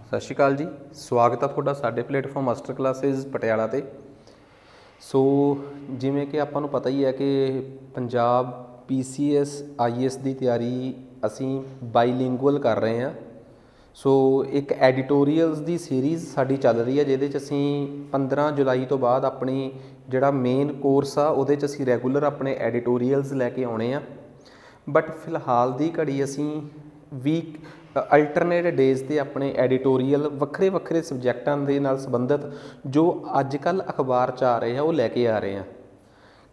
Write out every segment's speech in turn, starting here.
सत श्री अकाल जी। स्वागत है तुहाडा साडे प्लेटफॉर्म मास्टर क्लासिस पटियाला ते। सो जिमें कि आपां नूं पता ही है कि पंजाब PCS IAS की तैयारी असी बाईलिंगुअल कर रहे हैं। सो एक एडिटोरीअल्स की सीरीज़ साडी चल रही है जिहदे च असी 15 जुलाई तो बाद अपनी जिहड़ा मेन कोर्स आ उहदे च असी रैगूलर अपने एडिटोरीअल्स लैके आउणे आ। बट फिलहाल की घड़ी असी वीक अल्टरनेट डेज़ ते अपने एडिटोरीअल वक्रे वक्रे सबजैक्टां दे नाल संबंधित जो अजकल अखबार च आ रहे हैं वो लैके आ रहे हैं।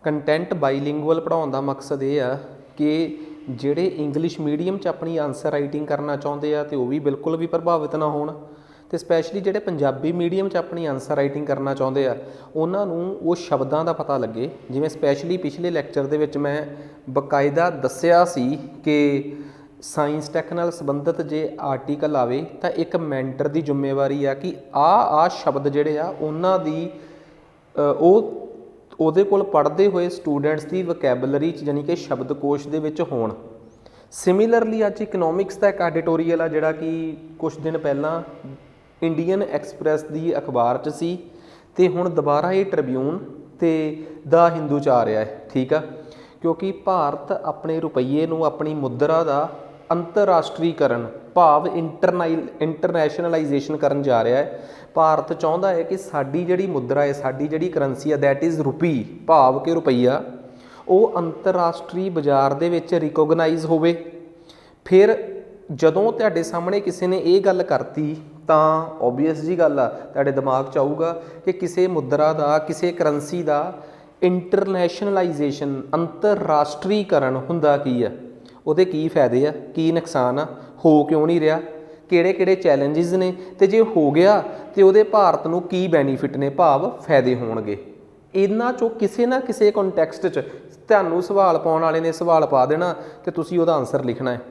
कंटेंट बाईलिंगुअल पढ़ाउण दा मकसद ये आ कि ਜਿਹੜੇ इंग्लिश मीडियम च अपनी आंसर राइटिंग करना चाਹੁੰਦੇ ਆ ਤੇ ਉਹ ਵੀ ਬਿਲਕੁਲ ਵੀ ਪ੍ਰਭਾਵਿਤ ਨਾ ਹੋਣ ਤੇ ਸਪੈਸ਼ਲੀ ਜਿਹੜੇ ਪੰਜਾਬੀ ਮੀਡੀਅਮ 'ਚ ਆਪਣੀ ਆਂਸਰ ਰਾਈਟਿੰਗ ਕਰਨਾ ਚਾਹੁੰਦੇ ਆ ਉਹਨਾਂ ਨੂੰ ਉਹ ਸ਼ਬਦਾਂ ਦਾ ਪਤਾ ਲੱਗੇ। ਜਿਵੇਂ ਸਪੈਸ਼ਲੀ ਪਿਛਲੇ ਲੈਕਚਰ ਦੇ ਵਿੱਚ ਮੈਂ ਬਕਾਇਦਾ ਦੱਸਿਆ ਸੀ ਕਿ ਸਾਇੰਸ ਟੈਕ ਨਾਲ ਸੰਬੰਧਿਤ ਜੇ ਆਰਟੀਕਲ ਆਵੇ ਤਾਂ ਇੱਕ ਮੈਂਟਰ ਦੀ ਜ਼ਿੰਮੇਵਾਰੀ ਆ ਕਿ ਆ ਸ਼ਬਦ ਜਿਹੜੇ ਆ ਉਹਨਾਂ ਦੀ ਉਹ ਉਹਦੇ ਕੋਲ ਪੜ੍ਹਦੇ ਹੋਏ ਸਟੂਡੈਂਟਸ ਦੀ ਵਕੈਬਲਰੀ 'ਚ ਯਾਨੀ ਕਿ ਸ਼ਬਦਕੋਸ਼ ਦੇ ਵਿੱਚ ਹੋਣ। ਸਿਮਿਲਰਲੀ ਅੱਜ ਇਕਨੋਮਿਕਸ ਦਾ ਇੱਕ ਐਡੀਟੋਰੀਅਲ ਆ ਜਿਹੜਾ ਕਿ ਕੁਛ ਦਿਨ ਪਹਿਲਾਂ ਇੰਡੀਅਨ ਐਕਸਪ੍ਰੈਸ ਦੀ ਅਖਬਾਰ 'ਚ ਸੀ ਅਤੇ ਹੁਣ ਦੁਬਾਰਾ ਇਹ ਟ੍ਰਿਬਿਊਨ ਅਤੇ ਦਾ ਹਿੰਦੂ 'ਚ ਆ ਰਿਹਾ ਹੈ। ਠੀਕ ਆ, ਕਿਉਂਕਿ ਭਾਰਤ ਆਪਣੇ ਰੁਪਈਏ ਨੂੰ ਆਪਣੀ ਮੁਦਰਾ ਦਾ ਅੰਤਰਰਾਸ਼ਟਰੀਕਰਨ ਭਾਵ ਇੰਟਰਨੈਸ਼ਨਲਾਈਜੇਸ਼ਨ ਕਰਨ ਜਾ ਰਿਹਾ ਹੈ। ਭਾਰਤ ਚਾਹੁੰਦਾ ਹੈ ਕਿ ਸਾਡੀ ਜਿਹੜੀ ਮੁਦਰਾ ਹੈ, ਸਾਡੀ ਜਿਹੜੀ ਕਰੰਸੀ ਆ ਦੈਟ ਇਜ਼ ਰੁਪੀ ਭਾਵ ਕਿ ਰੁਪਈਆ ਉਹ ਅੰਤਰਰਾਸ਼ਟਰੀ ਬਾਜ਼ਾਰ ਦੇ ਵਿੱਚ ਰਿਕੋਗਨਾਈਜ਼ ਹੋਵੇ। ਫਿਰ ਜਦੋਂ ਤੁਹਾਡੇ ਸਾਹਮਣੇ ਕਿਸੇ ਨੇ ਇਹ ਗੱਲ ਕਰਤੀ ਤਾਂ ਓਬਵੀਅਸ ਜੀ ਗੱਲ ਆ ਤੁਹਾਡੇ ਦਿਮਾਗ 'ਚ ਆਊਗਾ ਕਿ ਕਿਸੇ ਮੁਦਰਾ ਦਾ ਕਿਸੇ ਕਰੰਸੀ ਦਾ ਇੰਟਰਨੈਸ਼ਨਲਾਈਜੇਸ਼ਨ ਅੰਤਰਰਾਸ਼ਟਰੀਕਰਨ ਹੁੰਦਾ ਕੀ ਆ, ਉਹਦੇ ਕੀ ਫਾਇਦੇ ਆ, ਕੀ ਨੁਕਸਾਨ ਆ, ਹੋ ਕਿਉਂ ਨਹੀਂ ਰਿਹਾ, ਕਿਹੜੇ ਚੈਲੰਜਿਸ ਨੇ ਅਤੇ ਜੇ ਹੋ ਗਿਆ ਤਾਂ ਉਹਦੇ ਭਾਰਤ ਨੂੰ ਕੀ ਬੈਨੀਫਿਟ ਨੇ ਭਾਵ ਫਾਇਦੇ ਹੋਣਗੇ। ਇਹਨਾਂ 'ਚੋਂ ਕਿਸੇ ਨਾ ਕਿਸੇ ਕੰਟੈਕਸਟ 'ਚ ਤੁਹਾਨੂੰ ਸਵਾਲ ਪਾਉਣ ਵਾਲੇ ਨੇ ਸਵਾਲ ਪਾ ਦੇਣਾ ਅਤੇ ਤੁਸੀਂ ਉਹਦਾ ਆਨਸਰ ਲਿਖਣਾ ਹੈ।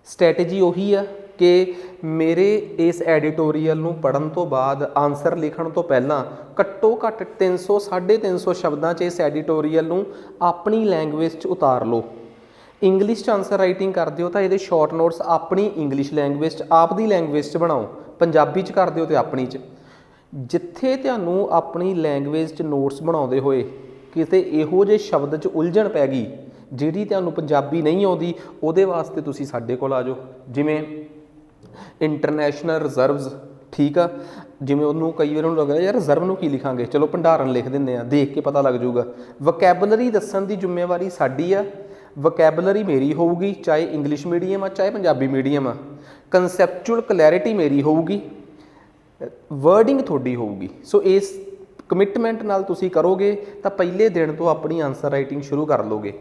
ਸਟ੍ਰੈਟਜੀ ਉਹੀ ਆ ਕਿ ਮੇਰੇ ਇਸ ਐਡੀਟੋਰੀਅਲ ਨੂੰ ਪੜ੍ਹਨ ਤੋਂ ਬਾਅਦ ਆਨਸਰ ਲਿਖਣ ਤੋਂ ਪਹਿਲਾਂ ਘੱਟੋ ਘੱਟ 300-350 ਸ਼ਬਦਾਂ 'ਚ ਇਸ ਐਡੀਟੋਰੀਅਲ ਨੂੰ ਆਪਣੀ ਲੈਂਗੁਏਜ 'ਚ ਉਤਾਰ ਲਓ। ਇੰਗਲਿਸ਼ 'ਚ ਆਨਸਰ ਰਾਈਟਿੰਗ ਕਰਦੇ ਹੋ ਤਾਂ ਇਹਦੇ ਸ਼ਾਰਟ ਨੋਟਸ ਆਪਣੀ ਇੰਗਲਿਸ਼ ਲੈਂਗੁਏਜ 'ਚ ਆਪਦੀ ਲੈਂਗੁਏਜ 'ਚ ਬਣਾਓ। ਪੰਜਾਬੀ 'ਚ ਕਰਦੇ ਹੋ ਅਤੇ ਆਪਣੀ 'ਚ। ਜਿੱਥੇ ਤੁਹਾਨੂੰ ਆਪਣੀ ਲੈਂਗੁਏਜ 'ਚ ਨੋਟਸ ਬਣਾਉਂਦੇ ਹੋਏ ਕਿਤੇ ਇਹੋ ਜਿਹੇ ਸ਼ਬਦ 'ਚ ਉਲਝਣ ਪੈ ਗਈ ਜਿਹੜੀ ਤੁਹਾਨੂੰ ਪੰਜਾਬੀ ਨਹੀਂ ਆਉਂਦੀ ਉਹਦੇ ਵਾਸਤੇ ਤੁਸੀਂ ਸਾਡੇ ਕੋਲ ਆ ਜਾਓ। ਜਿਵੇਂ ਇੰਟਰਨੈਸ਼ਨਲ ਰਿਜ਼ਰਵਸ, ਠੀਕ ਆ, ਜਿਵੇਂ ਉਹਨੂੰ ਕਈ ਵਾਰ ਉਹਨੂੰ ਲੱਗਦਾ ਯਾਰ ਰਿਜ਼ਰਵ ਨੂੰ ਕੀ ਲਿਖਾਂਗੇ, ਚਲੋ ਭੰਡਾਰਨ ਲਿਖ ਦਿੰਦੇ ਹਾਂ, ਦੇਖ ਕੇ ਪਤਾ ਲੱਗ ਜਾਊਗਾ। ਵਕੈਬਲਰੀ ਦੱਸਣ ਦੀ ਜ਼ਿੰਮੇਵਾਰੀ ਸਾਡੀ ਆ, ਵਕੈਬਲਰੀ ਮੇਰੀ ਹੋਊਗੀ ਚਾਹੇ ਇੰਗਲਿਸ਼ ਮੀਡੀਅਮ ਆ ਚਾਹੇ ਪੰਜਾਬੀ ਮੀਡੀਅਮ ਆ। ਕੰਸੈਪਚੁਅਲ ਕਲੈਰਿਟੀ ਮੇਰੀ ਹੋਊਗੀ, ਵਰਡਿੰਗ ਤੁਹਾਡੀ ਹੋਊਗੀ। ਸੋ ਇਸ ਕਮਿਟਮੈਂਟ ਨਾਲ ਤੁਸੀਂ ਕਰੋਗੇ ਤਾਂ ਪਹਿਲੇ ਦਿਨ ਤੋਂ ਆਪਣੀ ਆਨਸਰ ਰਾਈਟਿੰਗ ਸ਼ੁਰੂ ਕਰ ਲਓਗੇ।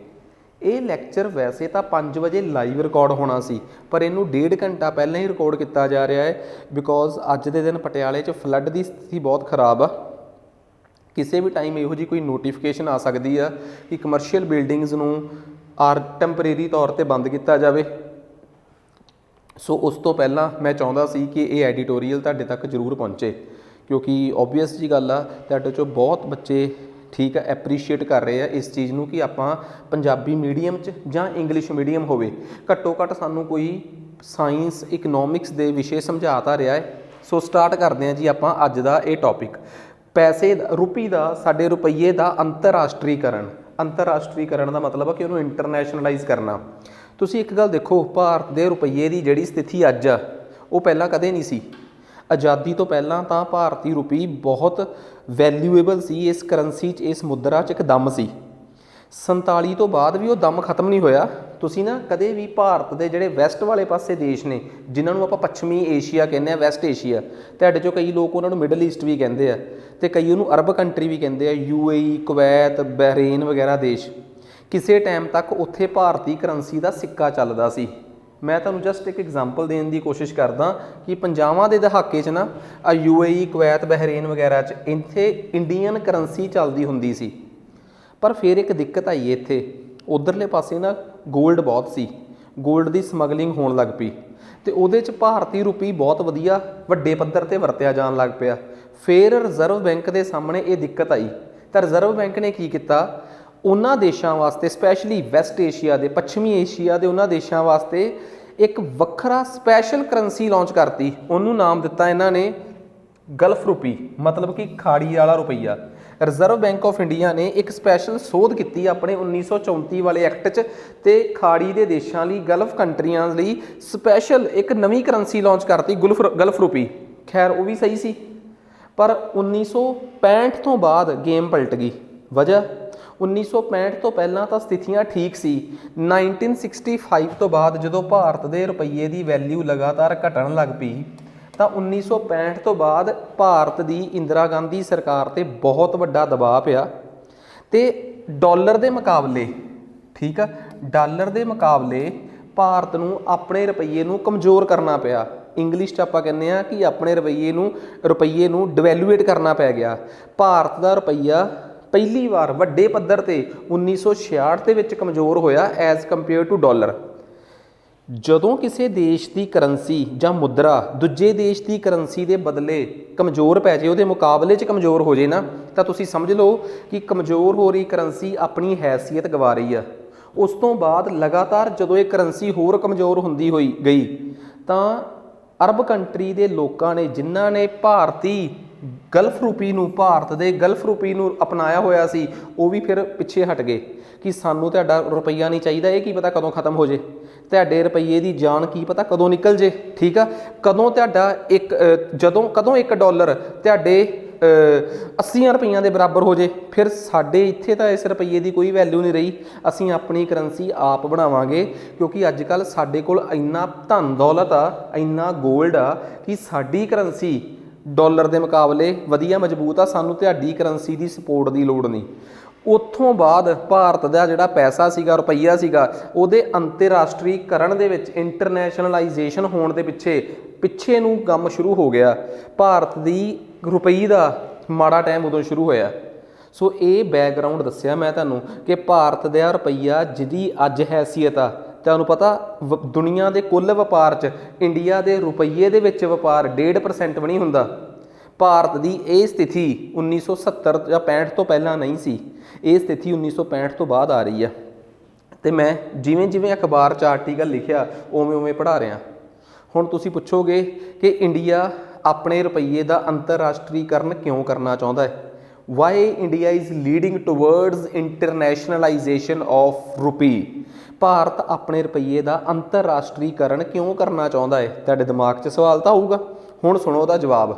ਇਹ ਲੈਕਚਰ ਵੈਸੇ ਤਾਂ 5 ਵਜੇ ਲਾਈਵ ਰਿਕਾਰਡ ਹੋਣਾ ਸੀ ਪਰ ਇਹਨੂੰ 1.5 ਘੰਟਾ ਪਹਿਲਾਂ ਹੀ ਰਿਕਾਰਡ ਕੀਤਾ ਜਾ ਰਿਹਾ ਹੈ ਬਿਕੋਜ਼ ਅੱਜ ਦੇ ਦਿਨ ਪਟਿਆਲੇ 'ਚ ਫਲੱਡ ਦੀ ਸਥਿਤੀ ਬਹੁਤ ਖਰਾਬ ਆ। ਕਿਸੇ ਵੀ ਟਾਈਮ ਇਹੋ ਜਿਹੀ ਕੋਈ ਨੋਟੀਫਿਕੇਸ਼ਨ ਆ ਸਕਦੀ ਆ ਕਿ ਕਮਰਸ਼ੀਅਲ ਬਿਲਡਿੰਗਸ ਨੂੰ ਟੈਂਪਰੇਰੀ ਤੌਰ 'ਤੇ ਬੰਦ ਕੀਤਾ ਜਾਵੇ। ਸੋ ਉਸ ਤੋਂ ਪਹਿਲਾਂ ਮੈਂ ਚਾਹੁੰਦਾ ਸੀ ਕਿ ਇਹ ਐਡੀਟੋਰੀਅਲ ਤੁਹਾਡੇ ਤੱਕ ਜ਼ਰੂਰ ਪਹੁੰਚੇ ਕਿਉਂਕਿ ਓਬਵੀਅਸ ਜੀ ਗੱਲ ਆ ਤੁਹਾਡੇ 'ਚੋਂ ਬਹੁਤ ਬੱਚੇ ਠੀਕ ਆ ਐਪਰੀਸ਼ੀਏਟ ਕਰ ਰਹੇ ਆ ਇਸ ਚੀਜ਼ ਨੂੰ ਕਿ ਆਪਾਂ ਪੰਜਾਬੀ ਮੀਡੀਅਮ 'ਚ ਜਾਂ ਇੰਗਲਿਸ਼ ਮੀਡੀਅਮ ਹੋਵੇ ਘੱਟੋ ਘੱਟ ਸਾਨੂੰ ਕੋਈ ਸਾਇੰਸ ਇਕਨੋਮਿਕਸ ਦੇ ਵਿਸ਼ੇ ਸਮਝਾ ਤਾਂ ਰਿਹਾ ਹੈ। ਸੋ ਸਟਾਰਟ ਕਰਦੇ ਹਾਂ ਜੀ ਆਪਾਂ ਅੱਜ ਦਾ ਇਹ ਟੌਪਿਕ, ਪੈਸੇ ਰੁਪਈ ਦਾ ਸਾਡੇ ਰੁਪਈਏ ਦਾ ਅੰਤਰਰਾਸ਼ਟਰੀਕਰਨ। ਅੰਤਰਰਾਸ਼ਟਰੀਕਰਨ ਦਾ ਮਤਲਬ ਆ ਕਿ ਉਹਨੂੰ ਇੰਟਰਨੈਸ਼ਨਲਾਈਜ਼ ਕਰਨਾ। ਤੁਸੀਂ ਇੱਕ ਗੱਲ ਦੇਖੋ, ਭਾਰਤ ਦੇ ਰੁਪਈਏ ਦੀ ਜਿਹੜੀ ਸਥਿਤੀ ਅੱਜ ਆ ਉਹ ਪਹਿਲਾਂ ਕਦੇ ਨਹੀਂ ਸੀ। ਆਜ਼ਾਦੀ ਤੋਂ ਪਹਿਲਾਂ ਤਾਂ ਭਾਰਤੀ ਰੁਪਈ ਬਹੁਤ ਵੈਲਿਊਏਬਲ ਸੀ, ਇਸ ਕਰੰਸੀ 'ਚ ਇਸ ਮੁਦਰਾ 'ਚ ਇੱਕ ਦਮ ਸੀ। 47 ਤੋਂ ਬਾਅਦ ਵੀ ਉਹ ਦਮ ਖਤਮ ਨਹੀਂ ਹੋਇਆ। ਤੁਸੀਂ ਨਾ ਕਦੇ ਵੀ ਭਾਰਤ ਦੇ ਜਿਹੜੇ ਵੈਸਟ ਵਾਲੇ ਪਾਸੇ ਦੇਸ਼ ਨੇ ਜਿਨ੍ਹਾਂ ਨੂੰ ਆਪਾਂ ਪੱਛਮੀ ਏਸ਼ੀਆ ਕਹਿੰਦੇ ਆ, ਵੈਸਟ ਏਸ਼ੀਆ, ਤੁਹਾਡੇ 'ਚੋਂ ਕਈ ਲੋਕ ਉਹਨਾਂ ਨੂੰ ਮਿਡਲ ਈਸਟ ਵੀ ਕਹਿੰਦੇ ਆ ਅਤੇ ਕਈ ਉਹਨੂੰ ਅਰਬ ਕੰਟਰੀ ਵੀ ਕਹਿੰਦੇ ਆ, UAE, ਕੁਵੈਤ, ਬਹਿਰੇਨ ਵਗੈਰਾ ਦੇਸ਼। ਕਿਸੇ ਟਾਈਮ ਤੱਕ ਉੱਥੇ ਭਾਰਤੀ ਕਰੰਸੀ ਦਾ ਸਿੱਕਾ ਚੱਲਦਾ ਸੀ। ਮੈਂ ਤੁਹਾਨੂੰ ਜਸਟ ਇੱਕ ਐਗਜ਼ਾਮਪਲ ਦੇਣ ਦੀ ਕੋਸ਼ਿਸ਼ ਕਰਦਾ ਕਿ 50ਵਾਂ ਦੇ ਦਹਾਕੇ 'ਚ ਨਾ UAE, ਕੁਵੈਤ, ਬਹਿਰੇਨ ਵਗੈਰਾ 'ਚ ਇੱਥੇ ਇੰਡੀਅਨ ਕਰੰਸੀ ਚੱਲਦੀ ਹੁੰਦੀ ਸੀ। ਪਰ ਫਿਰ ਇੱਕ ਦਿੱਕਤ ਆਈ ਇੱਥੇ, ਉੱਧਰਲੇ ਪਾਸੇ ਨਾ ਗੋਲਡ ਬਹੁਤ ਸੀ, ਗੋਲਡ ਦੀ ਸਮਗਲਿੰਗ ਹੋਣ ਲੱਗ ਪਈ ਅਤੇ ਉਹਦੇ 'ਚ ਭਾਰਤੀ ਰੁਪਈ ਬਹੁਤ ਵਧੀਆ ਵੱਡੇ ਪੱਧਰ 'ਤੇ ਵਰਤਿਆ ਜਾਣ ਲੱਗ ਪਿਆ। ਫਿਰ ਰਿਜ਼ਰਵ ਬੈਂਕ ਦੇ ਸਾਹਮਣੇ ਇਹ ਦਿੱਕਤ ਆਈ ਤਾਂ ਰਿਜ਼ਰਵ ਬੈਂਕ ਨੇ ਕੀ ਕੀਤਾ, ਉਹਨਾਂ ਦੇਸ਼ਾਂ ਵਾਸਤੇ ਸਪੈਸ਼ਲੀ ਵੈਸਟ ਏਸ਼ੀਆ ਦੇ, ਪੱਛਮੀ ਏਸ਼ੀਆ ਦੇ ਉਹਨਾਂ ਦੇਸ਼ਾਂ ਵਾਸਤੇ ਇੱਕ ਵੱਖਰਾ ਸਪੈਸ਼ਲ ਕਰੰਸੀ ਲਾਂਚ ਕਰਤੀ, ਉਹਨੂੰ ਨਾਮ ਦਿੱਤਾ ਇਹਨਾਂ ਨੇ ਗਲਫ ਰੁਪੀ, मतलब कि ਖਾੜੀ ਵਾਲਾ ਰੁਪਈਆ। ਰਿਜ਼ਰਵ ਬੈਂਕ ਆਫ ਇੰਡੀਆ ਨੇ ਇੱਕ ਸਪੈਸ਼ਲ ਸੋਧ ਕੀਤੀ ਆਪਣੇ 1934 ਵਾਲੇ ਐਕਟ 'ਚ, ਤੇ ਖਾੜੀ ਦੇ ਦੇਸ਼ਾਂ ਲਈ, ਗਲਫ ਕੰਟਰੀਆਂ ਲਈ ਸਪੈਸ਼ਲ ਇੱਕ ਨਵੀਂ ਕਰੰਸੀ ਲਾਂਚ ਕਰਤੀ, ਗਲਫ ਰੁਪੀ। ਖੈਰ ਉਹ ਵੀ ਸਹੀ ਸੀ, ਪਰ 1965 ਤੋਂ ਬਾਅਦ ਗੇਮ ਪਲਟ ਗਈ। ਵਜ੍ਹਾ 1965 ਤੋਂ ਪਹਿਲਾਂ ਤਾਂ ਸਥਿਤੀਆਂ ਠੀਕ ਸੀ। 1965 ਤੋਂ ਬਾਅਦ ਜਦੋਂ ਭਾਰਤ ਦੇ ਰੁਪਈਏ ਦੀ ਵੈਲਿਊ ਲਗਾਤਾਰ ਘਟਣ ਲੱਗ ਪਈ, ਤਾਂ 1965 ਤੋਂ ਬਾਅਦ ਭਾਰਤ ਦੀ ਇੰਦਰਾ ਗਾਂਧੀ ਸਰਕਾਰ ਤੇ ਬਹੁਤ ਵੱਡਾ ਦਬਾਅ ਪਿਆ, ਤੇ ਡਾਲਰ ਦੇ ਮੁਕਾਬਲੇ, ਠੀਕ ਆ, ਡਾਲਰ ਦੇ ਮੁਕਾਬਲੇ ਭਾਰਤ ਨੂੰ ਆਪਣੇ ਰੁਪਈਏ ਨੂੰ ਕਮਜ਼ੋਰ ਕਰਨਾ ਪਿਆ। ਇੰਗਲਿਸ਼ 'ਚ ਆਪਾਂ ਕਹਿੰਦੇ ਆ ਕਿ ਆਪਣੇ ਰੁਪਈਏ ਨੂੰ ਡਿਵੈਲੂਏਟ ਕਰਨਾ ਪੈ ਗਿਆ। ਭਾਰਤ ਦਾ ਰੁਪਈਆ ਪਹਿਲੀ ਵਾਰ ਵੱਡੇ ਪੱਧਰ ਤੇ 1966 ਦੇ ਵਿੱਚ ਕਮਜ਼ੋਰ ਹੋਇਆ ਐਜ਼ ਕੰਪੇਅਰ ਟੂ ਡਾਲਰ। ਜਦੋਂ ਕਿਸੇ ਦੇਸ਼ ਦੀ ਕਰੰਸੀ ਜਾਂ ਮੁਦਰਾ ਦੂਜੇ ਦੇਸ਼ ਦੀ ਕਰੰਸੀ ਦੇ ਬਦਲੇ ਕਮਜ਼ੋਰ ਪੈ ਜੇ, ਉਹਦੇ ਮੁਕਾਬਲੇ 'ਚ ਕਮਜ਼ੋਰ ਹੋ ਜੇ ਨਾ, ਤਾਂ ਤੁਸੀਂ ਸਮਝ ਲਓ ਕਿ ਕਮਜ਼ੋਰ ਹੋ ਰਹੀ ਕਰੰਸੀ ਆਪਣੀ ਹੈਸੀਅਤ ਗਵਾ ਰਹੀ ਆ। ਉਸ ਤੋਂ ਬਾਅਦ ਲਗਾਤਾਰ ਜਦੋਂ ਇਹ ਕਰੰਸੀ ਹੋਰ ਕਮਜ਼ੋਰ ਹੁੰਦੀ ਹੋਈ ਗਈ, ਤਾਂ ਅਰਬ ਕੰਟਰੀ ਦੇ ਲੋਕਾਂ ਨੇ, ਜਿਨ੍ਹਾਂ ਨੇ ਭਾਰਤ ਦੇ ਗਲਫ ਰੂਪੀ ਨੂੰ ਅਪਣਾਇਆ ਹੋਇਆ ਸੀ, ਉਹ ਵੀ ਫਿਰ ਪਿੱਛੇ ਹਟ ਗਏ ਕਿ ਸਾਨੂੰ ਤੁਹਾਡਾ ਰੁਪਈਆ ਨਹੀਂ ਚਾਹੀਦਾ, ਇਹ ਕੀ ਪਤਾ ਕਦੋਂ ਖਤਮ ਹੋ ਜੇ, ਤੁਹਾਡੇ ਰੁਪਈਏ ਦੀ ਜਾਨ ਕੀ ਪਤਾ ਕਦੋਂ ਨਿਕਲ ਜੇ, ਠੀਕ ਆ, ਕਦੋਂ ਤੁਹਾਡਾ ਕਦੋਂ $1 ਤੁਹਾਡੇ 80 ਰੁਪਈਆਂ ਦੇ ਬਰਾਬਰ ਹੋ ਜੇ। ਫਿਰ ਸਾਡੇ ਇੱਥੇ ਤਾਂ ਇਸ ਰੁਪਈਏ ਦੀ ਕੋਈ ਵੈਲਿਊ ਨਹੀਂ ਰਹੀ, ਅਸੀਂ ਆਪਣੀ ਕਰੰਸੀ ਆਪ ਬਣਾਵਾਂਗੇ, ਕਿਉਂਕਿ ਅੱਜ ਕੱਲ੍ਹ ਸਾਡੇ ਕੋਲ ਇੰਨਾ ਧਨ ਦੌਲਤ ਆ, ਇੰਨਾ ਗੋਲਡ ਆ ਕਿ ਸਾਡੀ ਕਰੰਸੀ ਡਾਲਰ ਦੇ ਮੁਕਾਬਲੇ ਵਧੀਆ ਮਜ਼ਬੂਤ ਆ, ਸਾਨੂੰ ਤੁਹਾਡੀ ਕਰੰਸੀ ਦੀ ਸਪੋਰਟ ਦੀ ਲੋੜ ਨਹੀਂ। ਉੱਥੋਂ ਬਾਅਦ ਭਾਰਤ ਦਾ ਜਿਹੜਾ ਪੈਸਾ ਸੀਗਾ, ਰੁਪਈਆ ਸੀਗਾ, ਉਹਦੇ ਅੰਤਰਰਾਸ਼ਟਰੀਕਰਨ ਦੇ ਵਿੱਚ, ਇੰਟਰਨੈਸ਼ਨਲਾਈਜੇਸ਼ਨ ਹੋਣ ਦੇ ਪਿੱਛੇ ਨੂੰ ਕੰਮ ਸ਼ੁਰੂ ਹੋ ਗਿਆ। ਭਾਰਤ ਦੀ ਰੁਪਈ ਦਾ ਮਾੜਾ ਟਾਈਮ ਉਦੋਂ ਸ਼ੁਰੂ ਹੋਇਆ। ਸੋ ਇਹ ਬੈਕਗਰਾਊਂਡ ਦੱਸਿਆ ਮੈਂ ਤੁਹਾਨੂੰ ਕਿ ਭਾਰਤ ਦਾ ਰੁਪਈਆ ਜਿਹਦੀ ਅੱਜ ਹੈਸੀਅਤ ਆ, ਤੁਹਾਨੂੰ ਪਤਾ ਦੁਨੀਆ ਦੇ ਕੁੱਲ ਵਪਾਰ 'ਚ ਇੰਡੀਆ ਦੇ ਰੁਪਈਏ ਦੇ ਵਿੱਚ ਵਪਾਰ 1.5% ਵੀ ਨਹੀਂ ਹੁੰਦਾ। ਭਾਰਤ ਦੀ ਇਹ ਸਥਿਤੀ 1970 ਜਾਂ 65 ਤੋਂ ਪਹਿਲਾਂ ਨਹੀਂ ਸੀ, ਇਹ ਸਥਿਤੀ 1965 ਤੋਂ ਬਾਅਦ ਆ ਰਹੀ ਆ। ਤੇ ਮੈਂ ਜਿਵੇਂ ਜਿਵੇਂ ਅਖਬਾਰ 'ਚ ਆਰਟੀਕਲ ਲਿਖਿਆ ਉਵੇਂ ਪੜ੍ਹਾ ਰਿਹਾ। ਹੁਣ ਤੁਸੀਂ ਪੁੱਛੋਗੇ ਕਿ ਇੰਡੀਆ ਆਪਣੇ ਰੁਪਈਏ ਦਾ ਅੰਤਰਰਾਸ਼ਟਰੀਕਰਨ ਕਿਉਂ ਕਰਨਾ ਚਾਹੁੰਦਾ ਹੈ? Why India is leading towards internationalisation of rupee. Bharat ਆਪਣੇ ਰੁਪਈਏ ਦਾ ਅੰਤਰਰਾਸ਼ਟਰੀਕਰਨ ਕਿਉਂ ਕਰਨਾ ਚਾਹੁੰਦਾ ਹੈ? ਤੁਹਾਡੇ ਦਿਮਾਗ 'ਚ ਸਵਾਲ ਤਾਂ ਆਊਗਾ। ਹੁਣ ਸੁਣੋ ਉਹਦਾ ਜਵਾਬ।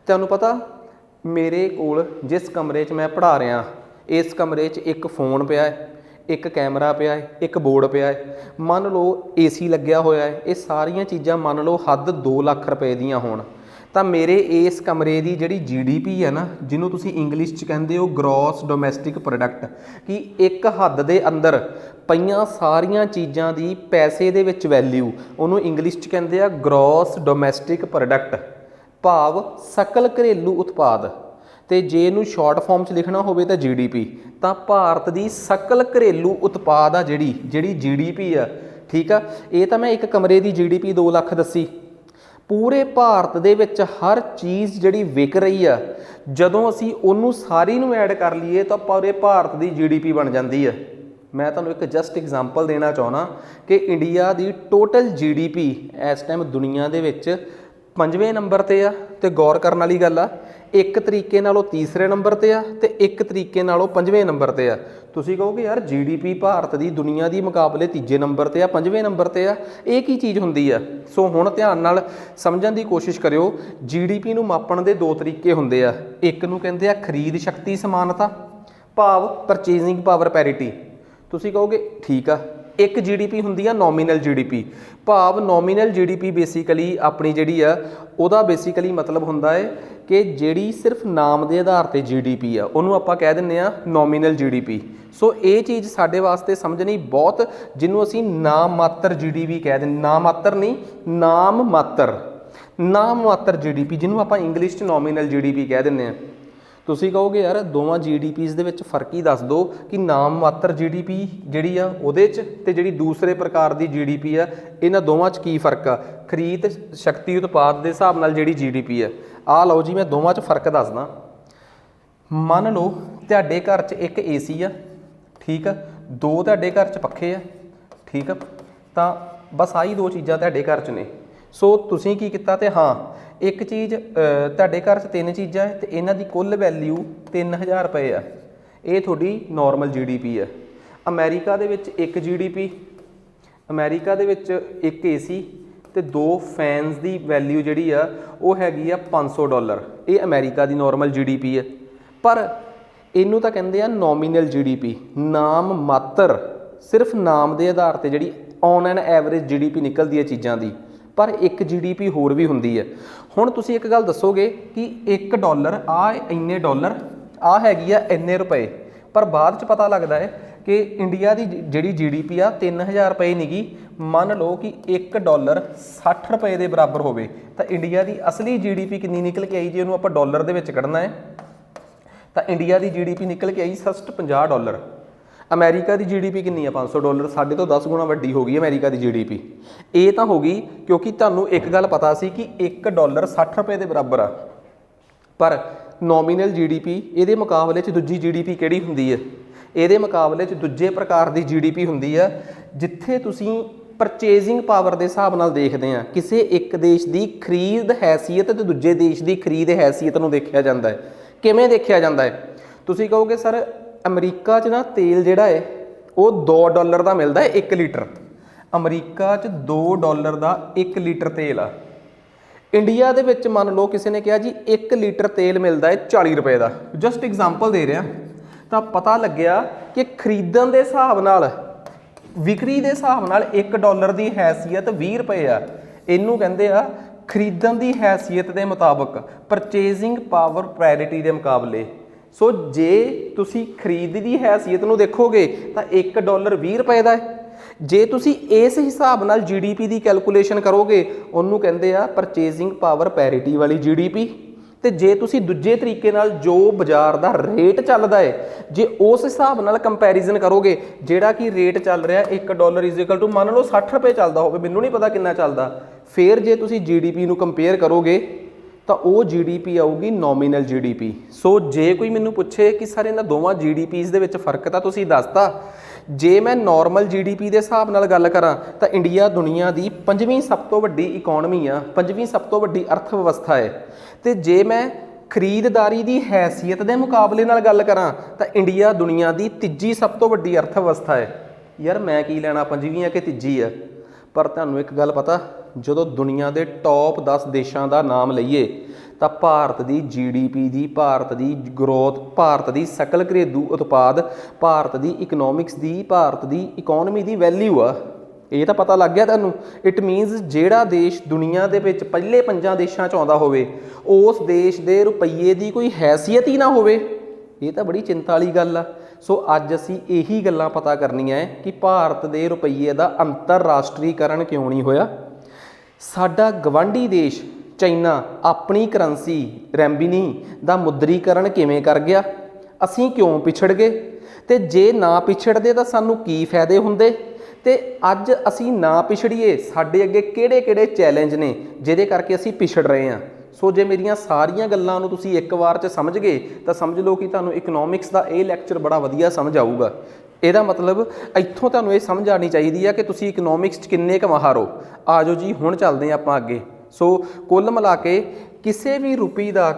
ਤੁਹਾਨੂੰ ਪਤਾ ਮੇਰੇ ਕੋਲ ਜਿਸ ਕਮਰੇ 'ਚ ਮੈਂ ਪੜ੍ਹਾ ਰਿਹਾ, ਇਸ ਕਮਰੇ 'ਚ ਇੱਕ ਫ਼ੋਨ ਪਿਆ ਹੈ, ਇੱਕ ਕੈਮਰਾ ਪਿਆ ਹੈ, ਇੱਕ ਬੋਰਡ ਪਿਆ ਹੈ, ਮੰਨ ਲਓ ਏਸੀ ਲੱਗਿਆ ਹੋਇਆ ਹੈ। ਇਹ ਸਾਰੀਆਂ ਚੀਜ਼ਾਂ ਮੰਨ ਲਓ ਹੱਦ 2 ਲੱਖ ਰੁਪਏ ਦੀਆਂ ਹੋਣ, ਤਾਂ ਮੇਰੇ ਇਸ ਕਮਰੇ ਦੀ ਜਿਹੜੀ GDP ਹੈ ਨਾ, ਜਿਹਨੂੰ ਤੁਸੀਂ ਇੰਗਲਿਸ਼ 'ਚ ਕਹਿੰਦੇ ਹੋ ਗ੍ਰੋਸ ਡੋਮੈਸਟਿਕ ਪ੍ਰੋਡਕਟ, ਕਿ ਇੱਕ ਹੱਦ ਦੇ ਅੰਦਰ ਪਈਆਂ ਸਾਰੀਆਂ ਚੀਜ਼ਾਂ ਦੀ ਪੈਸੇ ਦੇ ਵਿੱਚ ਵੈਲਿਊ, ਉਹਨੂੰ ਇੰਗਲਿਸ਼ 'ਚ ਕਹਿੰਦੇ ਆ ਗ੍ਰੋਸ ਡੋਮੈਸਟਿਕ ਪ੍ਰੋਡਕਟ, ਭਾਵ ਸਕਲ ਘਰੇਲੂ ਉਤਪਾਦ। ਤੇ ਜੇ ਇਹਨੂੰ ਸ਼ਾਰਟ ਫਾਰਮ 'ਚ ਲਿਖਣਾ ਹੋਵੇ ਤਾਂ GDP। ਤਾਂ ਭਾਰਤ ਦੀ ਸਕਲ ਘਰੇਲੂ ਉਤਪਾਦ ਆ ਜਿਹੜੀ GDP ਆ, ਠੀਕ ਆ। ਇਹ ਤਾਂ ਮੈਂ ਇੱਕ ਕਮਰੇ ਦੀ GDP 2 ਲੱਖ ਦੱਸੀ। ਪੂਰੇ ਭਾਰਤ ਦੇ ਵਿੱਚ ਹਰ ਚੀਜ਼ ਜਿਹੜੀ ਵਿਕ ਰਹੀ ਆ, ਜਦੋਂ ਅਸੀਂ ਉਹਨੂੰ ਸਾਰੀ ਨੂੰ ਐਡ ਕਰ ਲਈਏ ਤਾਂ ਪੂਰੇ ਭਾਰਤ ਦੀ GDP ਬਣ ਜਾਂਦੀ ਆ। ਮੈਂ ਤੁਹਾਨੂੰ ਇੱਕ ਜਸਟ ਐਗਜ਼ਾਮਪਲ ਦੇਣਾ ਚਾਹੁੰਦਾ ਕਿ ਇੰਡੀਆ ਦੀ ਟੋਟਲ GDP ਇਸ ਟਾਈਮ ਦੁਨੀਆ ਦੇ ਵਿੱਚ 5ਵੇਂ ਨੰਬਰ 'ਤੇ ਆ। ਤੇ ਗੌਰ ਕਰਨ ਵਾਲੀ ਗੱਲ ਆ, ਇੱਕ ਤਰੀਕੇ ਨਾਲੋਂ ਤੀਸਰੇ ਨੰਬਰ 'ਤੇ ਆ ਤੇ ਇੱਕ ਤਰੀਕੇ ਨਾਲੋਂ 5ਵੇਂ ਨੰਬਰ 'ਤੇ ਆ। ਤੁਸੀਂ ਕਹੋਗੇ ਯਾਰ GDP ਭਾਰਤ ਦੀ ਦੁਨੀਆ ਦੀ ਮੁਕਾਬਲੇ 3ਜੇ ਨੰਬਰ 'ਤੇ ਆ, 5ਵੇਂ ਨੰਬਰ 'ਤੇ ਆ, ਇਹ ਕੀ ਚੀਜ਼ ਹੁੰਦੀ ਆ? ਸੋ ਹੁਣ ਧਿਆਨ ਨਾਲ ਸਮਝਣ ਦੀ ਕੋਸ਼ਿਸ਼ ਕਰਿਓ। GDP ਨੂੰ ਮਾਪਣ ਦੇ 2 ਤਰੀਕੇ ਹੁੰਦੇ ਆ। ਇੱਕ ਨੂੰ ਕਹਿੰਦੇ ਆ ਖਰੀਦ ਸ਼ਕਤੀ ਸਮਾਨਤਾ, ਭਾਵ ਪਰਚੇਜ਼ਿੰਗ ਪਾਵਰ ਪੈਰਿਟੀ। ਤੁਸੀਂ ਕਹੋਗੇ ਠੀਕ ਆ। ਇੱਕ GDP ਹੁੰਦੀ ਆ ਨੋਮੀਨਲ GDP, ਭਾਵ ਨੋਮੀਨਲ GDP ਬੇਸਿਕਲੀ ਆਪਣੀ ਜਿਹੜੀ ਆ, ਉਹਦਾ ਬੇਸਿਕਲੀ ਮਤਲਬ ਹੁੰਦਾ ਹੈ ਕਿ ਜਿਹੜੀ ਸਿਰਫ ਨਾਮ ਦੇ ਆਧਾਰ ਤੇ GDP ਆ, ਉਹਨੂੰ ਆਪਾਂ ਕਹਿ ਦਿੰਦੇ ਆ ਨੋਮੀਨਲ GDP। ਸੋ ਇਹ ਚੀਜ਼ ਸਾਡੇ ਵਾਸਤੇ ਸਮਝਣੀ ਬਹੁਤ, ਜਿਹਨੂੰ ਅਸੀਂ ਨਾਮ ਮਾਤਰ GDP ਕਹਿ ਦਿੰਦੇ, ਨਾਮ ਮਾਤਰ ਨਹੀਂ, ਨਾਮ ਮਾਤਰ GDP, ਜਿਹਨੂੰ ਆਪਾਂ ਇੰਗਲਿਸ਼ 'ਚ ਨੋਮੀਨਲ GDP ਕਹਿ ਦਿੰਦੇ ਆ। ਤੁਸੀਂ ਕਹੋਗੇ ਯਾਰ ਦੋਵਾਂ GDPs ਦੇ ਵਿੱਚ ਫਰਕ ਹੀ ਦੱਸ ਦਿਓ ਕਿ ਨਾਮ ਮਾਤਰ GDP ਜਿਹੜੀ ਆ ਉਹਦੇ 'ਚ ਤੇ ਜਿਹੜੀ ਦੂਸਰੇ ਪ੍ਰਕਾਰ ਦੀ GDP ਆ, ਇਹਨਾਂ ਦੋਵਾਂ 'ਚ ਕੀ ਫਰਕ ਆ? ਖਰੀਦ ਸ਼ਕਤੀ ਉਤਪਾਦ ਦੇ ਹਿਸਾਬ ਨਾਲ ਜਿਹੜੀ GDP ਆ। ਆਹ ਲਓ ਜੀ, ਮੈਂ ਦੋਵਾਂ 'ਚ ਫਰਕ ਦੱਸਦਾ। ਮੰਨ ਲਓ ਤੁਹਾਡੇ ਘਰ 'ਚ ਇੱਕ AC ਆ, ਠੀਕ ਆ, 2 ਤੁਹਾਡੇ ਘਰ 'ਚ ਪੱਖੇ ਆ, ਠੀਕ ਆ। ਤਾਂ ਬਸ ਆਹੀ ਦੋ ਚੀਜ਼ਾਂ ਤੁਹਾਡੇ ਘਰ 'ਚ ਨੇ। ਸੋ ਤੁਸੀਂ ਕੀ ਕੀਤਾ ਤੇ ਹਾਂ ਇੱਕ ਚੀਜ਼ ਤੁਹਾਡੇ ਘਰ 'ਚ ਤਿੰਨ ਚੀਜ਼ਾਂ ਹੈ ਤੇ ਇਹਨਾਂ ਦੀ ਕੁੱਲ ਵੈਲਿਊ 3000 ਰੁਪਏ ਆ। ਇਹ ਤੁਹਾਡੀ ਨੋਰਮਲ GDP ਹੈ। ਅਮਰੀਕਾ ਦੇ ਵਿੱਚ ਇੱਕ GDP, ਅਮਰੀਕਾ ਦੇ ਵਿੱਚ ਇੱਕ AC ਤੇ 2 ਫੈਨਸ ਦੀ ਵੈਲਿਊ ਜਿਹੜੀ ਆ ਉਹ ਹੈਗੀ ਆ $500। ਇਹ ਅਮਰੀਕਾ ਦੀ ਨੋਰਮਲ GDP ਹੈ। ਪਰ ਇਹਨੂੰ ਤਾਂ ਕਹਿੰਦੇ ਆ ਨੋਮੀਨਲ GDP, ਨਾਮ ਮਾਤਰ, ਸਿਰਫ ਨਾਮ ਦੇ ਆਧਾਰ ਤੇ ਜਿਹੜੀ ਔਨ ਐਨ ਐਵਰੇਜ GDP ਨਿਕਲਦੀ ਹੈ ਚੀਜ਼ਾਂ ਦੀ। ਪਰ ਇੱਕ GDP ਹੋਰ ਵੀ ਹੁੰਦੀ ਹੈ। ਹੁਣ ਤੁਸੀਂ ਇੱਕ ਗੱਲ ਦੱਸੋਗੇ ਕਿ $1 ਆ ਇੰਨੇ ਡਾਲਰ, ਆ ਹੈਗੀ ਆ ਇੰਨੇ ਰੁਪਏ, ਪਰ ਬਾਅਦ 'ਚ ਪਤਾ ਲੱਗਦਾ ਹੈ ਕਿ ਇੰਡੀਆ ਦੀ ਜਿਹੜੀ GDP ਆ 3000 ਰੁਪਏ ਨਹੀਂ ਗੀ। ਮੰਨ ਲਓ ਕਿ $1 60 ਰੁਪਏ ਦੇ ਬਰਾਬਰ ਹੋਵੇ ਤਾਂ ਇੰਡੀਆ ਦੀ ਅਸਲੀ GDP ਕਿੰਨੀ ਨਿਕਲ ਕੇ ਆਈ? ਜੇ ਉਹਨੂੰ ਆਪਾਂ ਡਾਲਰ ਦੇ ਵਿੱਚ ਕੱਢਣਾ ਹੈ ਤਾਂ ਇੰਡੀਆ ਦੀ GDP ਨਿਕਲ ਕੇ ਆਈ ਸਿਰਫ $50। ਅਮਰੀਕਾ ਦੀ GDP ਕਿੰਨੀ ਆ? $500। ਸਾਡੇ ਤੋਂ 10 ਗੁਣਾ ਵੱਡੀ ਹੋ ਗਈ ਅਮਰੀਕਾ ਦੀ GDP। ਇਹ ਤਾਂ ਹੋ ਗਈ ਕਿਉਂਕਿ ਤੁਹਾਨੂੰ ਇੱਕ ਗੱਲ ਪਤਾ ਸੀ ਕਿ $1 60 ਰੁਪਏ ਦੇ ਬਰਾਬਰ ਆ। ਪਰ ਨੋਮੀਨਲ GDP ਇਹਦੇ ਮੁਕਾਬਲੇ 'ਚ ਦੂਜੀ GDP ਕਿਹੜੀ ਹੁੰਦੀ ਹੈ? ਇਹਦੇ ਮੁਕਾਬਲੇ 'ਚ ਦੂਜੇ ਪ੍ਰਕਾਰ ਦੀ GDP ਹੁੰਦੀ ਆ ਜਿੱਥੇ ਤੁਸੀਂ ਪਰਚੇਜ਼ਿੰਗ ਪਾਵਰ ਦੇ ਹਿਸਾਬ ਨਾਲ ਦੇਖਦੇ ਆ। ਕਿਸੇ ਇੱਕ ਦੇਸ਼ ਦੀ ਖਰੀਦ ਹੈਸੀਅਤ ਤੇ ਦੂਜੇ ਦੇਸ਼ ਦੀ ਖਰੀਦ ਹੈਸੀਅਤ ਨੂੰ ਦੇਖਿਆ ਜਾਂਦਾ ਹੈ। ਕਿਵੇਂ ਦੇਖਿਆ ਜਾਂਦਾ ਹੈ? ਤੁਸੀਂ ਕਹੋਗੇ ਸਰ ਅਮਰੀਕਾ 'ਚ ਨਾ ਤੇਲ ਜਿਹੜਾ ਹੈ ਉਹ $2 ਦਾ ਮਿਲਦਾ ਹੈ 1 ਲੀਟਰ। ਅਮਰੀਕਾ 'ਚ $2 ਦਾ 1 ਲੀਟਰ ਤੇਲ ਆ। ਇੰਡੀਆ ਦੇ ਵਿੱਚ ਮੰਨ ਲਓ ਕਿਸੇ ਨੇ ਕਿਹਾ ਜੀ 1 ਲੀਟਰ ਤੇਲ ਮਿਲਦਾ ਹੈ 40 ਰੁਪਏ ਦਾ। ਜਸਟ ਐਗਜ਼ਾਮਪਲ ਦੇ ਰਿਹਾ ਤਾਂ ਪਤਾ ਲੱਗਿਆ ਕਿ ਖਰੀਦਣ ਦੇ ਹਿਸਾਬ ਨਾਲ, ਵਿਕਰੀ ਦੇ ਹਿਸਾਬ ਨਾਲ $1 ਦੀ ਹੈਸੀਅਤ 20 ਰੁਪਏ ਆ। ਇਹਨੂੰ ਕਹਿੰਦੇ ਆ ਖਰੀਦਣ ਦੀ ਹੈਸੀਅਤ ਦੇ ਮੁਤਾਬਕ, ਪਰਚੇਜ਼ਿੰਗ ਪਾਵਰ ਪੈਰਿਟੀ ਦੇ ਮੁਕਾਬਲੇ। ਸੋ ਜੇ ਤੁਸੀਂ ਖਰੀਦ ਦੀ ਹੈਸੀਅਤ ਨੂੰ ਦੇਖੋਗੇ ਤਾਂ $1 20 ਰੁਪਏ ਦਾ ਹੈ। ਜੇ ਤੁਸੀਂ ਇਸ ਹਿਸਾਬ ਨਾਲ GDP ਦੀ ਕੈਲਕੂਲੇਸ਼ਨ ਕਰੋਗੇ ਉਹਨੂੰ ਕਹਿੰਦੇ ਆ ਪਰਚੇਜ਼ਿੰਗ ਪਾਵਰ ਪੈਰਿਟੀ ਵਾਲੀ GDP। ਤੇ ਜੇ ਤੁਸੀਂ ਦੂਜੇ ਤਰੀਕੇ ਨਾਲ ਜੋ ਬਾਜ਼ਾਰ ਦਾ ਰੇਟ ਚੱਲਦਾ ਹੈ, ਜੇ ਉਸ ਹਿਸਾਬ ਨਾਲ ਕੰਪੈਰੀਜ਼ਨ ਕਰੋਗੇ, ਜਿਹੜਾ ਕਿ ਰੇਟ ਚੱਲ ਰਿਹਾ $1 ਇਜ਼ ਇਕੁਅਲ ਟੂ ਮੰਨ ਲਓ 60 ਰੁਪਏ ਚੱਲਦਾ ਹੋਵੇ, ਮੈਨੂੰ ਨਹੀਂ ਪਤਾ ਕਿੰਨਾ ਚੱਲਦਾ, ਫਿਰ ਜੇ ਤੁਸੀਂ GDP ਨੂੰ ਕੰਪੇਅਰ ਕਰੋਗੇ ਤਾਂ ਉਹ GDP ਆਊਗੀ ਨੋਮੀਨਲ GDP। ਸੋ ਜੇ ਕੋਈ ਮੈਨੂੰ ਪੁੱਛੇ ਕਿ ਸਰ ਇਹਨਾਂ ਦੋਵਾਂ GDPs ਦੇ ਵਿੱਚ ਫਰਕ ਤਾਂ ਤੁਸੀਂ ਦੱਸਤਾ। ਜੇ ਮੈਂ ਨੋਰਮਲ GDP ਦੇ ਹਿਸਾਬ ਨਾਲ ਗੱਲ ਕਰਾਂ ਤਾਂ ਇੰਡੀਆ ਦੁਨੀਆ ਦੀ 5ਵੀਂ ਸਭ ਤੋਂ ਵੱਡੀ ਇਕੋਨਮੀ ਆ, 5ਵੀਂ ਸਭ ਤੋਂ ਵੱਡੀ ਅਰਥ ਵਿਵਸਥਾ ਹੈ। ਤੇ ਜੇ ਮੈਂ ਖਰੀਦਦਾਰੀ ਦੀ ਹੈਸੀਅਤ ਦੇ ਮੁਕਾਬਲੇ ਨਾਲ ਗੱਲ ਕਰਾਂ ਤਾਂ ਇੰਡੀਆ ਦੁਨੀਆ ਦੀ 3ਜੀ ਸਭ ਤੋਂ ਵੱਡੀ ਅਰਥ ਵਿਵਸਥਾ ਹੈ। ਯਾਰ ਮੈਂ ਕੀ ਲੈਣਾ 5ਵੀਂ ਆ ਕਿ 3ਜੀ ਆ? ਪਰ ਤੁਹਾਨੂੰ ਇੱਕ ਗੱਲ ਪਤਾ, ਜਦੋਂ ਦੁਨੀਆ ਦੇ ਟੌਪ 10 ਦੇਸ਼ਾਂ ਦਾ ਨਾਮ ਲਈਏ ਤਾਂ ਭਾਰਤ ਦੀ GDP ਦੀ, ਭਾਰਤ ਦੀ ਗਰੋਥ, ਭਾਰਤ ਦੀ ਸਕਲ ਘਰੇਲੂ ਉਤਪਾਦ, ਭਾਰਤ ਦੀ ਇਕਨੋਮਿਕਸ ਦੀ, ਭਾਰਤ ਦੀ ਇਕੋਨਮੀ ਦੀ ਵੈਲਿਊ ਆ। ਇਹ ਤਾਂ ਪਤਾ ਲੱਗ ਗਿਆ ਤੁਹਾਨੂੰ। ਇਟ ਮੀਨਸ ਜਿਹੜਾ ਦੇਸ਼ ਦੁਨੀਆ ਦੇ ਵਿੱਚ ਪਹਿਲੇ 5 ਦੇਸ਼ਾਂ 'ਚ ਆਉਂਦਾ ਹੋਵੇ ਉਸ ਦੇਸ਼ ਦੇ ਰੁਪਈਏ ਦੀ ਕੋਈ ਹੈਸੀਅਤ ਹੀ ਨਾ ਹੋਵੇ, ਇਹ ਤਾਂ ਬੜੀ ਚਿੰਤਾ ਵਾਲੀ ਗੱਲ ਆ। ਸੋ ਅੱਜ ਅਸੀਂ ਇਹੀ ਗੱਲਾਂ ਪਤਾ ਕਰਨੀਆਂ ਹੈ ਕਿ ਭਾਰਤ ਦੇ ਰੁਪਈਏ ਦਾ ਅੰਤਰਰਾਸ਼ਟਰੀਕਰਨ ਕਿਉਂ ਨਹੀਂ ਹੋਇਆ। ਸਾਡਾ ਗਵਾਂਢੀ ਦੇਸ਼ ਚਾਈਨਾ ਆਪਣੀ ਕਰੰਸੀ ਰੈਂਬੀਨੀ ਦਾ ਮੁਦਰੀਕਰਨ ਕਿਵੇਂ ਕਰ ਗਿਆ? ਅਸੀਂ ਕਿਉਂ ਪਿਛੜ ਗਏ? ਤੇ ਜੇ ਨਾ ਪਿਛੜਦੇ ਤਾਂ ਸਾਨੂੰ ਕੀ ਫਾਇਦੇ ਹੁੰਦੇ? ਤੇ ਅੱਜ ਅਸੀਂ ਨਾ ਪਿਛੜੀਏ, ਸਾਡੇ ਅੱਗੇ ਕਿਹੜੇ-ਕਿਹੜੇ ਚੈਲੰਜ ਨੇ ਜਿਹਦੇ ਕਰਕੇ ਅਸੀਂ ਪਿਛੜ ਰਹੇ ਹਾਂ। ਸੋ ਜੇ ਮੇਰੀਆਂ ਸਾਰੀਆਂ ਗੱਲਾਂ ਨੂੰ ਤੁਸੀਂ ਇੱਕ ਵਾਰ 'ਚ ਸਮਝ ਗਏ ਤਾਂ ਸਮਝ ਲਓ ਕਿ ਤੁਹਾਨੂੰ ਇਕਨੋਮਿਕਸ ਦਾ ਇਹ ਲੈਕਚਰ ਬੜਾ ਵਧੀਆ ਸਮਝ ਆਊਗਾ। ਇਹਦਾ ਮਤਲਬ ਇੱਥੋਂ ਤੁਹਾਨੂੰ ਇਹ ਸਮਝ ਆਉਣੀ ਚਾਹੀਦੀ ਆ ਕਿ ਤੁਸੀਂ ਇਕਨੋਮਿਕਸ 'ਚ ਕਿੰਨੇ ਕੁ ਮਾਹਰ ਹੋ। ਆ ਜਾਓ ਜੀ ਹੁਣ ਚੱਲਦੇ ਹਾਂ ਆਪਾਂ ਅੱਗੇ। ਸੋ ਕੁੱਲ ਮਿਲਾ ਕੇ ਕਿਸੇ ਵੀ ਰੁਪਏ ਦਾ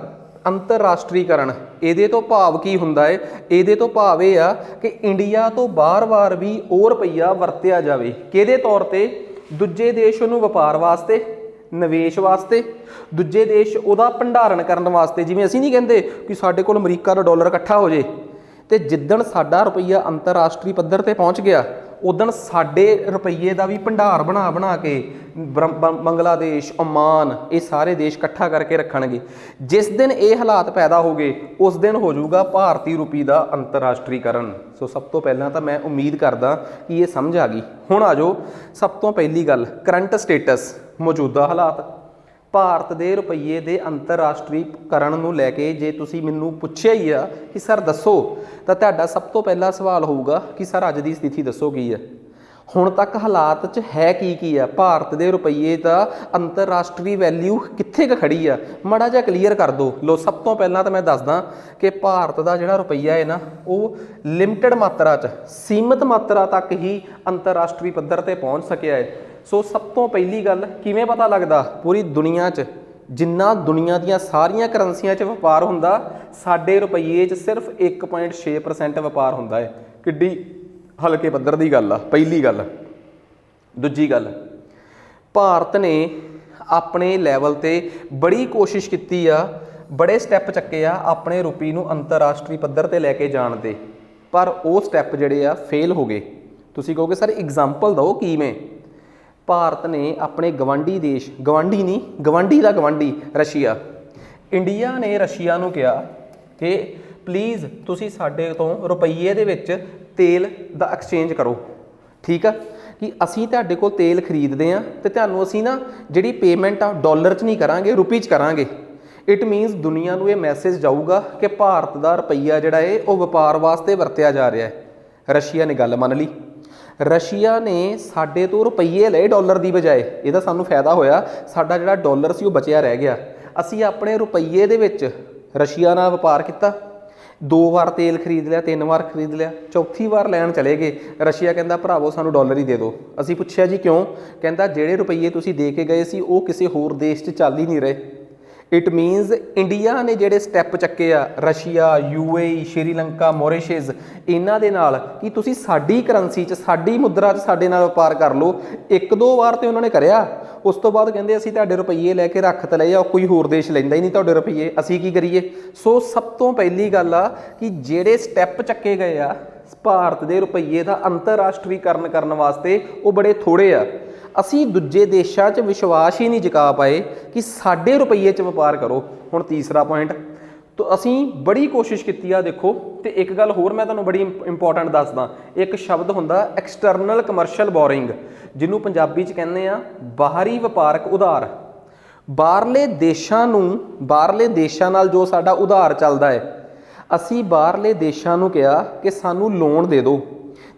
ਅੰਤਰਰਾਸ਼ਟਰੀਕਰਨ, ਇਹਦੇ ਤੋਂ ਭਾਵ ਕੀ ਹੁੰਦਾ ਹੈ? ਇਹਦੇ ਤੋਂ ਭਾਵ ਇਹ ਆ ਕਿ ਇੰਡੀਆ ਤੋਂ ਬਾਰ-ਬਾਰ ਵੀ ਉਹ ਰੁਪਈਆ ਵਰਤਿਆ ਜਾਵੇ। ਕਿਹਦੇ ਤੌਰ ਤੇ? ਦੂਜੇ ਦੇਸ਼ ਉਹਨੂੰ ਵਪਾਰ ਵਾਸਤੇ, ਨਿਵੇਸ਼ ਵਾਸਤੇ, ਦੂਜੇ ਦੇਸ਼ ਉਹਦਾ ਭੰਡਾਰਨ ਕਰਨ ਵਾਸਤੇ। ਜਿਵੇਂ ਅਸੀਂ ਨਹੀਂ ਕਹਿੰਦੇ ਕਿ ਸਾਡੇ ਕੋਲ ਅਮਰੀਕਾ ਦਾ ਡਾਲਰ ਇਕੱਠਾ ਹੋ ਜੇ, ਤੇ ਜਿੱਦਣ ਸਾਡਾ ਰੁਪਈਆ ਅੰਤਰਰਾਸ਼ਟਰੀ ਪੱਧਰ ਤੇ ਪਹੁੰਚ ਗਿਆ ਉਦਣ ਸਾਡੇ ਰੁਪਈਏ ਦਾ ਵੀ ਭੰਡਾਰ ਬਣਾ ਕੇ ਬੰਗਲਾਦੇਸ਼, ਓਮਾਨ, ਇਹ ਸਾਰੇ ਦੇਸ਼ ਇਕੱਠਾ ਕਰਕੇ ਰੱਖਣਗੇ। ਜਿਸ ਦਿਨ ਇਹ ਹਾਲਾਤ ਪੈਦਾ ਹੋ ਗਏ ਉਸ ਦਿਨ ਹੋ ਜਾਊਗਾ ਭਾਰਤੀ ਰੁਪਏ ਦਾ ਅੰਤਰਰਾਸ਼ਟਰੀਕਰਨ। ਸੋ ਸਭ ਤੋਂ ਪਹਿਲਾਂ ਤਾਂ ਮੈਂ ਉਮੀਦ ਕਰਦਾ ਕਿ ਇਹ ਸਮਝ ਆ ਗਈ। ਹੁਣ ਆ ਜਾਓ ਸਭ ਤੋਂ ਪਹਿਲੀ ਗੱਲ, ਕਰੰਟ ਸਟੇਟਸ, ਮੌਜੂਦਾ ਹਾਲਾਤ। ਭਾਰਤ ਦੇ ਰੁਪਈਏ ਦੇ ਅੰਤਰਰਾਸ਼ਟਰੀਕਰਨ ਨੂੰ ਲੈ ਕੇ ਜੇ ਤੁਸੀਂ ਮੈਨੂੰ ਪੁੱਛਿਆ ਹੀ ਆ ਕਿ ਸਰ ਦੱਸੋ, ਤਾਂ ਤੁਹਾਡਾ ਸਭ ਤੋਂ ਪਹਿਲਾ ਸਵਾਲ ਹੋਊਗਾ ਕਿ ਸਰ ਅੱਜ ਦੀ ਸਥਿਤੀ ਦੱਸੋ ਕੀ ਹੈ, ਹੁਣ ਤੱਕ ਹਾਲਾਤ 'ਚ ਹੈ ਕੀ ਆ, ਭਾਰਤ ਦੇ ਰੁਪਈਏ ਦਾ ਅੰਤਰਰਾਸ਼ਟਰੀ ਵੈਲਿਊ ਕਿੱਥੇ ਕੁ ਖੜੀ ਆ, ਮਾੜਾ ਜਿਹਾ ਕਲੀਅਰ ਕਰ ਦਿਓ। ਲੋ ਸਭ ਤੋਂ ਪਹਿਲਾਂ ਤਾਂ ਮੈਂ ਦੱਸਦਾ ਕਿ ਭਾਰਤ ਦਾ ਜਿਹੜਾ ਰੁਪਈਆ ਹੈ ਨਾ ਉਹ ਲਿਮਟਿਡ ਮਾਤਰਾ 'ਚ, ਸੀਮਿਤ ਮਾਤਰਾ ਤੱਕ ਹੀ ਅੰਤਰਰਾਸ਼ਟਰੀ ਪੱਧਰ ਤੇ ਪਹੁੰਚ ਸਕਿਆ ਹੈ। ਸੋ ਸਭ ਤੋਂ ਪਹਿਲੀ ਗੱਲ ਕਿਵੇਂ ਪਤਾ ਲੱਗਦਾ ਪੂਰੀ ਦੁਨੀਆ 'ਚ ਜਿੰਨਾ ਦੁਨੀਆ ਦੀਆਂ ਸਾਰੀਆਂ ਕਰੰਸੀਆਂ 'ਚ ਵਪਾਰ ਹੁੰਦਾ ਸਾਡੇ ਰੁਪਈਏ 'ਚ ਸਿਰਫ 1.6% ਵਪਾਰ ਹੁੰਦਾ ਹੈ। ਕਿੱਡੀ ਹਲਕੇ ਪੱਧਰ ਦੀ ਗੱਲ ਆ ਪਹਿਲੀ ਗੱਲ। ਦੂਜੀ ਗੱਲ, ਭਾਰਤ ਨੇ ਆਪਣੇ ਲੈਵਲ ਤੇ ਬੜੀ ਕੋਸ਼ਿਸ਼ ਕੀਤੀ ਆ, ਬੜੇ ਸਟੈਪ ਚੱਕੇ ਆ ਆਪਣੇ ਰੁਪਏ ਨੂੰ ਅੰਤਰਰਾਸ਼ਟਰੀ ਪੱਧਰ ਤੇ ਲੈ ਕੇ ਜਾਣ ਦੇ, ਪਰ ਉਹ ਸਟੈਪ ਜਿਹੜੇ ਆ ਫੇਲ ਹੋ ਗਏ। ਤੁਸੀਂ ਕਹੋਗੇ ਸਰ ਐਗਜ਼ਾਮਪਲ ਦਿਓ ਕਿਵੇਂ? ਭਾਰਤ ਨੇ ਆਪਣੇ ਗਵਾਂਢੀ ਦੇਸ਼, ਗਵਾਂਢੀ ਨਹੀਂ ਗਵਾਂਢੀ ਦਾ ਗਵਾਂਢੀ ਰਸ਼ੀਆ, ਇੰਡੀਆ ਨੇ ਰਸ਼ੀਆ ਨੂੰ ਕਿਹਾ ਕਿ ਪਲੀਜ਼ ਤੁਸੀਂ ਸਾਡੇ ਤੋਂ ਰੁਪਈਏ ਦੇ ਵਿੱਚ ਤੇਲ ਦਾ ਐਕਸਚੇਂਜ ਕਰੋ, ਠੀਕ ਆ, ਕਿ ਅਸੀਂ ਤੁਹਾਡੇ ਕੋਲ ਤੇਲ ਖਰੀਦਦੇ ਹਾਂ ਤੇ ਤੁਹਾਨੂੰ ਅਸੀਂ ਨਾ ਜਿਹੜੀ ਪੇਮੈਂਟ ਆ ਡਾਲਰ 'ਚ ਨਹੀਂ ਕਰਾਂਗੇ, ਰੁਪਏ 'ਚ ਕਰਾਂਗੇ। ਇਟ ਮੀਨਸ ਦੁਨੀਆ ਨੂੰ ਇਹ ਮੈਸੇਜ ਜਾਊਗਾ ਕਿ ਭਾਰਤ ਦਾ ਰੁਪਈਆ ਜਿਹੜਾ ਹੈ ਉਹ ਵਪਾਰ ਵਾਸਤੇ ਵਰਤਿਆ ਜਾ ਰਿਹਾ ਹੈ। ਰਸ਼ੀਆ ਨੇ ਗੱਲ ਮੰਨ ਲਈ। ਰਸ਼ੀਆ ਨੇ ਸਾਡੇ ਤੋਂ ਰੁਪਈਏ ਲਏ ਡਾਲਰ ਦੀ ਬਜਾਏ। ਇਹਦਾ ਸਾਨੂੰ ਫਾਇਦਾ ਹੋਇਆ, ਸਾਡਾ ਜਿਹੜਾ ਡਾਲਰ ਸੀ ਉਹ ਬਚਿਆ ਰਹਿ ਗਿਆ। ਅਸੀਂ ਆਪਣੇ ਰੁਪਈਏ ਦੇ ਵਿੱਚ ਰਸ਼ੀਆ ਨਾਲ ਵਪਾਰ ਕੀਤਾ, 2 ਵਾਰ ਤੇਲ ਖਰੀਦ ਲਿਆ, 3 ਵਾਰ ਖਰੀਦ ਲਿਆ, ਚੌਥੀ ਵਾਰ ਲੈਣ ਚਲੇ ਗਏ। ਰਸ਼ੀਆ ਕਹਿੰਦਾ ਭਰਾਵੋ ਸਾਨੂੰ ਡਾਲਰ ਹੀ ਦੇ ਦਿਓ। ਅਸੀਂ ਪੁੱਛਿਆ ਜੀ ਕਿਉਂ? ਕਹਿੰਦਾ ਜਿਹੜੇ ਰੁਪਈਏ ਤੁਸੀਂ ਦੇ ਕੇ ਗਏ ਸੀ ਉਹ ਕਿਸੇ ਹੋਰ ਦੇਸ਼ 'ਚ ਚੱਲ ਹੀ ਨਹੀਂ ਰਹੇ। ਇਟ ਮੀਨਸ ਇੰਡੀਆ ਨੇ ਜਿਹੜੇ ਸਟੈਪ ਚੱਕੇ ਆ, ਰਸ਼ੀਆ, UAE, ਸ਼੍ਰੀਲੰਕਾ, ਮੋਰੀਸ਼ੀਅਸ, ਇਹਨਾਂ ਦੇ ਨਾਲ ਕਿ ਤੁਸੀਂ ਸਾਡੀ ਕਰੰਸੀ 'ਚ ਸਾਡੀ ਮੁਦਰਾ 'ਚ ਸਾਡੇ ਨਾਲ ਵਪਾਰ ਕਰ ਲਓ। 1-2 ਵਾਰ ਤੇ ਉਹਨਾਂ ਨੇ ਕਰਿਆ, ਉਸ ਤੋਂ ਬਾਅਦ ਕਹਿੰਦੇ ਅਸੀਂ ਤੁਹਾਡੇ ਰੁਪਈਏ ਲੈ ਕੇ ਰੱਖ ਤਾਂ ਲਏ ਆ, ਕੋਈ ਹੋਰ ਦੇਸ਼ ਲੈਂਦਾ ਹੀ ਨਹੀਂ ਤੁਹਾਡੇ ਰੁਪਈਏ, ਅਸੀਂ ਕੀ ਕਰੀਏ? ਸੋ ਸਭ ਤੋਂ ਪਹਿਲੀ ਗੱਲ ਆ ਕਿ ਜਿਹੜੇ ਸਟੈਪ ਚੱਕੇ ਗਏ ਆ ਭਾਰਤ ਦੇ ਰੁਪਈਏ ਦਾ ਅੰਤਰਰਾਸ਼ਟਰੀਕਰਨ ਕਰਨ ਵਾਸਤੇ ਉਹ ਬੜੇ ਥੋੜ੍ਹੇ ਆ। ਅਸੀਂ ਦੂਜੇ ਦੇਸ਼ਾਂ 'ਚ ਵਿਸ਼ਵਾਸ ਹੀ ਨਹੀਂ ਜਗਾ ਪਾਏ ਕਿ ਸਾਡੇ ਰੁਪਈਏ 'ਚ ਵਪਾਰ ਕਰੋ। ਹੁਣ ਤੀਸਰਾ ਪੁਆਇੰਟ, ਤਾਂ ਅਸੀਂ ਬੜੀ ਕੋਸ਼ਿਸ਼ ਕੀਤੀ ਆ। ਦੇਖੋ, ਤੇ ਇੱਕ ਗੱਲ ਹੋਰ ਮੈਂ ਤੁਹਾਨੂੰ ਬੜੀ ਇੰਪੋਰਟੈਂਟ ਦੱਸਦਾ, ਇੱਕ ਸ਼ਬਦ ਹੁੰਦਾ ਐਕਸਟਰਨਲ ਕਮਰਸ਼ੀਅਲ ਬੋਰਿੰਗ, ਜਿਹਨੂੰ ਪੰਜਾਬੀ 'ਚ ਕਹਿੰਦੇ ਆ ਬਾਹਰੀ ਵਪਾਰਕ ਉਧਾਰ। ਬਾਹਰਲੇ ਦੇਸ਼ਾਂ ਨਾਲ ਜੋ ਸਾਡਾ ਉਧਾਰ ਚੱਲਦਾ ਹੈ, ਅਸੀਂ ਬਾਹਰਲੇ ਦੇਸ਼ਾਂ ਨੂੰ ਕਿਹਾ ਕਿ ਸਾਨੂੰ ਲੋਨ ਦੇ ਦਿਓ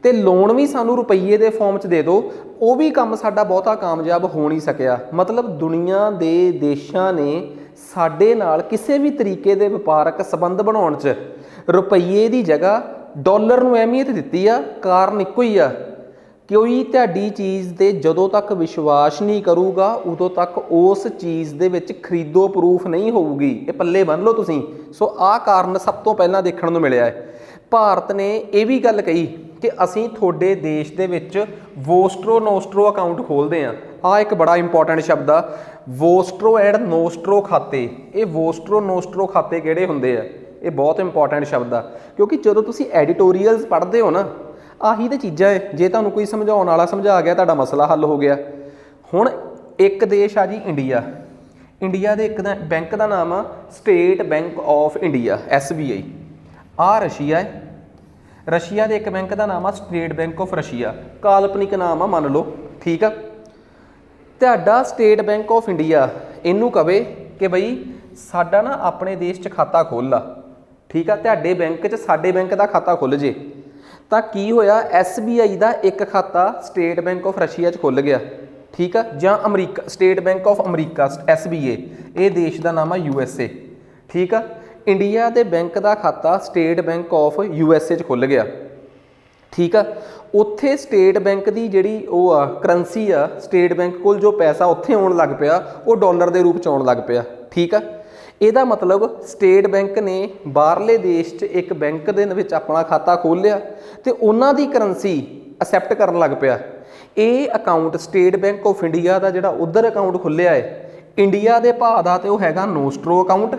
ਤੇ ਲੋਨ ਵੀ ਸਾਨੂੰ ਰੁਪਈਏ ਦੇ ਫਾਰਮ 'ਚ ਦੇ ਦਿਓ। ਉਹ ਵੀ ਕੰਮ ਸਾਡਾ ਬਹੁਤਾ ਕਾਮਯਾਬ ਹੋ ਨਹੀਂ ਸਕਿਆ। ਮਤਲਬ ਦੁਨੀਆ ਦੇ ਦੇਸ਼ਾਂ ਨੇ ਸਾਡੇ ਨਾਲ ਕਿਸੇ ਵੀ ਤਰੀਕੇ ਦੇ ਵਪਾਰਕ ਸੰਬੰਧ ਬਣਾਉਣ 'ਚ ਰੁਪਈਏ ਦੀ ਜਗ੍ਹਾ ਡਾਲਰ ਨੂੰ ਅਹਿਮੀਅਤ ਦਿੱਤੀ ਆ। ਕਾਰਨ ਇੱਕੋ ਹੀ ਆ, ਕੋਈ ਤੁਹਾਡੀ ਚੀਜ਼ 'ਤੇ ਜਦੋਂ ਤੱਕ ਵਿਸ਼ਵਾਸ ਨਹੀਂ ਕਰੂਗਾ ਉਦੋਂ ਤੱਕ ਉਸ ਚੀਜ਼ ਦੇ ਵਿੱਚ ਖਰੀਦੋ ਪ੍ਰੂਫ ਨਹੀਂ ਹੋਊਗੀ। ਇਹ ਪੱਲੇ ਬੰਨ੍ਹ ਲਓ ਤੁਸੀਂ। ਸੋ ਆਹ ਕਾਰਨ ਸਭ ਤੋਂ ਪਹਿਲਾਂ ਦੇਖਣ ਨੂੰ ਮਿਲਿਆ ਹੈ। ਭਾਰਤ ਨੇ ਇਹ ਵੀ ਗੱਲ ਕਹੀ ਕਿ ਅਸੀਂ ਤੁਹਾਡੇ ਦੇਸ਼ ਦੇ ਵਿੱਚ ਵੋਸਟਰੋ ਨੋਸਟਰੋ ਅਕਾਊਂਟ ਖੋਲ੍ਹਦੇ ਹਾਂ। ਆਹ ਇੱਕ ਬੜਾ ਇੰਪੋਰਟੈਂਟ ਸ਼ਬਦ ਆ, ਵੋਸਟਰੋ ਐਂਡ ਨੋਸਟਰੋ ਖਾਤੇ। ਇਹ ਵੋਸਟਰੋ ਨੋਸਟਰੋ ਖਾਤੇ ਕਿਹੜੇ ਹੁੰਦੇ ਆ? ਇਹ ਬਹੁਤ ਇੰਪੋਰਟੈਂਟ ਸ਼ਬਦ ਆ, ਕਿਉਂਕਿ ਜਦੋਂ ਤੁਸੀਂ ਐਡੀਟੋਰੀਅਲਸ ਪੜ੍ਹਦੇ ਹੋ ਨਾ, ਆਹੀ ਤਾਂ ਚੀਜ਼ਾਂ ਹੈ। ਜੇ ਤੁਹਾਨੂੰ ਕੋਈ ਸਮਝਾਉਣ ਵਾਲਾ ਸਮਝਾ ਗਿਆ, ਤੁਹਾਡਾ ਮਸਲਾ ਹੱਲ ਹੋ ਗਿਆ। ਹੁਣ ਇੱਕ ਦੇਸ਼ ਆ ਜੀ ਇੰਡੀਆ। ਇੰਡੀਆ ਦੇ ਇੱਕ ਬੈਂਕ ਦਾ ਨਾਮ ਆ state Bank of India, SBI। ਆਹ ਰਸ਼ੀਆ ਹੈ। ਰਸ਼ੀਆ ਦੇ ਇੱਕ ਬੈਂਕ ਦਾ ਨਾਮ ਆ ਸਟੇਟ ਬੈਂਕ ਆਫ ਰਸ਼ੀਆ। ਕਾਲਪਨਿਕ ਨਾਮ ਆ, ਮੰਨ ਲਓ, ਠੀਕ ਆ। ਤੁਹਾਡਾ ਸਟੇਟ ਬੈਂਕ ਆਫ ਇੰਡੀਆ ਇਹਨੂੰ ਕਵੇ ਕਿ ਬਈ ਸਾਡਾ ਨਾ ਆਪਣੇ ਦੇਸ਼ 'ਚ ਖਾਤਾ ਖੋਲ੍ਹ ਲਾ, ਠੀਕ ਆ, ਤੁਹਾਡੇ ਬੈਂਕ 'ਚ ਸਾਡੇ ਬੈਂਕ ਦਾ ਖਾਤਾ ਖੁੱਲ੍ਹ ਜੇ। ਤਾਂ ਕੀ ਹੋਇਆ, SBI ਦਾ ਇੱਕ ਖਾਤਾ ਸਟੇਟ ਬੈਂਕ ਆਫ ਰਸ਼ੀਆ 'ਚ ਖੁੱਲ੍ਹ ਗਿਆ, ਠੀਕ ਆ, ਜਾਂ America, state Bank of America SBA, ਇਹ ਦੇਸ਼ ਦਾ ਨਾਮ ਆ USA, ਠੀਕ ਆ। ਇੰਡੀਆ ਦੇ ਬੈਂਕ ਦਾ ਖਾਤਾ ਸਟੇਟ ਬੈਂਕ ਆਫ USA 'ਚ ਖੁੱਲ੍ਹ ਗਿਆ, ਠੀਕ ਆ। ਉੱਥੇ ਸਟੇਟ ਬੈਂਕ ਦੀ ਜਿਹੜੀ ਉਹ ਆ ਕਰੰਸੀ ਆ, ਸਟੇਟ ਬੈਂਕ ਕੋਲ ਜੋ ਪੈਸਾ ਉੱਥੇ ਆਉਣ ਲੱਗ ਪਿਆ ਉਹ ਡਾਲਰ ਦੇ ਰੂਪ 'ਚ ਆਉਣ ਲੱਗ ਪਿਆ, ਠੀਕ ਆ। ਇਹਦਾ ਮਤਲਬ ਸਟੇਟ ਬੈਂਕ ਨੇ ਬਾਹਰਲੇ ਦੇਸ਼ 'ਚ ਇੱਕ ਬੈਂਕ ਦੇ ਵਿੱਚ ਆਪਣਾ ਖਾਤਾ ਖੋਲ੍ਹ ਲਿਆ ਤੇ ਉਹਨਾਂ ਦੀ ਕਰੰਸੀ ਅਸੈਪਟ ਕਰਨ ਲੱਗ ਪਿਆ। ਇਹ account State Bank of India ਦਾ ਜਿਹੜਾ ਉੱਧਰ ਅਕਾਊਂਟ ਖੁੱਲ੍ਹਿਆ ਹੈ, ਇੰਡੀਆ ਦੇ ਭਾਅ ਦਾ ਤੇ ਉਹ ਹੈਗਾ ਨੋਸਟਰੋ ਅਕਾਊਂਟ,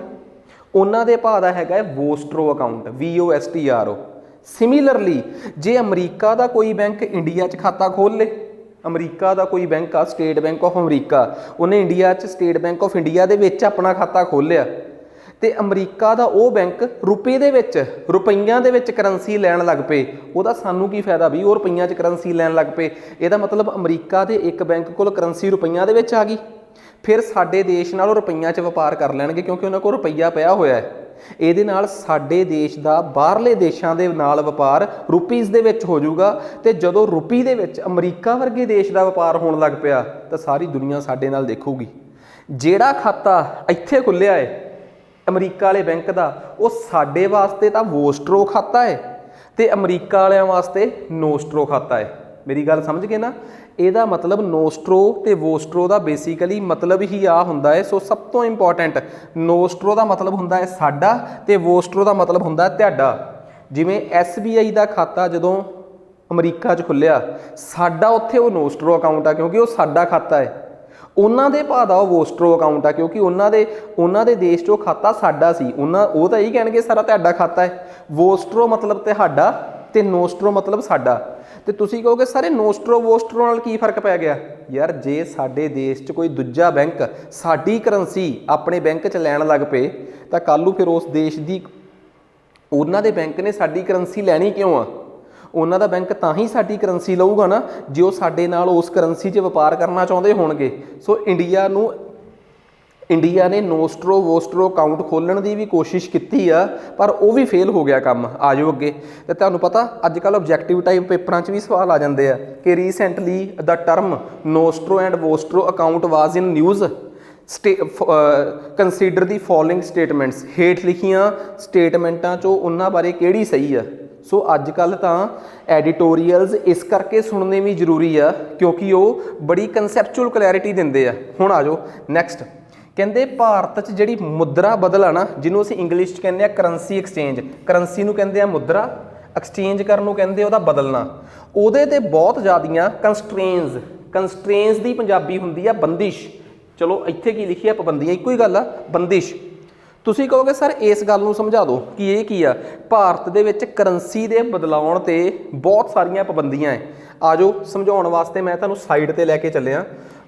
ਉਹਨਾਂ ਦੇ ਭਾਅ ਦਾ ਹੈਗਾ ਵੋਸਟਰੋ ਅਕਾਊਂਟ, VOSTRO। ਸਿਮਿਲਰਲੀ ਜੇ ਅਮਰੀਕਾ ਦਾ ਕੋਈ ਬੈਂਕ ਇੰਡੀਆ 'ਚ ਖਾਤਾ ਖੋਲ੍ਹ ਲੇ, ਅਮਰੀਕਾ ਦਾ ਕੋਈ ਬੈਂਕ ਆ ਸਟੇਟ ਬੈਂਕ ਆਫ ਅਮਰੀਕਾ, ਉਹਨੇ ਇੰਡੀਆ 'ਚ ਸਟੇਟ ਬੈਂਕ ਆਫ ਇੰਡੀਆ ਦੇ ਵਿੱਚ ਆਪਣਾ ਖਾਤਾ ਖੋਲ੍ਹਿਆ ਤੇ ਅਮਰੀਕਾ ਦਾ ਉਹ ਬੈਂਕ ਰੁਪਏ ਦੇ ਵਿੱਚ, ਰੁਪਈਆਂ ਦੇ ਵਿੱਚ ਕਰੰਸੀ ਲੈਣ ਲੱਗ ਪਏ, ਉਹਦਾ ਸਾਨੂੰ ਕੀ ਫਾਇਦਾ ਵੀ ਉਹ ਰੁਪਈਆਂ 'ਚ ਕਰੰਸੀ ਲੈਣ ਲੱਗ ਪਏ। ਇਹਦਾ ਮਤਲਬ ਅਮਰੀਕਾ ਦੇ ਇੱਕ ਬੈਂਕ ਕੋਲ ਕਰੰਸੀ ਰੁਪਈਆਂ ਦੇ ਵਿੱਚ ਆ ਗਈ, ਫਿਰ ਸਾਡੇ ਦੇਸ਼ ਨਾਲ ਉਹ ਰੁਪਈਆਂ 'ਚ ਵਪਾਰ ਕਰ ਲੈਣਗੇ ਕਿਉਂਕਿ ਉਹਨਾਂ ਕੋਲ ਰੁਪਈਆ ਪਿਆ ਹੋਇਆ ਹੈ। ਇਹਦੇ ਨਾਲ ਸਾਡੇ ਦੇਸ਼ ਦਾ ਬਾਹਰਲੇ ਦੇਸ਼ਾਂ ਦੇ ਨਾਲ ਵਪਾਰ ਰੁਪੀਜ਼ ਦੇ ਵਿੱਚ ਹੋ ਜਾਊਗਾ ਤੇ ਜਦੋਂ ਰੁਪੀ ਦੇ ਵਿੱਚ ਅਮਰੀਕਾ ਵਰਗੇ ਦੇਸ਼ ਦਾ ਵਪਾਰ ਹੋਣ ਲੱਗ ਪਿਆ ਤਾਂ ਸਾਰੀ ਦੁਨੀਆ ਸਾਡੇ ਨਾਲ ਦੇਖੂਗੀ। ਜਿਹੜਾ ਖਾਤਾ ਇੱਥੇ ਖੁੱਲ੍ਹਿਆ ਹੈ ਅਮਰੀਕਾ ਵਾਲੇ ਬੈਂਕ ਦਾ, ਉਹ ਸਾਡੇ ਵਾਸਤੇ ਤਾਂ ਵੋਸਟਰੋ ਖਾਤਾ ਹੈ ਤੇ ਅਮਰੀਕਾ ਵਾਲਿਆਂ ਵਾਸਤੇ ਨੋਸਟਰੋ ਖਾਤਾ ਹੈ। ਮੇਰੀ ਗੱਲ ਸਮਝ ਗਏ ਨਾ? ਇਹਦਾ ਮਤਲਬ ਨੋਸਟਰੋ ਤੇ ਵੋਸਟਰੋ ਦਾ ਬੇਸਿਕਲੀ ਮਤਲਬ ਹੀ ਆ ਹੁੰਦਾ ਹੈ। ਸੋ ਸਭ ਤੋਂ ਇੰਪੋਰਟੈਂਟ, ਨੋਸਟਰੋ ਦਾ ਮਤਲਬ ਹੁੰਦਾ ਹੈ ਸਾਡਾ ਤੇ ਵੋਸਟਰੋ ਦਾ ਮਤਲਬ ਹੁੰਦਾ ਤੁਹਾਡਾ। ਜਿਵੇਂ SBI ਦਾ ਖਾਤਾ ਜਦੋਂ ਅਮਰੀਕਾ 'ਚ ਖੁੱਲਿਆ, ਸਾਡਾ ਉੱਥੇ ਉਹ ਨੋਸਟਰੋ ਅਕਾਊਂਟ ਆ ਕਿਉਂਕਿ ਉਹ ਸਾਡਾ ਖਾਤਾ ਹੈ। ਉਹਨਾਂ ਦੇ ਭਾਅ ਦਾ ਉਹ ਵੋਸਟਰੋ ਅਕਾਊਂਟ ਆ ਕਿਉਂਕਿ ਉਹਨਾਂ ਦੇ ਦੇਸ਼ 'ਚ ਉਹ ਖਾਤਾ ਸਾਡਾ ਸੀ। ਉਹ ਤਾਂ ਇਹੀ ਕਹਿਣਗੇ ਸਾਰਾ ਤੁਹਾਡਾ ਖਾਤਾ ਹੈ। ਵੋਸਟਰੋ ਮਤਲਬ ਤੁਹਾਡਾ ਤੇ ਨੋਸਟਰੋ ਮਤਲਬ ਸਾਡਾ। ਤੇ ਤੁਸੀਂ ਕਹੋਗੇ ਸਾਰੇ ਨੋਸਟਰੋ ਵੋਸਟਰੋ ਨਾਲ ਕੀ ਫਰਕ ਪੈ ਗਿਆ? ਯਾਰ ਜੇ ਸਾਡੇ ਦੇਸ਼ 'ਚ ਕੋਈ ਦੂਜਾ ਬੈਂਕ ਸਾਡੀ ਕਰੰਸੀ ਆਪਣੇ ਬੈਂਕ 'ਚ ਲੈਣ ਲੱਗ ਪਏ ਤਾਂ ਕੱਲ੍ਹ ਨੂੰ ਫਿਰ ਉਸ ਦੇਸ਼ ਦੀ, ਉਹਨਾਂ ਦੇ ਬੈਂਕ ਨੇ ਸਾਡੀ ਕਰੰਸੀ ਲੈਣੀ ਕਿਉਂ ਆ? ਉਹਨਾਂ ਦਾ ਬੈਂਕ ਤਾਂ ਹੀ ਸਾਡੀ ਕਰੰਸੀ ਲਊਗਾ ਨਾ ਜੇ ਉਹ ਸਾਡੇ ਨਾਲ ਉਸ ਕਰੰਸੀ 'ਚ ਵਪਾਰ ਕਰਨਾ ਚਾਹੁੰਦੇ ਹੋਣਗੇ। ਸੋ ਇੰਡੀਆ ਨੇ ਨੋਸਟਰੋ ਵੋਸਟਰੋ ਅਕਾਊਂਟ ਖੋਲ੍ਹਣ ਦੀ ਵੀ ਕੋਸ਼ਿਸ਼ ਕੀਤੀ ਆ, ਪਰ ਉਹ ਵੀ ਫੇਲ ਹੋ ਗਿਆ ਕੰਮ। ਆ ਜਾਓ ਅੱਗੇ। ਤੇ ਤੁਹਾਨੂੰ ਪਤਾ ਅੱਜ ਕੱਲ੍ਹ ਆਬਜੈਕਟਿਵ ਟਾਈਪ ਪੇਪਰਾਂ 'ਚ ਵੀ ਸਵਾਲ ਆ ਜਾਂਦੇ ਆ ਕਿ ਰੀਸੈਂਟਲੀ ਦਾ term nostro and vostro account was in news, consider the following statements. ਹੇਠ ਲਿਖੀਆਂ ਸਟੇਟਮੈਂਟਾਂ 'ਚੋਂ ਉਹਨਾਂ ਬਾਰੇ ਕਿਹੜੀ ਸਹੀ ਆ? ਸੋ ਅੱਜ ਕੱਲ੍ਹ ਤਾਂ ਐਡੀਟੋਰੀਅਲਸ ਇਸ ਕਰਕੇ ਸੁਣਨੇ ਵੀ ਜ਼ਰੂਰੀ ਆ ਕਿਉਂਕਿ ਉਹ ਬੜੀ ਕਨਸੈਪਚੁਅਲ ਕਲੈਰਿਟੀ ਦਿੰਦੇ ਆ। ਹੁਣ ਆ ਜਾਓ ਨੈਕਸਟ। ਕਹਿੰਦੇ ਭਾਰਤ 'ਚ ਜਿਹੜੀ ਮੁਦਰਾ ਬਦਲ ਆ ਨਾ, ਜਿਹਨੂੰ ਅਸੀਂ ਇੰਗਲਿਸ਼ 'ਚ ਕਹਿੰਦੇ ਆ ਕਰੰਸੀ ਐਕਸਚੇਂਜ, ਕਰੰਸੀ ਨੂੰ ਕਹਿੰਦੇ ਆ ਮੁਦਰਾ, ਐਕਸਚੇਂਜ ਕਰਨ ਨੂੰ ਕਹਿੰਦੇ ਉਹਦਾ ਬਦਲਣਾ, ਉਹਦੇ 'ਤੇ ਬਹੁਤ ਜ਼ਿਆਦੀਆਂ ਕੰਸਟ੍ਰੇਨਸ ਦੀ ਪੰਜਾਬੀ ਹੁੰਦੀ ਆ ਬੰਦਿਸ਼। ਚਲੋ ਇੱਥੇ ਕੀ ਲਿਖੀ ਆ? ਪਾਬੰਦੀਆਂ, ਇੱਕੋ ਹੀ ਗੱਲ ਆ, ਬੰਦਿਸ਼। ਤੁਸੀਂ ਕਹੋਗੇ ਸਰ ਇਸ ਗੱਲ ਨੂੰ ਸਮਝਾ ਦਿਓ ਕਿ ਇਹ ਕੀ ਆ? ਭਾਰਤ ਦੇ ਵਿੱਚ ਕਰੰਸੀ ਦੇ ਬਦਲਾਉਣ 'ਤੇ ਬਹੁਤ ਸਾਰੀਆਂ ਪਾਬੰਦੀਆਂ ਹੈ। ਆ ਜਾਓ ਸਮਝਾਉਣ ਵਾਸਤੇ ਮੈਂ ਤੁਹਾਨੂੰ ਸਾਈਡ 'ਤੇ ਲੈ ਕੇ ਚੱਲਿਆ।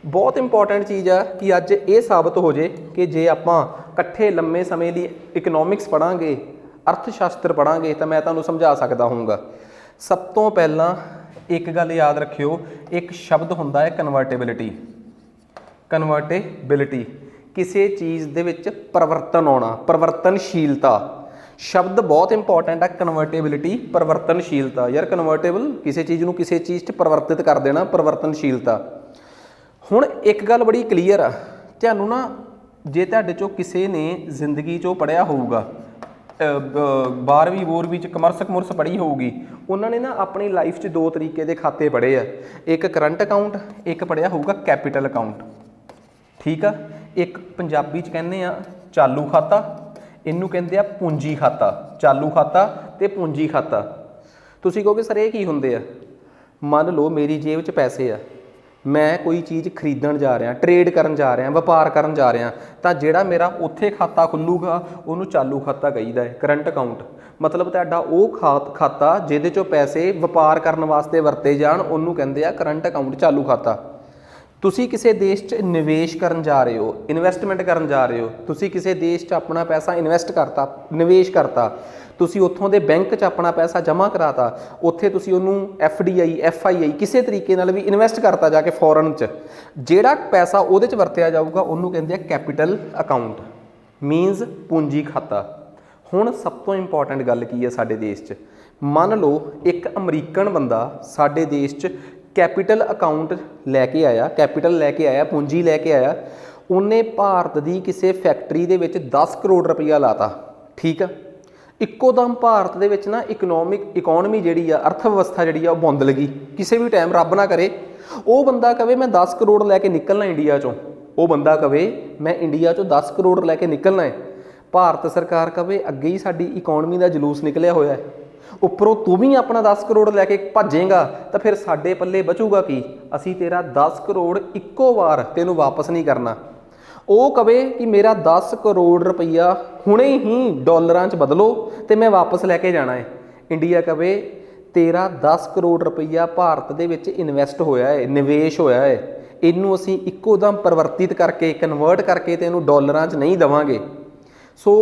ਬਹੁਤ ਇੰਪੋਰਟੈਂਟ ਚੀਜ਼ ਆ ਕਿ ਅੱਜ ਇਹ ਸਾਬਤ ਹੋ ਜੇ ਕਿ ਜੇ ਆਪਾਂ ਇਕੱਠੇ ਲੰਮੇ ਸਮੇਂ ਲਈ ਇਕਨੋਮਿਕਸ ਪੜ੍ਹਾਂਗੇ, ਅਰਥ ਸ਼ਾਸਤਰ ਪੜ੍ਹਾਂਗੇ ਤਾਂ ਮੈਂ ਤੁਹਾਨੂੰ ਸਮਝਾ ਸਕਦਾ ਹੋਊਂਗਾ। ਸਭ ਤੋਂ ਪਹਿਲਾਂ ਇੱਕ ਗੱਲ ਯਾਦ ਰੱਖਿਓ, ਇੱਕ ਸ਼ਬਦ ਹੁੰਦਾ ਹੈ ਕਨਵਰਟੇਬਿਲਿਟੀ। ਕਨਵਰਟੇਬਿਲਿਟੀ ਕਿਸੇ ਚੀਜ਼ ਦੇ ਵਿੱਚ ਪਰਿਵਰਤਨ ਆਉਣਾ, ਪਰਿਵਰਤਨਸ਼ੀਲਤਾ। ਸ਼ਬਦ ਬਹੁਤ ਇੰਪੋਰਟੈਂਟ ਆ ਕਨਵਰਟੇਬਿਲਿਟੀ, ਪਰਿਵਰਤਨਸ਼ੀਲਤਾ। ਯਾਰ ਕਨਵਰਟੇਬਲ ਕਿਸੇ ਚੀਜ਼ ਨੂੰ ਕਿਸੇ ਚੀਜ਼ 'ਚ ਪਰਿਵਰਤਿਤ ਕਰ ਦੇਣਾ, ਪਰਿਵਰਤਨਸ਼ੀਲਤਾ। ਹੁਣ ਇੱਕ ਗੱਲ ਬੜੀ ਕਲੀਅਰ ਆ ਤੁਹਾਨੂੰ ਨਾ, ਜੇ ਤੁਹਾਡੇ 'ਚੋਂ ਕਿਸੇ ਨੇ ਜ਼ਿੰਦਗੀ 'ਚੋਂ ਪੜ੍ਹਿਆ ਹੋਊਗਾ, 12ਵੀਂ 'ਚ ਕਮਰਸ ਪੜ੍ਹੀ ਹੋਊਗੀ, ਉਹਨਾਂ ਨੇ ਨਾ ਆਪਣੀ ਲਾਈਫ 'ਚ ਦੋ ਤਰੀਕੇ ਦੇ ਖਾਤੇ ਪੜ੍ਹੇ ਆ। ਇੱਕ ਕਰੰਟ ਅਕਾਊਂਟ, ਇੱਕ ਪੜ੍ਹਿਆ ਹੋਊਗਾ ਕੈਪੀਟਲ ਅਕਾਊਂਟ। ਠੀਕ ਆ। ਇੱਕ ਪੰਜਾਬੀ 'ਚ ਕਹਿੰਦੇ ਆ ਚਾਲੂ ਖਾਤਾ, ਇਹਨੂੰ ਕਹਿੰਦੇ ਆ ਪੂੰਜੀ ਖਾਤਾ। ਚਾਲੂ ਖਾਤਾ ਤੇ ਪੂੰਜੀ ਖਾਤਾ। ਤੁਸੀਂ ਕਹੋਗੇ ਸਰ ਇਹ ਕੀ ਹੁੰਦੇ ਆ? ਮੰਨ ਲਓ ਮੇਰੀ ਜੇਬ 'ਚ ਪੈਸੇ ਆ, ਮੈਂ ਕੋਈ ਚੀਜ਼ ਖਰੀਦਣ ਜਾ ਰਿਹਾ, ਟਰੇਡ ਕਰਨ ਜਾ ਰਿਹਾ, ਵਪਾਰ ਕਰਨ ਜਾ ਰਿਹਾ, ਤਾਂ ਜਿਹੜਾ ਮੇਰਾ ਉੱਥੇ ਖਾਤਾ ਖੁੱਲੂਗਾ ਉਹਨੂੰ ਚਾਲੂ ਖਾਤਾ ਕਹੀਦਾ ਹੈ, ਕਰੰਟ ਅਕਾਊਂਟ। ਮਤਲਬ ਤੁਹਾਡਾ ਉਹ ਖਾਤਾ ਜਿਹਦੇ 'ਚੋਂ ਪੈਸੇ ਵਪਾਰ ਕਰਨ ਵਾਸਤੇ ਵਰਤੇ ਜਾਣ ਉਹਨੂੰ ਕਹਿੰਦੇ ਆ ਕਰੰਟ ਅਕਾਊਂਟ, ਚਾਲੂ ਖਾਤਾ। ਤੁਸੀਂ ਕਿਸੇ ਦੇਸ਼ 'ਚ ਨਿਵੇਸ਼ ਕਰਨ ਜਾ ਰਹੇ ਹੋ, ਇਨਵੈਸਟਮੈਂਟ ਕਰਨ ਜਾ ਰਹੇ ਹੋ, ਤੁਸੀਂ ਕਿਸੇ ਦੇਸ਼ 'ਚ ਆਪਣਾ ਪੈਸਾ ਨਿਵੇਸ਼ ਕਰਤਾ, ਤੁਸੀਂ ਉੱਥੋਂ ਦੇ ਬੈਂਕ 'ਚ ਆਪਣਾ ਪੈਸਾ ਜਮ੍ਹਾਂ ਕਰਾਤਾ, ਉੱਥੇ ਤੁਸੀਂ ਉਹਨੂੰ FDI FII ਕਿਸੇ ਤਰੀਕੇ ਨਾਲ ਵੀ ਇਨਵੈਸਟ ਕਰਤਾ ਜਾ ਕੇ ਫੋਰਨ 'ਚ, ਜਿਹੜਾ ਪੈਸਾ ਉਹਦੇ 'ਚ ਵਰਤਿਆ ਜਾਊਗਾ ਉਹਨੂੰ ਕਹਿੰਦੇ ਆ ਕੈਪੀਟਲ ਅਕਾਊਂਟ, ਮੀਨਸ ਪੂੰਜੀ ਖਾਤਾ। ਹੁਣ ਸਭ ਤੋਂ ਇੰਪੋਰਟੈਂਟ ਗੱਲ ਕੀ ਹੈ ਸਾਡੇ ਦੇਸ਼ 'ਚ? ਮੰਨ ਲਓ ਇੱਕ ਅਮਰੀਕਨ ਬੰਦਾ ਸਾਡੇ ਦੇਸ਼ 'ਚ ਕੈਪੀਟਲ ਅਕਾਊਂਟ ਲੈ ਕੇ ਆਇਆ, ਪੂੰਜੀ ਲੈ ਕੇ ਆਇਆ, ਉਹਨੇ ਭਾਰਤ ਦੀ ਕਿਸੇ ਫੈਕਟਰੀ ਦੇ ਵਿੱਚ 10 ਕਰੋੜ ਰੁਪਈਆ ਲਾਤਾ। ਠੀਕ ਆ। ਇੱਕੋ ਦਮ ਭਾਰਤ ਦੇ ਵਿੱਚ ਨਾ ਇਕਨੋਮੀ ਜਿਹੜੀ ਆ, ਅਰਥ ਵਿਵਸਥਾ ਜਿਹੜੀ ਆ ਉਹ ਬੁੰਦ ਲੱਗੀ। ਕਿਸੇ ਵੀ ਟਾਈਮ ਰੱਬ ਨਾ ਕਰੇ ਉਹ ਬੰਦਾ ਕਵੇ ਮੈਂ 10 ਕਰੋੜ ਲੈ ਕੇ ਨਿਕਲਣਾ ਇੰਡੀਆ 'ਚੋਂ, ਉਹ ਬੰਦਾ ਕਵੇ ਮੈਂ ਇੰਡੀਆ 'ਚੋਂ 10 ਕਰੋੜ ਲੈ ਕੇ ਨਿਕਲਣਾ ਹੈ, ਭਾਰਤ ਸਰਕਾਰ ਕਵੇ ਅੱਗੇ ਹੀ ਸਾਡੀ ਇਕਨੋਮੀ ਦਾ ਜਲੂਸ ਨਿਕਲਿਆ ਹੋਇਆ ਹੈ, ਉੱਪਰੋਂ ਤੂੰ ਵੀ ਆਪਣਾ 10 ਕਰੋੜ ਲੈ ਕੇ ਭੱਜੇਗਾ, ਤਾਂ ਫਿਰ ਸਾਡੇ ਪੱਲੇ ਬਚੂਗਾ ਕੀ? ਅਸੀਂ ਤੇਰਾ 10 ਕਰੋੜ ਇੱਕੋ ਵਾਰ ਤੈਨੂੰ ਵਾਪਸ ਨਹੀਂ ਕਰਨਾ। ਉਹ ਕਵੇ ਕਿ ਮੇਰਾ 10 ਕਰੋੜ ਰੁਪਈਆ ਹੁਣੇ ਹੀ ਡਾਲਰਾਂ 'ਚ ਬਦਲੋ ਤੇ ਮੈਂ ਵਾਪਸ ਲੈ ਕੇ ਜਾਣਾ ਹੈ। ਇੰਡੀਆ ਕਵੇ ਤੇਰਾ 10 ਕਰੋੜ ਰੁਪਈਆ ਭਾਰਤ ਦੇ ਵਿੱਚ ਇਨਵੈਸਟ ਹੋਇਆ ਹੈ, ਨਿਵੇਸ਼ ਹੋਇਆ ਹੈ, ਇਹਨੂੰ ਅਸੀਂ ਇੱਕੋ ਦਮ ਪਰਿਵਰਤਿਤ ਕਰਕੇ, ਕਨਵਰਟ ਕਰਕੇ ਤੇ ਇਹਨੂੰ ਡਾਲਰਾਂ 'ਚ ਨਹੀਂ ਦੇਵਾਂਗੇ। ਸੋ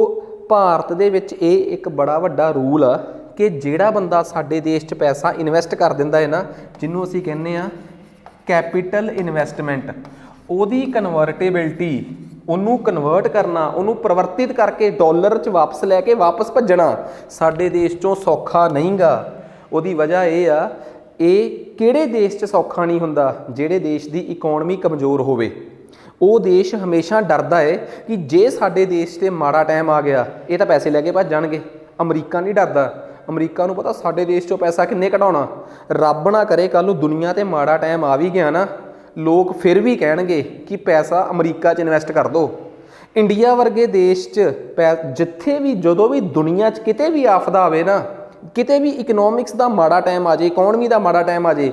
ਭਾਰਤ ਦੇ ਵਿੱਚ ਇਹ ਇੱਕ ਬੜਾ ਵੱਡਾ ਰੂਲ ਆ ਕਿ ਜਿਹੜਾ ਬੰਦਾ ਸਾਡੇ ਦੇਸ਼ 'ਚ ਪੈਸਾ ਇਨਵੈਸਟ ਕਰ ਦਿੰਦਾ ਹੈ ਨਾ, ਜਿਹਨੂੰ ਅਸੀਂ ਕਹਿੰਦੇ ਆ ਕੈਪੀਟਲ ਇਨਵੈਸਟਮੈਂਟ, ਉਹਦੀ ਕਨਵਰਟੇਬਿਲਟੀ, ਉਹਨੂੰ ਕਨਵਰਟ ਕਰਨਾ, ਉਹਨੂੰ ਪਰਿਵਰਤਿਤ ਕਰਕੇ ਡਾਲਰ 'ਚ ਵਾਪਸ ਲੈ ਕੇ ਵਾਪਸ ਭੱਜਣਾ ਸਾਡੇ ਦੇਸ਼ 'ਚੋਂ ਸੌਖਾ ਨਹੀਂਗਾ। ਉਹਦੀ ਵਜ੍ਹਾ ਇਹ ਆ, ਇਹ ਕਿਹੜੇ ਦੇਸ਼ 'ਚ ਸੌਖਾ ਨਹੀਂ ਹੁੰਦਾ? ਜਿਹੜੇ ਦੇਸ਼ ਦੀ ਇਕਨੋਮੀ ਕਮਜ਼ੋਰ ਹੋਵੇ। ਉਹ ਦੇਸ਼ ਹਮੇਸ਼ਾ ਡਰਦਾ ਹੈ ਕਿ ਜੇ ਸਾਡੇ ਦੇਸ਼ 'ਤੇ ਮਾੜਾ ਟਾਈਮ ਆ ਗਿਆ ਇਹ ਤਾਂ ਪੈਸੇ ਲੈ ਕੇ ਭੱਜ ਜਾਣਗੇ। ਅਮਰੀਕਾ ਨਹੀਂ ਡਰਦਾ, ਅਮਰੀਕਾ ਨੂੰ ਪਤਾ ਸਾਡੇ ਦੇਸ਼ 'ਚੋਂ ਪੈਸਾ ਕਿੰਨੇ ਕਢਾਉਣਾ। ਰੱਬ ਨਾ ਕਰੇ ਕੱਲ੍ਹ ਨੂੰ ਦੁਨੀਆ 'ਤੇ ਮਾੜਾ ਟਾਈਮ ਆ ਵੀ ਗਿਆ ਨਾ, ਲੋਕ ਫਿਰ ਵੀ ਕਹਿਣਗੇ ਕਿ ਪੈਸਾ ਅਮਰੀਕਾ 'ਚ ਇਨਵੈਸਟ ਕਰ ਦਿਓ। ਇੰਡੀਆ ਵਰਗੇ ਦੇਸ਼ 'ਚ ਜਿੱਥੇ ਵੀ ਜਦੋਂ ਵੀ ਦੁਨੀਆ 'ਚ ਕਿਤੇ ਵੀ ਆਫਦਾ ਆਵੇ ਨਾ, ਕਿਤੇ ਵੀ ਇਕਨੋਮਿਕਸ ਦਾ ਮਾੜਾ ਟਾਈਮ ਆ ਜਾਏ, ਇਕੋਨਮੀ ਦਾ ਮਾੜਾ ਟਾਈਮ ਆ ਜਾਏ,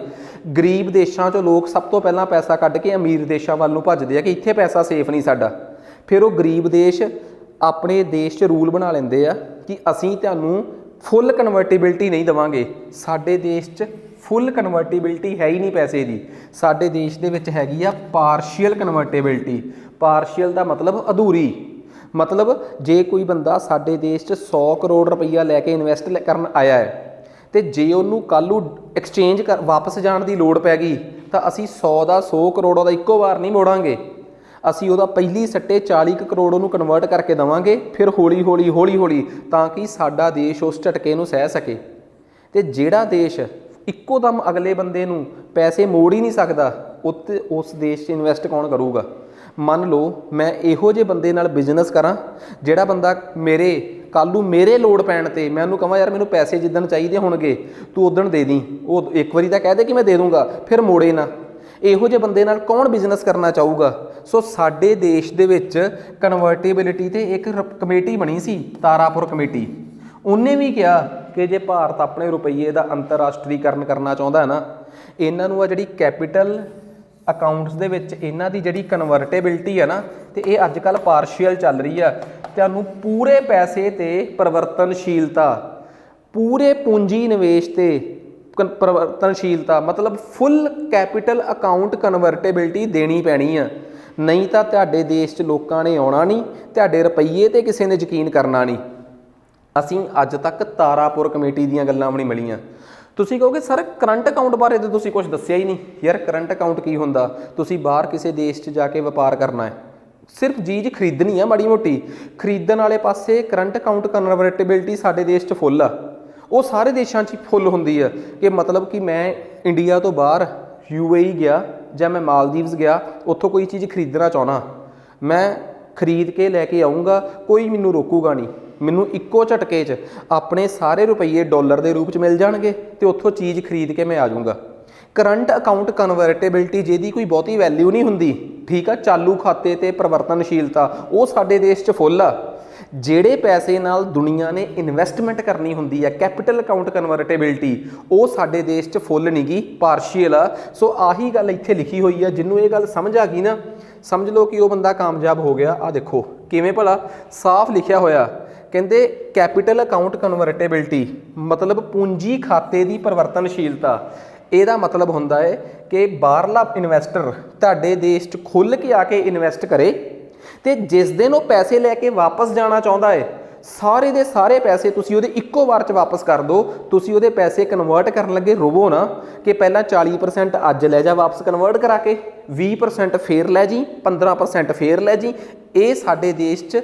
ਗਰੀਬ ਦੇਸ਼ਾਂ 'ਚੋਂ ਲੋਕ ਸਭ ਤੋਂ ਪਹਿਲਾਂ ਪੈਸਾ ਕੱਢ ਕੇ ਅਮੀਰ ਦੇਸ਼ਾਂ ਵੱਲ ਨੂੰ ਭੱਜਦੇ ਆ ਕਿ ਇੱਥੇ ਪੈਸਾ ਸੇਫ ਨਹੀਂ ਸਾਡਾ। ਫਿਰ ਉਹ ਗਰੀਬ ਦੇਸ਼ ਆਪਣੇ ਦੇਸ਼ 'ਚ ਰੂਲ ਬਣਾ ਲੈਂਦੇ ਆ ਕਿ ਅਸੀਂ ਤੁਹਾਨੂੰ ਫੁੱਲ ਕਨਵਰਟੇਬਿਲਟੀ ਨਹੀਂ ਦੇਵਾਂਗੇ। ਸਾਡੇ ਦੇਸ਼ 'ਚ ਫੁੱਲ ਕਨਵਰਟੇਬਿਲਟੀ ਹੈ ਹੀ ਨਹੀਂ ਪੈਸੇ ਦੀ, ਸਾਡੇ ਦੇਸ਼ ਦੇ ਵਿੱਚ ਹੈਗੀ ਆ ਪਾਰਸ਼ੀਅਲ ਕਨਵਰਟੇਬਿਲਟੀ। ਪਾਰਸ਼ੀਅਲ ਦਾ ਮਤਲਬ ਅਧੂਰੀ। ਮਤਲਬ ਜੇ ਕੋਈ ਬੰਦਾ ਸਾਡੇ ਦੇਸ਼ 'ਚ 100 ਕਰੋੜ ਰੁਪਈਆ ਲੈ ਕੇ ਇਨਵੈਸਟ ਕਰਨ ਆਇਆ ਹੈ ਤੇ ਜੇ ਉਹਨੂੰ ਕੱਲ੍ਹ ਨੂੰ ਐਕਸਚੇਂਜ ਵਾਪਸ ਜਾਣ ਦੀ ਲੋੜ ਪੈ ਗਈ ਤਾਂ ਅਸੀਂ 100 ਦਾ 100 ਕਰੋੜ ਉਹਦਾ ਇੱਕੋ ਵਾਰ ਨਹੀਂ ਮੋੜਾਂਗੇ। ਅਸੀਂ ਉਹਦਾ ਪਹਿਲੀ ਸੱਟੇ 40 ਕਰੋੜ ਉਹਨੂੰ ਕਨਵਰਟ ਕਰਕੇ ਦੇਵਾਂਗੇ, ਫਿਰ ਹੌਲੀ ਹੌਲੀ ਤਾਂ ਕਿ ਸਾਡਾ ਦੇਸ਼ ਉਸ ਝਟਕੇ ਨੂੰ ਸਹਿ ਸਕੇ। ਤੇ ਜਿਹੜਾ ਦੇਸ਼ ਇੱਕੋ ਦਮ ਅਗਲੇ ਬੰਦੇ ਨੂੰ ਪੈਸੇ ਮੋੜ ਹੀ ਨਹੀਂ ਸਕਦਾ, ਉਸ ਦੇਸ਼ 'ਚ ਇਨਵੈਸਟ ਕੌਣ ਕਰੂਗਾ। ਮੰਨ ਲਓ ਮੈਂ ਇਹੋ ਜਿਹੇ ਬੰਦੇ ਨਾਲ ਬਿਜ਼ਨਸ ਕਰਾਂ, ਜਿਹੜਾ ਬੰਦਾ ਕੱਲ੍ਹ ਨੂੰ ਮੇਰੇ ਲੋੜ ਪੈਣ 'ਤੇ ਮੈਂ ਉਹਨੂੰ ਕਹਾਂ ਯਾਰ ਮੈਨੂੰ ਪੈਸੇ ਜਿੱਦਣ ਚਾਹੀਦੇ ਹੋਣਗੇ ਤੂੰ ਉਦਣ ਦੇ ਦੀ, ਉਹ ਇੱਕ ਵਾਰੀ ਤਾਂ ਕਹਿ ਦੇ ਕਿ ਮੈਂ ਦੇ ਦੂੰਗਾ ਫਿਰ ਮੋੜੇ ਨਾ। ਇਹੋ ਜਿਹੇ ਬੰਦੇ ਨਾਲ ਕੌਣ ਬਿਜ਼ਨਸ ਕਰਨਾ ਚਾਹੂਗਾ। ਸੋ ਸਾਡੇ ਦੇਸ਼ ਦੇ ਵਿੱਚ ਕਨਵਰਟੇਬਿਲਿਟੀ 'ਤੇ ਇੱਕ ਕਮੇਟੀ ਬਣੀ ਸੀ, ਤਾਰਾਪੁਰ ਕਮੇਟੀ। ਉਹਨੇ ਵੀ ਕਿਹਾ ਕਿ ਜੇ ਭਾਰਤ ਆਪਣੇ ਰੁਪਈਏ ਦਾ ਅੰਤਰਰਾਸ਼ਟਰੀਕਰਨ ਕਰਨਾ ਚਾਹੁੰਦਾ ਹੈ ਨਾ, ਇਹਨਾਂ ਨੂੰ ਆ ਜਿਹੜੀ ਕੈਪੀਟਲ ਅਕਾਊਂਟਸ ਦੇ ਵਿੱਚ ਇਹਨਾਂ ਦੀ ਜਿਹੜੀ ਕਨਵਰਟੇਬਿਲਟੀ ਹੈ ਨਾ, ਤੇ ਇਹ ਅੱਜ ਕੱਲ੍ਹ ਪਾਰਸ਼ੀਅਲ ਚੱਲ ਰਹੀ ਆ। ਤੁਹਾਨੂੰ ਪੂਰੇ ਪੈਸੇ 'ਤੇ ਪਰਿਵਰਤਨਸ਼ੀਲਤਾ, ਪੂਰੇ ਪੂੰਜੀ ਨਿਵੇਸ਼ 'ਤੇ ਪਰਿਵਰਤਨਸ਼ੀਲਤਾ ਮਤਲਬ ਫੁੱਲ ਕੈਪੀਟਲ ਅਕਾਊਂਟ ਕਨਵਰਟੇਬਿਲਟੀ ਦੇਣੀ ਪੈਣੀ ਆ, ਨਹੀਂ ਤਾਂ ਤੁਹਾਡੇ ਦੇਸ਼ 'ਚ ਲੋਕਾਂ ਨੇ ਆਉਣਾ ਨਹੀਂ, ਤੁਹਾਡੇ ਰੁਪਈਏ 'ਤੇ ਕਿਸੇ ਨੇ ਯਕੀਨ ਕਰਨਾ ਨਹੀਂ। ਅਸੀਂ ਅੱਜ ਤੱਕ ਤਾਰਾਪੁਰ ਕਮੇਟੀ ਦੀਆਂ ਗੱਲਾਂ ਵੀ ਨਹੀਂ ਮਿਲੀਆਂ। ਤੁਸੀਂ ਕਹੋਗੇ ਸਰ ਕਰੰਟ ਅਕਾਊਂਟ ਬਾਰੇ ਤਾਂ ਤੁਸੀਂ ਕੁਝ ਦੱਸਿਆ ਹੀ ਨਹੀਂ। ਯਾਰ ਕਰੰਟ ਅਕਾਊਂਟ ਕੀ ਹੁੰਦਾ? ਤੁਸੀਂ ਬਾਹਰ ਕਿਸੇ ਦੇਸ਼ 'ਚ ਜਾ ਕੇ ਵਪਾਰ ਕਰਨਾ ਹੈ, ਸਿਰਫ ਚੀਜ਼ ਖਰੀਦਣੀ ਆ ਮਾੜੀ ਮੋਟੀ, ਖਰੀਦਣ ਵਾਲੇ ਪਾਸੇ ਕਰੰਟ ਅਕਾਊਂਟ ਕਨਵਰਟੇਬਿਲਟੀ ਸਾਡੇ ਦੇਸ਼ 'ਚ ਫੁੱਲ ਆ। ਉਹ ਸਾਰੇ ਦੇਸ਼ਾਂ 'ਚ ਫੁੱਲ ਹੁੰਦੀ ਆ ਕਿ ਮਤਲਬ ਕਿ ਮੈਂ ਇੰਡੀਆ ਤੋਂ ਬਾਹਰ UAE ਗਿਆ ਜਾਂ ਮੈਂ ਮਾਲਦੀਵਸ ਗਿਆ, ਉੱਥੋਂ ਕੋਈ ਚੀਜ਼ ਖਰੀਦਣਾ ਚਾਹੁੰਦਾ, ਮੈਂ ਖਰੀਦ ਕੇ ਲੈ ਕੇ ਆਊਂਗਾ, ਕੋਈ ਮੈਨੂੰ ਰੋਕੂਗਾ ਨਹੀਂ। ਮੈਨੂੰ ਇੱਕੋ ਝਟਕੇ 'ਚ ਆਪਣੇ ਸਾਰੇ ਰੁਪਈਏ ਡਾਲਰ ਦੇ ਰੂਪ 'ਚ ਮਿਲ ਜਾਣਗੇ ਤੇ ਉੱਥੋਂ ਚੀਜ਼ ਖਰੀਦ ਕੇ ਮੈਂ ਆ ਜਾਊਂਗਾ। ਕਰੰਟ ਅਕਾਊਂਟ ਕਨਵਰਟੇਬਿਲਟੀ ਜਿਹਦੀ ਕੋਈ ਬਹੁਤੀ ਵੈਲਿਊ ਨਹੀਂ ਹੁੰਦੀ, ਠੀਕ ਆ, ਚਾਲੂ ਖਾਤੇ ਤੇ ਪਰਿਵਰਤਨਸ਼ੀਲਤਾ ਉਹ ਸਾਡੇ ਦੇਸ਼ 'ਚ ਫੁੱਲ ਆ। ਜਿਹੜੇ ਪੈਸੇ ਨਾਲ ਦੁਨੀਆ ਨੇ ਇਨਵੈਸਟਮੈਂਟ ਕਰਨੀ ਹੁੰਦੀ ਹੈ, ਕੈਪੀਟਲ ਅਕਾਊਂਟ ਕਨਵਰਟੇਬਿਲਟੀ, ਉਹ ਸਾਡੇ ਦੇਸ਼ 'ਚ ਫੁੱਲ ਨਹੀਂ ਗੀ, ਪਾਰਸ਼ੀਅਲ ਆ। ਸੋ ਆਹੀ ਗੱਲ ਇੱਥੇ ਲਿਖੀ ਹੋਈ ਆ। ਜਿਹਨੂੰ ਇਹ ਗੱਲ ਸਮਝ ਆ ਗਈ ਨਾ, ਸਮਝ ਲਓ ਕਿ ਉਹ ਬੰਦਾ ਕਾਮਯਾਬ ਹੋ ਗਿਆ। ਆ ਦੇਖੋ ਕਿਵੇਂ ਭਲਾ ਸਾਫ਼ ਲਿਖਿਆ ਹੋਇਆ, ਕਹਿੰਦੇ ਕੈਪੀਟਲ ਅਕਾਊਂਟ ਕਨਵਰਟੇਬਿਲਟੀ ਮਤਲਬ ਪੂੰਜੀ ਖਾਤੇ ਦੀ ਪਰਿਵਰਤਨਸ਼ੀਲਤਾ। ਇਹਦਾ ਮਤਲਬ ਹੁੰਦਾ ਹੈ ਕਿ ਬਾਹਰਲਾ ਇਨਵੈਸਟਰ ਤੁਹਾਡੇ ਦੇਸ਼ 'ਚ ਖੁੱਲ੍ਹ ਕੇ ਆ ਕੇ ਇਨਵੈਸਟ ਕਰੇ ਤੇ ਜਿਸ ਦਿਨ ਉਹ ਪੈਸੇ ਲੈ ਕੇ ਵਾਪਸ ਜਾਣਾ ਚਾਹੁੰਦਾ ਹੈ, ਸਾਰੇ ਦੇ ਸਾਰੇ ਪੈਸੇ ਤੁਸੀਂ ਉਹਦੇ ਇੱਕੋ ਵਾਰ 'ਚ ਵਾਪਸ ਕਰ ਦਿਓ। ਤੁਸੀਂ ਉਹਦੇ ਪੈਸੇ ਕਨਵਰਟ ਕਰਨ ਲੱਗੇ ਰੋਵੋ ਨਾ ਕਿ ਪਹਿਲਾਂ 40% ਅੱਜ ਲੈ ਜਾ ਵਾਪਸ ਕਨਵਰਟ ਕਰਾ ਕੇ, 20% ਫੇਰ ਲੈ ਜੀ, 15% ਫੇਰ ਲੈ ਜੀ। ਇਹ ਸਾਡੇ ਦੇਸ਼ 'ਚ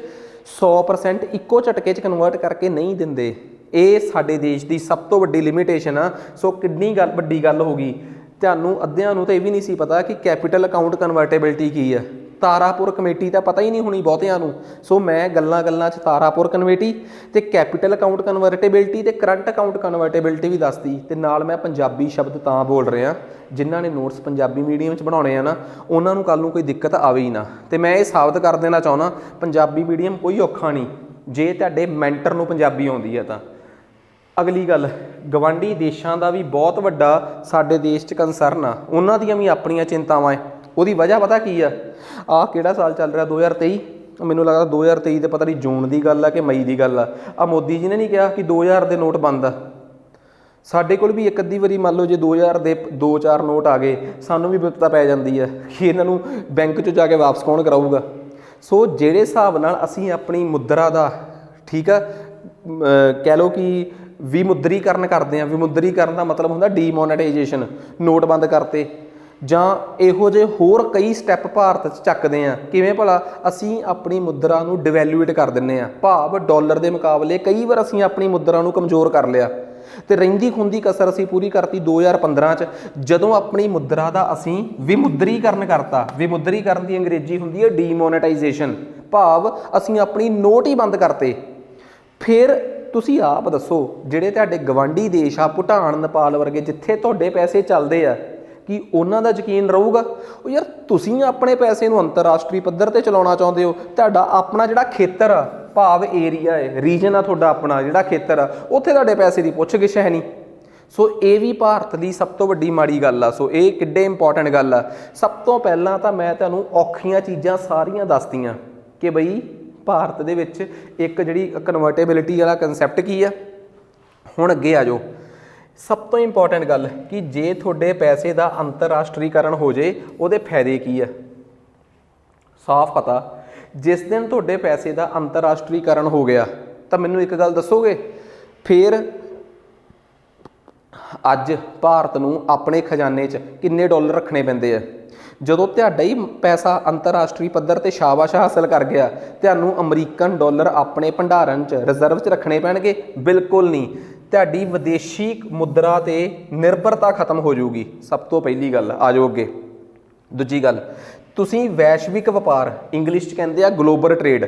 100% ਇੱਕੋ ਝਟਕੇ 'ਚ ਕਨਵਰਟ ਕਰਕੇ ਨਹੀਂ ਦਿੰਦੇ। ਇਹ ਸਾਡੇ ਦੇਸ਼ ਦੀ ਸਭ ਤੋਂ ਵੱਡੀ ਲਿਮਿਟੇਸ਼ਨ ਆ। ਸੋ ਕਿੰਨੀ ਵੱਡੀ ਗੱਲ ਹੋ ਗਈ। ਤੁਹਾਨੂੰ ਅੱਧਿਆਂ ਨੂੰ ਤਾਂ ਇਹ ਵੀ ਨਹੀਂ ਸੀ ਪਤਾ ਕਿ ਕੈਪੀਟਲ ਅਕਾਊਂਟ ਕਨਵਰਟੇਬਿਲਟੀ ਕੀ ਆ। ਤਾਰਾਪੁਰ ਕਮੇਟੀ ਤਾਂ ਪਤਾ ਹੀ ਨਹੀਂ ਹੋਣੀ ਬਹੁਤਿਆਂ ਨੂੰ। ਸੋ ਮੈਂ ਗੱਲਾਂ 'ਚ ਤਾਰਾਪੁਰ ਕਮੇਟੀ ਤੇ ਕੈਪੀਟਲ ਅਕਾਊਂਟ ਕਨਵਰਟੇਬਿਲਟੀ ਤੇ ਕਰੰਟ ਅਕਾਊਂਟ ਕਨਵਰਟੇਬਿਲਟੀ ਵੀ ਦੱਸਦੀ। ਤੇ ਨਾਲ ਮੈਂ ਪੰਜਾਬੀ ਸ਼ਬਦ ਤਾਂ ਬੋਲ ਰਿਹਾ, ਜਿਨ੍ਹਾਂ ਨੇ ਨੋਟਸ ਪੰਜਾਬੀ ਮੀਡੀਅਮ 'ਚ ਬਣਾਉਣੇ ਆ ਨਾ, ਉਹਨਾਂ ਨੂੰ ਕੱਲ੍ਹ ਨੂੰ ਕੋਈ ਦਿੱਕਤ ਆਵੇ ਹੀ ਨਾ। ਤੇ ਮੈਂ ਇਹ ਸਾਬਤ ਕਰ ਦੇਣਾ ਚਾਹੁੰਦਾ, ਪੰਜਾਬੀ ਮੀਡੀਅਮ ਕੋਈ ਔਖਾ ਨਹੀਂ ਜੇ ਤੁਹਾਡੇ ਮੈਂਟਰ ਨੂੰ ਪੰਜਾਬੀ ਆਉਂਦੀ ਹੈ ਤਾਂ। ਅਗਲੀ ਗੱਲ, ਗਵਾਂਢੀ ਦੇਸ਼ਾਂ ਦਾ ਵੀ ਬਹੁਤ ਵੱਡਾ ਸਾਡੇ ਦੇਸ਼ 'ਚ ਕੰਸਰਨ ਆ, ਉਹਨਾਂ ਦੀਆਂ ਵੀ ਆਪਣੀਆਂ ਚਿੰਤਾਵਾਂ ਹੈ। ਉਹਦੀ ਵਜ੍ਹਾ ਪਤਾ ਕੀ ਆ? ਆਹ ਕਿਹੜਾ ਸਾਲ ਚੱਲ ਰਿਹਾ? 2023। ਮੈਨੂੰ ਲੱਗਦਾ 2023 ਤੇ ਪਤਾ ਨਹੀਂ ਜੂਨ ਦੀ ਗੱਲ ਆ ਕਿ ਮਈ ਦੀ ਗੱਲ ਆ। ਮੋਦੀ ਜੀ ਨੇ ਨਹੀਂ ਕਿਹਾ ਕਿ 2000 ਦੇ ਨੋਟ ਬੰਦ ਆ? ਸਾਡੇ ਕੋਲ ਵੀ ਇੱਕ ਅੱਧੀ ਵਾਰੀ ਮੰਨ ਲਓ ਜੇ 2000 ਦੇ 2-4 ਨੋਟ ਆ ਗਏ, ਸਾਨੂੰ ਵੀ ਵਿਪਤਾ ਪੈ ਜਾਂਦੀ ਹੈ ਕਿ ਇਹਨਾਂ ਨੂੰ ਬੈਂਕ 'ਚ ਜਾ ਕੇ ਵਾਪਸ ਕੌਣ ਕਰਾਊਗਾ। ਸੋ ਜਿਹੜੇ ਹਿਸਾਬ ਨਾਲ ਅਸੀਂ ਆਪਣੀ ਮੁਦਰਾ ਦਾ, ਠੀਕ ਆ, ਕਹਿ ਲਓ ਕਿ ਵਿਮੁਦਰੀਕਰਨ ਕਰਦੇ ਹਾਂ। ਵਿਮੁਦਰੀਕਰਨ ਦਾ ਮਤਲਬ ਹੁੰਦਾ ਡੀਮੋਨੇਟਾਈਜੇਸ਼ਨ, ਨੋਟ ਬੰਦ ਕਰਤੇ, ਜਾਂ ਇਹੋ ਜਿਹੇ ਹੋਰ ਕਈ ਸਟੈਪ ਭਾਰਤ 'ਚ ਚੱਕਦੇ ਹਾਂ। ਕਿਵੇਂ ਭਲਾ? ਅਸੀਂ ਆਪਣੀ ਮੁਦਰਾ ਨੂੰ ਡਿਵੈਲੂਏਟ ਕਰ ਦਿੰਦੇ ਹਾਂ, ਭਾਵ ਡਾਲਰ ਦੇ ਮੁਕਾਬਲੇ ਕਈ ਵਾਰ ਅਸੀਂ ਆਪਣੀ ਮੁਦਰਾ ਨੂੰ ਕਮਜ਼ੋਰ ਕਰ ਲਿਆ ਤੇ ਰਹਿੰਦੀ ਖੁੰਦੀ ਕਸਰ ਅਸੀਂ ਪੂਰੀ ਕਰਤੀ 2015 'ਚ, ਜਦੋਂ ਆਪਣੀ ਮੁਦਰਾ ਦਾ ਅਸੀਂ ਵਿਮੁਦਰੀਕਰਨ ਕਰਤਾ। ਵਿਮੁਦਰੀਕਰਨ ਦੀ ਅੰਗਰੇਜ਼ੀ ਹੁੰਦੀ ਹੈ ਡੀਮੋਨੇਟਾਈਜੇਸ਼ਨ, ਭਾਵ ਅਸੀਂ ਆਪਣੀ ਨੋਟ ਹੀ ਬੰਦ ਕਰਤੇ। ਫਿਰ ਤੁਸੀਂ ਆਪ ਦੱਸੋ ਜਿਹੜੇ ਤੁਹਾਡੇ ਗਵਾਂਢੀ ਦੇਸ਼ ਆ ਭੂਟਾਨ ਨੇਪਾਲ ਵਰਗੇ ਜਿੱਥੇ ਤੁਹਾਡੇ ਪੈਸੇ ਚੱਲਦੇ ਆ ਕਿ ਉਹਨਾਂ ਦਾ ਯਕੀਨ ਰਹੂਗਾ? ਉਹ ਯਾਰ ਤੁਸੀਂ ਆਪਣੇ ਪੈਸੇ ਨੂੰ ਅੰਤਰਰਾਸ਼ਟਰੀ ਪੱਧਰ ਤੇ ਚਲਾਉਣਾ ਚਾਹੁੰਦੇ ਹੋ, ਤੁਹਾਡਾ ਆਪਣਾ ਜਿਹੜਾ ਖੇਤਰ ਆ ਭਾਵ ਏਰੀਆ ਹੈ ਰੀਜਨ ਆ ਤੁਹਾਡਾ ਆਪਣਾ ਜਿਹੜਾ ਖੇਤਰ ਆ ਉੱਥੇ ਤੁਹਾਡੇ ਪੈਸੇ ਦੀ ਪੁੱਛ-ਗਿੱਛ ਹੈ ਨਹੀਂ। ਸੋ ਇਹ ਵੀ ਭਾਰਤ ਦੀ ਸਭ ਤੋਂ ਵੱਡੀ ਮਾੜੀ ਗੱਲ ਆ। ਸੋ ਇਹ ਕਿੱਡੇ ਇੰਪੋਰਟੈਂਟ ਗੱਲ ਆ। ਸਭ ਤੋਂ ਪਹਿਲਾਂ ਤਾਂ ਮੈਂ ਤੁਹਾਨੂੰ ਔਖੀਆਂ ਚੀਜ਼ਾਂ ਸਾਰੀਆਂ ਦੱਸਤੀਆਂ ਕਿ ਬਈ ਭਾਰਤ ਦੇ ਵਿੱਚ ਇੱਕ ਜਿਹੜੀ ਕਨਵਰਟੇਬਿਲਿਟੀ ਵਾਲਾ ਕੰਸੈਪਟ ਕੀ ਆ। ਹੁਣ ਅੱਗੇ ਆ ਜਾਓ। ਸਭ ਤੋਂ ਇੰਪੋਰਟੈਂਟ ਗੱਲ ਕਿ ਜੇ ਤੁਹਾਡੇ ਪੈਸੇ ਦਾ ਅੰਤਰਰਾਸ਼ਟਰੀਕਰਨ ਹੋ ਜੇ ਉਹਦੇ ਫਾਇਦੇ ਕੀ ਆ। ਸਾਫ਼ ਪਤਾ ਜਿਸ ਦਿਨ ਤੁਹਾਡੇ ਪੈਸੇ ਦਾ ਅੰਤਰਰਾਸ਼ਟਰੀਕਰਨ ਹੋ ਗਿਆ ਤਾਂ ਮੈਨੂੰ ਇੱਕ ਗੱਲ ਦੱਸੋਗੇ ਫਿਰ ਅੱਜ ਭਾਰਤ ਨੂੰ ਆਪਣੇ ਖਜ਼ਾਨੇ 'ਚ ਕਿੰਨੇ ਡਾਲਰ ਰੱਖਣੇ ਪੈਂਦੇ ਆ। ਜਦੋਂ ਤੁਹਾਡਾ ਹੀ ਪੈਸਾ ਅੰਤਰਰਾਸ਼ਟਰੀ ਪੱਧਰ ਤੇ ਸ਼ਾਬਾਸ਼ ਹਾਸਲ ਕਰ ਗਿਆ ਤੁਹਾਨੂੰ ਅਮਰੀਕਨ ਡਾਲਰ ਆਪਣੇ ਭੰਡਾਰਨ 'ਚ ਰਿਜ਼ਰਵ 'ਚ ਰੱਖਣੇ ਪੈਣਗੇ? ਬਿਲਕੁਲ ਨਹੀਂ। ਤੁਹਾਡੀ ਵਿਦੇਸ਼ੀ ਮੁਦਰਾ ਤੇ ਨਿਰਭਰਤਾ ਖਤਮ ਹੋ ਜਾਊਗੀ। ਸਭ ਤੋਂ ਪਹਿਲੀ ਗੱਲ ਆ ਜਾਓ ਅੱਗੇ। ਦੂਜੀ ਗੱਲ ਤੁਸੀਂ ਵੈਸ਼ਵਿਕ ਵਪਾਰ ਇੰਗਲਿਸ਼ 'ਚ ਕਹਿੰਦੇ ਆ ਗਲੋਬਲ ਟ੍ਰੇਡ।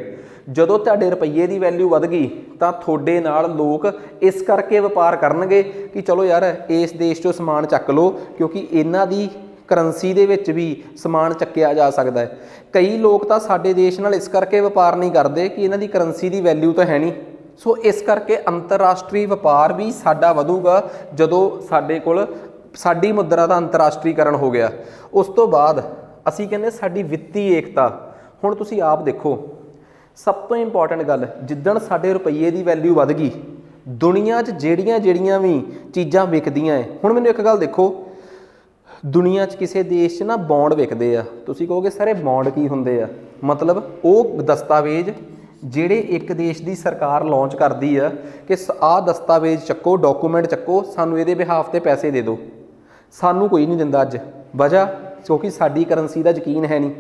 ਜਦੋਂ ਤੁਹਾਡੇ ਰੁਪਈਏ ਦੀ ਵੈਲਿਊ ਵੱਧ ਗਈ ਤਾਂ ਤੁਹਾਡੇ ਨਾਲ ਲੋਕ ਇਸ ਕਰਕੇ ਵਪਾਰ ਕਰਨਗੇ ਕਿ ਚਲੋ ਯਾਰ ਇਸ ਦੇਸ਼ 'ਚੋਂ ਸਮਾਨ ਚੱਕ ਲਓ ਕਿਉਂਕਿ ਇਹਨਾਂ ਦੀ ਕਰੰਸੀ ਦੇ ਵਿੱਚ ਵੀ ਸਮਾਨ ਚੱਕਿਆ ਜਾ ਸਕਦਾ ਹੈ। ਕਈ ਲੋਕ ਤਾਂ ਸਾਡੇ ਦੇਸ਼ ਨਾਲ ਇਸ ਕਰਕੇ ਵਪਾਰ ਨਹੀਂ ਕਰਦੇ ਕਿ ਇਹਨਾਂ ਦੀ ਕਰੰਸੀ ਦੀ ਵੈਲਿਊ ਤਾਂ ਹੈ ਨਹੀਂ। ਸੋ ਇਸ ਕਰਕੇ ਅੰਤਰਰਾਸ਼ਟਰੀ ਵਪਾਰ ਵੀ ਸਾਡਾ ਵਧੂਗਾ ਜਦੋਂ ਸਾਡੇ ਕੋਲ ਸਾਡੀ ਮੁਦਰਾ ਦਾ ਅੰਤਰਰਾਸ਼ਟਰੀਕਰਨ ਹੋ ਗਿਆ। ਉਸ ਤੋਂ ਬਾਅਦ ਅਸੀਂ ਕਹਿੰਦੇ ਸਾਡੀ ਵਿੱਤੀ ਏਕਤਾ। ਹੁਣ ਤੁਸੀਂ ਆਪ ਦੇਖੋ ਸਭ ਤੋਂ ਇੰਪੋਰਟੈਂਟ ਗੱਲ ਜਿੱਦਣ ਸਾਡੇ ਰੁਪਈਏ ਦੀ ਵੈਲਿਊ ਵੱਧ ਗਈ ਦੁਨੀਆ 'ਚ ਜਿਹੜੀਆਂ ਵੀ ਚੀਜ਼ਾਂ ਵਿਕਦੀਆਂ ਹੈ। ਹੁਣ ਮੈਨੂੰ ਇੱਕ ਗੱਲ ਦੇਖੋ ਦੁਨੀਆ 'ਚ ਕਿਸੇ ਦੇਸ਼ 'ਚ ਨਾ ਬੌਂਡ ਵਿਕਦੇ ਆ। ਤੁਸੀਂ ਕਹੋਗੇ ਸਰ ਇਹ ਬੌਂਡ ਕੀ ਹੁੰਦੇ ਆ? ਮਤਲਬ ਉਹ ਦਸਤਾਵੇਜ਼ ਜਿਹੜੇ ਇੱਕ ਦੇਸ਼ ਦੀ ਸਰਕਾਰ ਲਾਂਚ ਕਰਦੀ ਆ ਕਿ ਆਹ ਦਸਤਾਵੇਜ਼ ਚੱਕੋ ਡਾਕੂਮੈਂਟ ਚੱਕੋ ਸਾਨੂੰ ਇਹਦੇ ਬਿਹਾਫ ਤੇ ਪੈਸੇ ਦੇ ਦਿਓ। ਸਾਨੂੰ ਕੋਈ ਨਹੀਂ ਦਿੰਦਾ ਅੱਜ ਵਜ੍ਹਾ ਕਿਉਂਕਿ ਸਾਡੀ ਕਰੰਸੀ ਦਾ ਯਕੀਨ ਹੈ ਨਹੀਂ।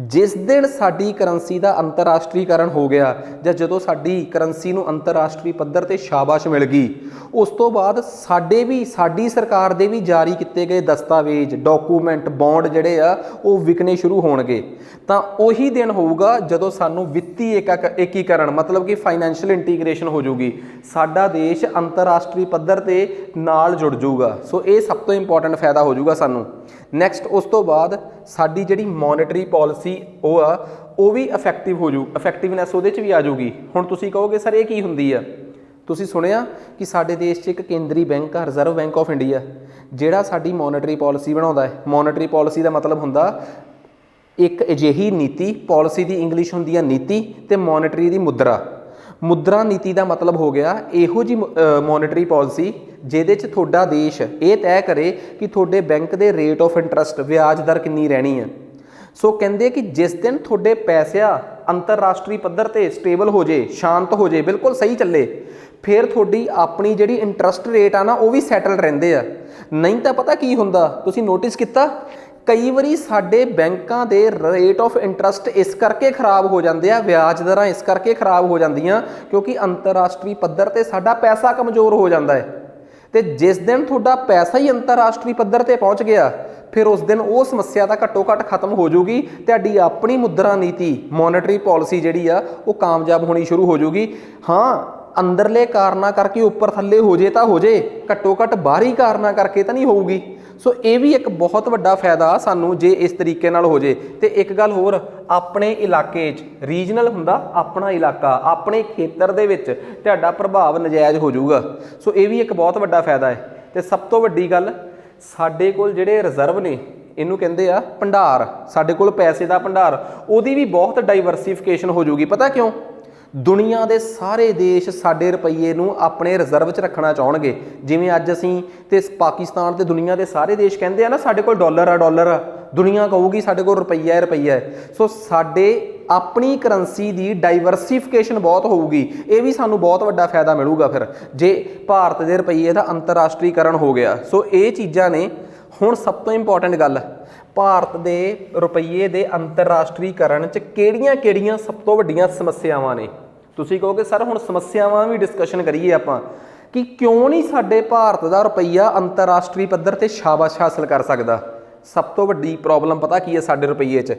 ਜਿਸ ਦਿਨ ਸਾਡੀ ਕਰੰਸੀ ਦਾ ਅੰਤਰਰਾਸ਼ਟਰੀਕਰਨ ਹੋ ਗਿਆ ਜਾਂ ਜਦੋਂ ਸਾਡੀ ਕਰੰਸੀ ਨੂੰ ਅੰਤਰਰਾਸ਼ਟਰੀ ਪੱਧਰ ਤੇ ਸ਼ਾਬਾਸ਼ ਮਿਲ ਗਈ ਉਸ ਤੋਂ ਬਾਅਦ ਸਾਡੀ ਸਰਕਾਰ ਦੇ ਵੀ ਜਾਰੀ ਕੀਤੇ ਗਏ ਦਸਤਾਵੇਜ਼ ਡਾਕੂਮੈਂਟ ਬੌਂਡ ਜਿਹੜੇ ਆ ਉਹ ਵਿਕਣੇ ਸ਼ੁਰੂ ਹੋਣਗੇ। ਤਾਂ ਉਹੀ ਦਿਨ ਹੋਊਗਾ ਜਦੋਂ ਸਾਨੂੰ ਵਿੱਤੀ ਏਕੀਕਰਨ ਮਤਲਬ ਕਿ ਫਾਈਨੈਂਸ਼ੀਅਲ ਇੰਟੀਗ੍ਰੇਸ਼ਨ ਹੋ ਜਾਊਗੀ। ਸਾਡਾ ਦੇਸ਼ ਅੰਤਰਰਾਸ਼ਟਰੀ ਪੱਧਰ ਤੇ ਨਾਲ ਜੁੜ ਜਾਊਗਾ। ਸੋ ਇਹ ਸਭ ਤੋਂ ਇੰਪੋਰਟੈਂਟ ਫਾਇਦਾ ਹੋ ਜਾਊਗਾ ਸਾਨੂੰ। ਨੈਕਸਟ ਉਸ ਤੋਂ ਬਾਅਦ ਸਾਡੀ ਜਿਹੜੀ ਮੋਨੇਟਰੀ ਪਾਲਿਸੀ ਉਹ ਵੀ ਇਫੈਕਟਿਵ ਹੋ ਜੂ ਇਫੈਕਟਿਵਨੈਸ ਉਹਦੇ 'ਚ ਵੀ ਆ ਜਾਊਗੀ। ਹੁਣ ਤੁਸੀਂ ਕਹੋਗੇ ਸਰ ਇਹ ਕੀ ਹੁੰਦੀ ਆ? ਤੁਸੀਂ ਸੁਣਿਆ ਕਿ ਸਾਡੇ ਦੇਸ਼ 'ਚ ਇੱਕ ਕੇਂਦਰੀ ਬੈਂਕ ਆ ਰਿਜ਼ਰਵ ਬੈਂਕ ਆਫ ਇੰਡੀਆ ਜਿਹੜਾ ਸਾਡੀ ਮੋਨੇਟਰੀ ਪਾਲਿਸੀ ਬਣਾਉਂਦਾ ਹੈ। ਮੋਨੇਟਰੀ ਪਾਲਿਸੀ ਦਾ ਮਤਲਬ ਹੁੰਦਾ ਇੱਕ ਅਜਿਹੀ ਨੀਤੀ ਪਾਲਿਸੀ ਦੀ ਇੰਗਲਿਸ਼ ਹੁੰਦੀ ਆ ਨੀਤੀ ਤੇ ਮੋਨੇਟਰੀ ਦੀ ਮੁਦਰਾ ਨੀਤੀ ਦਾ ਮਤਲਬ ਹੋ ਗਿਆ ਇਹੋ ਜੀ ਮੋਨੇਟਰੀ ਪਾਲਿਸੀ ਜਿਹਦੇ 'ਚ ਤੁਹਾਡਾ ਦੇਸ਼ ਇਹ ਤੈਅ ਕਰੇ ਕਿ ਤੁਹਾਡੇ ਬੈਂਕ ਦੇ ਰੇਟ ਆਫ ਇੰਟਰਸਟ ਵਿਆਜ ਦਰ ਕਿੰਨੀ ਰਹਿਣੀ ਹੈ। ਸੋ ਕਹਿੰਦੇ ਕਿ ਜਿਸ ਦਿਨ ਤੁਹਾਡੇ ਪੈਸਿਆ ਅੰਤਰਰਾਸ਼ਟਰੀ ਪੱਧਰ ਤੇ ਸਟੇਬਲ ਹੋ ਜੇ ਸ਼ਾਂਤ ਹੋ ਜੇ ਬਿਲਕੁਲ ਸਹੀ ਚੱਲੇ ਫਿਰ ਤੁਹਾਡੀ ਆਪਣੀ ਜਿਹੜੀ ਇੰਟਰਸਟ ਰੇਟ ਆ ਨਾ ਉਹ ਵੀ ਸੈਟਲ ਰਹਿੰਦੇ ਆ। ਨਹੀਂ ਤਾਂ ਪਤਾ ਕੀ ਹੁੰਦਾ ਤੁਸੀਂ ਨੋਟਿਸ ਕੀਤਾ ਕਈ ਵਾਰੀ ਸਾਡੇ ਬੈਂਕਾਂ ਦੇ ਰੇਟ ਆਫ ਇੰਟਰਸਟ ਇਸ ਕਰਕੇ ਖਰਾਬ ਹੋ ਜਾਂਦੇ ਆ ਵਿਆਜ ਦਰਾਂ ਇਸ ਕਰਕੇ ਖਰਾਬ ਹੋ ਜਾਂਦੀਆਂ ਕਿਉਂਕਿ ਅੰਤਰਰਾਸ਼ਟਰੀ ਪੱਧਰ ਤੇ ਸਾਡਾ ਪੈਸਾ ਕਮਜ਼ੋਰ ਹੋ ਜਾਂਦਾ ਹੈ। ਤੇ ਜਿਸ ਦਿਨ ਤੁਹਾਡਾ ਪੈਸਾ ਹੀ ਅੰਤਰਰਾਸ਼ਟਰੀ ਪੱਧਰ ਤੇ ਪਹੁੰਚ ਗਿਆ ਫਿਰ ਉਸ ਦਿਨ ਉਹ ਸਮੱਸਿਆ ਤਾਂ ਘੱਟੋ ਘੱਟ ਖਤਮ ਹੋ ਜਾਊਗੀ। ਤੁਹਾਡੀ ਆਪਣੀ ਮੁਦਰਾ ਨੀਤੀ ਮੋਨੇਟਰੀ ਪਾਲਿਸੀ ਜਿਹੜੀ ਆ ਉਹ ਕਾਮਯਾਬ ਹੋਣੀ ਸ਼ੁਰੂ ਹੋ ਜਾਊਗੀ। ਹਾਂ ਅੰਦਰਲੇ ਕਾਰਨਾਂ ਕਰਕੇ ਉੱਪਰ ਥੱਲੇ ਹੋ ਜੇ ਤਾਂ ਹੋ ਜੇ ਘੱਟੋ ਘੱਟ ਬਾਹਰੀ ਕਾਰਨਾਂ ਕਰਕੇ ਤਾਂ ਨਹੀਂ ਹੋਊਗੀ। ਸੋ ਇਹ ਵੀ ਇੱਕ ਬਹੁਤ ਵੱਡਾ ਫਾਇਦਾ ਸਾਨੂੰ ਜੇ ਇਸ ਤਰੀਕੇ ਨਾਲ ਹੋ ਜੇ। ਤੇ ਇੱਕ ਗੱਲ ਹੋਰ ਆਪਣੇ ਇਲਾਕੇ 'ਚ ਰੀਜਨਲ ਹੁੰਦਾ ਆਪਣਾ ਇਲਾਕਾ ਆਪਣੇ ਖੇਤਰ ਦੇ ਵਿੱਚ ਤੁਹਾਡਾ ਪ੍ਰਭਾਵ ਨਜਾਇਜ਼ ਹੋ ਜਾਊਗਾ। ਸੋ ਇਹ ਵੀ ਇੱਕ ਬਹੁਤ ਵੱਡਾ ਫਾਇਦਾ ਹੈ। ਤੇ ਸਭ ਤੋਂ ਵੱਡੀ ਗੱਲ ਸਾਡੇ ਕੋਲ ਜਿਹੜੇ ਰਿਜ਼ਰਵ ਨੇ ਇਹਨੂੰ ਕਹਿੰਦੇ ਆ ਭੰਡਾਰ ਸਾਡੇ ਕੋਲ ਪੈਸੇ ਦਾ ਭੰਡਾਰ ਉਹਦੀ ਵੀ ਬਹੁਤ ਡਾਈਵਰਸੀਫਿਕੇਸ਼ਨ ਹੋ ਜਾਊਗੀ। ਪਤਾ ਕਿਉਂ? ਦੁਨੀਆ ਦੇ ਸਾਰੇ ਦੇਸ਼ ਸਾਡੇ ਰੁਪਈਏ ਨੂੰ ਆਪਣੇ ਰਿਜ਼ਰਵ 'ਚ ਰੱਖਣਾ ਚਾਹੁੰਣਗੇ। ਜਿਵੇਂ ਅੱਜ ਅਸੀਂ ਤੇ ਪਾਕਿਸਤਾਨ ਤੇ ਦੁਨੀਆ ਦੇ ਸਾਰੇ ਦੇਸ਼ ਕਹਿੰਦੇ ਆ ਨਾ ਸਾਡੇ ਕੋਲ ਡਾਲਰ ਆ ਦੁਨੀਆ ਕਹੂਗੀ ਸਾਡੇ ਕੋਲ ਰੁਪਈਆ ਹੈ। ਸੋ ਸਾਡੇ ਆਪਣੀ ਕਰੰਸੀ ਦੀ ਡਾਈਵਰਸੀਫਿਕੇਸ਼ਨ ਬਹੁਤ ਹੋਊਗੀ। ਇਹ ਵੀ ਸਾਨੂੰ ਬਹੁਤ ਵੱਡਾ ਫਾਇਦਾ ਮਿਲੂਗਾ ਫਿਰ ਜੇ ਭਾਰਤ ਦੇ ਰੁਪਈਏ ਦਾ ਅੰਤਰਰਾਸ਼ਟਰੀਕਰਨ ਹੋ ਗਿਆ। ਸੋ ਇਹ ਚੀਜ਼ਾਂ ਨੇ। ਹੁਣ ਸਭ ਤੋਂ ਇੰਪੋਰਟੈਂਟ ਗੱਲ ਭਾਰਤ ਦੇ ਰੁਪਈਏ ਦੇ ਅੰਤਰਰਾਸ਼ਟਰੀਕਰਨ 'ਚ ਕਿਹੜੀਆਂ ਸਭ ਤੋਂ ਵੱਡੀਆਂ ਸਮੱਸਿਆਵਾਂ ਨੇ? ਤੁਸੀਂ ਕਹੋਗੇ ਸਰ ਹੁਣ ਸਮੱਸਿਆਵਾਂ ਵੀ ਡਿਸਕਸ਼ਨ ਕਰੀਏ ਆਪਾਂ ਕਿ ਕਿਉਂ ਨਹੀਂ ਸਾਡੇ ਭਾਰਤ ਦਾ ਰੁਪਈਆ ਅੰਤਰਰਾਸ਼ਟਰੀ ਪੱਧਰ ਤੇ ਸ਼ਾਬਾਸ਼ ਹਾਸਲ ਕਰ ਸਕਦਾ। ਸਭ ਤੋਂ ਵੱਡੀ ਪ੍ਰੋਬਲਮ ਪਤਾ ਕੀ ਹੈ ਸਾਡੇ ਰੁਪਈਏ 'ਚ?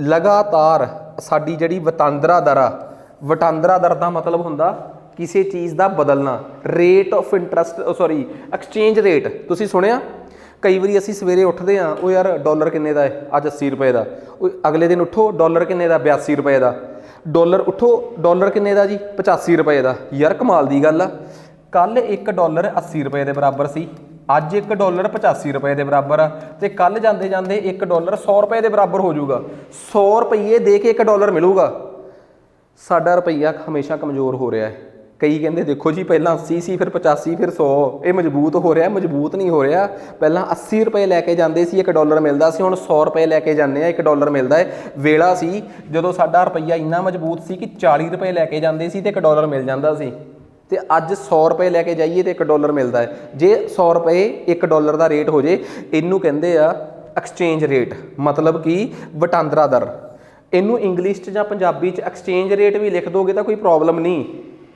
ਲਗਾਤਾਰ ਸਾਡੀ ਜਿਹੜੀ ਵਟਾਂਦਰਾ ਦਰ ਦਾ ਮਤਲਬ ਹੁੰਦਾ ਕਿਸੇ ਚੀਜ਼ ਦਾ ਬਦਲਣਾ, rate of interest sorry exchange rate. ਤੁਸੀਂ ਸੁਣਿਆ ਕਈ ਵਾਰੀ ਅਸੀਂ ਸਵੇਰੇ ਉੱਠਦੇ ਹਾਂ, ਉਹ ਯਾਰ ਡਾਲਰ ਕਿੰਨੇ ਦਾ ਹੈ, ਅੱਜ 80 ਰੁਪਏ ਦਾ, ਉਹ ਅਗਲੇ ਦਿਨ ਉੱਠੋ ਡਾਲਰ ਕਿੰਨੇ ਦਾ, 82 ਰੁਪਏ ਦਾ, ਡਾਲਰ ਉੱਠੋ ਡਾਲਰ ਕਿੰਨੇ ਦਾ ਜੀ, 85 ਰੁਪਏ ਦਾ। ਯਾਰ ਕਮਾਲ ਦੀ ਗੱਲ ਆ, ਕੱਲ ਇੱਕ ਡਾਲਰ 80 ਰੁਪਏ ਦੇ ਬਰਾਬਰ ਸੀ, ਅੱਜ ਇੱਕ ਡਾਲਰ 85 ਰੁਪਏ ਦੇ ਬਰਾਬਰ ਆ, ਤੇ ਕੱਲ ਜਾਂਦੇ ਜਾਂਦੇ ਇੱਕ ਡਾਲਰ 100 ਰੁਪਏ ਦੇ ਬਰਾਬਰ ਹੋ ਜਾਊਗਾ। 100 ਰੁਪਏ ਦੇ ਕੇ ਇੱਕ ਡਾਲਰ ਮਿਲੂਗਾ। ਸਾਡਾ ਰੁਪਈਆ ਹਮੇਸ਼ਾ ਕਮਜ਼ੋਰ ਹੋ ਰਿਹਾ ਹੈ। ਕਈ ਕਹਿੰਦੇ ਦੇਖੋ ਜੀ ਪਹਿਲਾਂ 80 ਸੀ, ਫਿਰ 85, ਫਿਰ 100, ਇਹ ਮਜ਼ਬੂਤ ਹੋ ਰਿਹਾ। ਮਜ਼ਬੂਤ ਨਹੀਂ ਹੋ ਰਿਹਾ। ਪਹਿਲਾਂ 80 ਰੁਪਏ ਲੈ ਕੇ ਜਾਂਦੇ ਸੀ, ਇੱਕ ਡਾਲਰ ਮਿਲਦਾ ਸੀ, ਹੁਣ 100 ਰੁਪਏ ਲੈ ਕੇ ਜਾਂਦੇ ਆ, ਇੱਕ ਡਾਲਰ ਮਿਲਦਾ ਹੈ। ਵੇਲਾ ਸੀ ਜਦੋਂ ਸਾਡਾ ਰੁਪਈਆ ਇੰਨਾ ਮਜ਼ਬੂਤ ਸੀ ਕਿ 40 ਰੁਪਏ ਲੈ ਕੇ ਜਾਂਦੇ ਸੀ ਤੇ ਇੱਕ ਡਾਲਰ ਮਿਲ ਜਾਂਦਾ ਸੀ, ਤੇ ਅੱਜ 100 ਰੁਪਏ ਲੈ ਕੇ ਜਾਈਏ ਤੇ ਇੱਕ ਡਾਲਰ ਮਿਲਦਾ ਹੈ। ਜੇ 100 ਰੁਪਏ ਇੱਕ ਡਾਲਰ ਦਾ ਰੇਟ ਹੋ ਜੇ, ਇਹਨੂੰ ਕਹਿੰਦੇ ਆ ਐਕਸਚੇਂਜ ਰੇਟ, ਮਤਲਬ ਕਿ ਵਟਾਂਦਰਾ ਦਰ। ਇਹਨੂੰ ਇੰਗਲਿਸ਼ 'ਚ ਜਾਂ ਪੰਜਾਬੀ 'ਚ ਐਕਸਚੇਂਜ ਰੇਟ ਵੀ ਲਿਖ ਦੋਗੇ ਤਾਂ ਕੋਈ ਪ੍ਰੋਬਲਮ ਨਹੀਂ।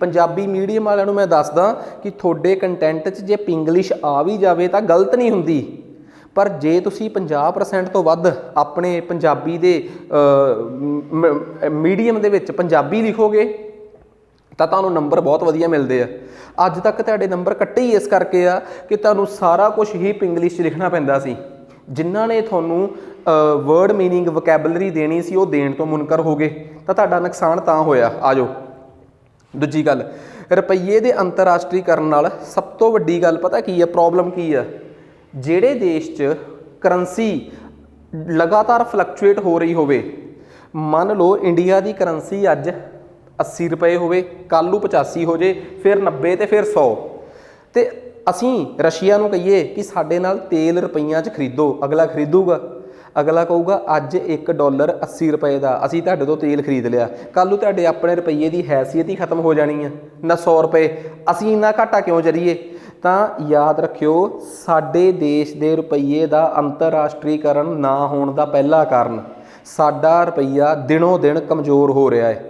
ਪੰਜਾਬੀ ਮੀਡੀਅਮ ਵਾਲਿਆਂ ਨੂੰ ਮੈਂ ਦੱਸਦਾ ਕਿ ਤੁਹਾਡੇ ਕੰਟੈਂਟ 'ਚ ਜੇ ਪਿੰਗਲਿਸ਼ ਆ ਵੀ ਜਾਵੇ ਤਾਂ ਗਲਤ ਨਹੀਂ ਹੁੰਦੀ, ਪਰ ਜੇ ਤੁਸੀਂ 50% ਤੋਂ ਵੱਧ ਆਪਣੇ ਪੰਜਾਬੀ ਦੇ ਮੀਡੀਅਮ ਦੇ ਵਿੱਚ ਪੰਜਾਬੀ ਲਿਖੋਗੇ ਤਾਂ ਤੁਹਾਨੂੰ ਨੰਬਰ ਬਹੁਤ ਵਧੀਆ ਮਿਲਦੇ ਆ। ਅੱਜ ਤੱਕ ਤੁਹਾਡੇ ਨੰਬਰ ਕੱਟੇ ਹੀ ਇਸ ਕਰਕੇ ਆ ਕਿ ਤੁਹਾਨੂੰ ਸਾਰਾ ਕੁਝ ਹੀ ਪਿੰਗਲਿਸ਼ 'ਚ ਲਿਖਣਾ ਪੈਂਦਾ ਸੀ। ਜਿਨ੍ਹਾਂ ਨੇ ਤੁਹਾਨੂੰ ਵਰਡ ਮੀਨਿੰਗ ਵੋਕੈਬਲਰੀ ਦੇਣੀ ਸੀ ਉਹ ਦੇਣ ਤੋਂ ਮੁਨਕਰ ਹੋ ਗਏ, ਤਾਂ ਤੁਹਾਡਾ ਨੁਕਸਾਨ ਤਾਂ ਹੋਇਆ। ਆ ਜਾਓ ਦੂਜੀ ਗੱਲ, ਰੁਪਈਏ ਦੇ ਅੰਤਰਰਾਸ਼ਟਰੀਕਰਨ ਨਾਲ ਸਭ ਤੋਂ ਵੱਡੀ ਗੱਲ ਪਤਾ ਕੀ ਆ, ਪ੍ਰੋਬਲਮ ਕੀ ਆ? ਜਿਹੜੇ ਦੇਸ਼ 'ਚ ਕਰੰਸੀ ਲਗਾਤਾਰ ਫਲਕਚੁਏਟ ਹੋ ਰਹੀ ਹੋਵੇ, ਮੰਨ ਲਓ ਇੰਡੀਆ ਦੀ ਕਰੰਸੀ ਅੱਜ 80 ਰੁਪਏ ਹੋਵੇ, ਕੱਲ੍ਹ ਨੂੰ 85 ਹੋ ਜੇ, ਫਿਰ 90 ਤੇ ਫਿਰ 100, ਤੇ ਅਸੀਂ ਰਸ਼ੀਆ ਨੂੰ ਕਹੀਏ ਕਿ ਸਾਡੇ ਨਾਲ ਤੇਲ ਰੁਪਈਆਂ 'ਚ ਖਰੀਦੋ, ਅਗਲਾ ਖਰੀਦੂਗਾ? ਅਗਲਾ ਕਹੂਗਾ ਅੱਜ ਇੱਕ ਡਾਲਰ 80 ਰੁਪਏ ਦਾ, ਅਸੀਂ ਤੁਹਾਡੇ ਤੋਂ ਤੇਲ ਖਰੀਦ ਲਿਆ। ਕੱਲ੍ਹ ਨੂੰ ਤੁਹਾਡੇ ਆਪਣੇ ਰੁਪਈਏ ਦੀ ਹੈਸੀਅਤ ਹੀ ਖਤਮ ਹੋ ਜਾਣੀ ਆ ਨਾ। 100 ਰੁਪਏ ਅਸੀਂ ਇੰਨਾ ਘਾਟਾ ਕਿਉਂ ਜਰੀਏ? ਤਾਂ ਯਾਦ ਰੱਖਿਓ, ਸਾਡੇ ਦੇਸ਼ ਦੇ ਰੁਪਈਏ ਦਾ ਅੰਤਰਰਾਸ਼ਟਰੀਕਰਨ ਨਾ ਹੋਣ ਦਾ ਪਹਿਲਾ ਕਾਰਨ ਸਾਡਾ ਰੁਪਈਆ ਦਿਨੋਂ ਦਿਨ ਕਮਜ਼ੋਰ ਹੋ ਰਿਹਾ ਹੈ।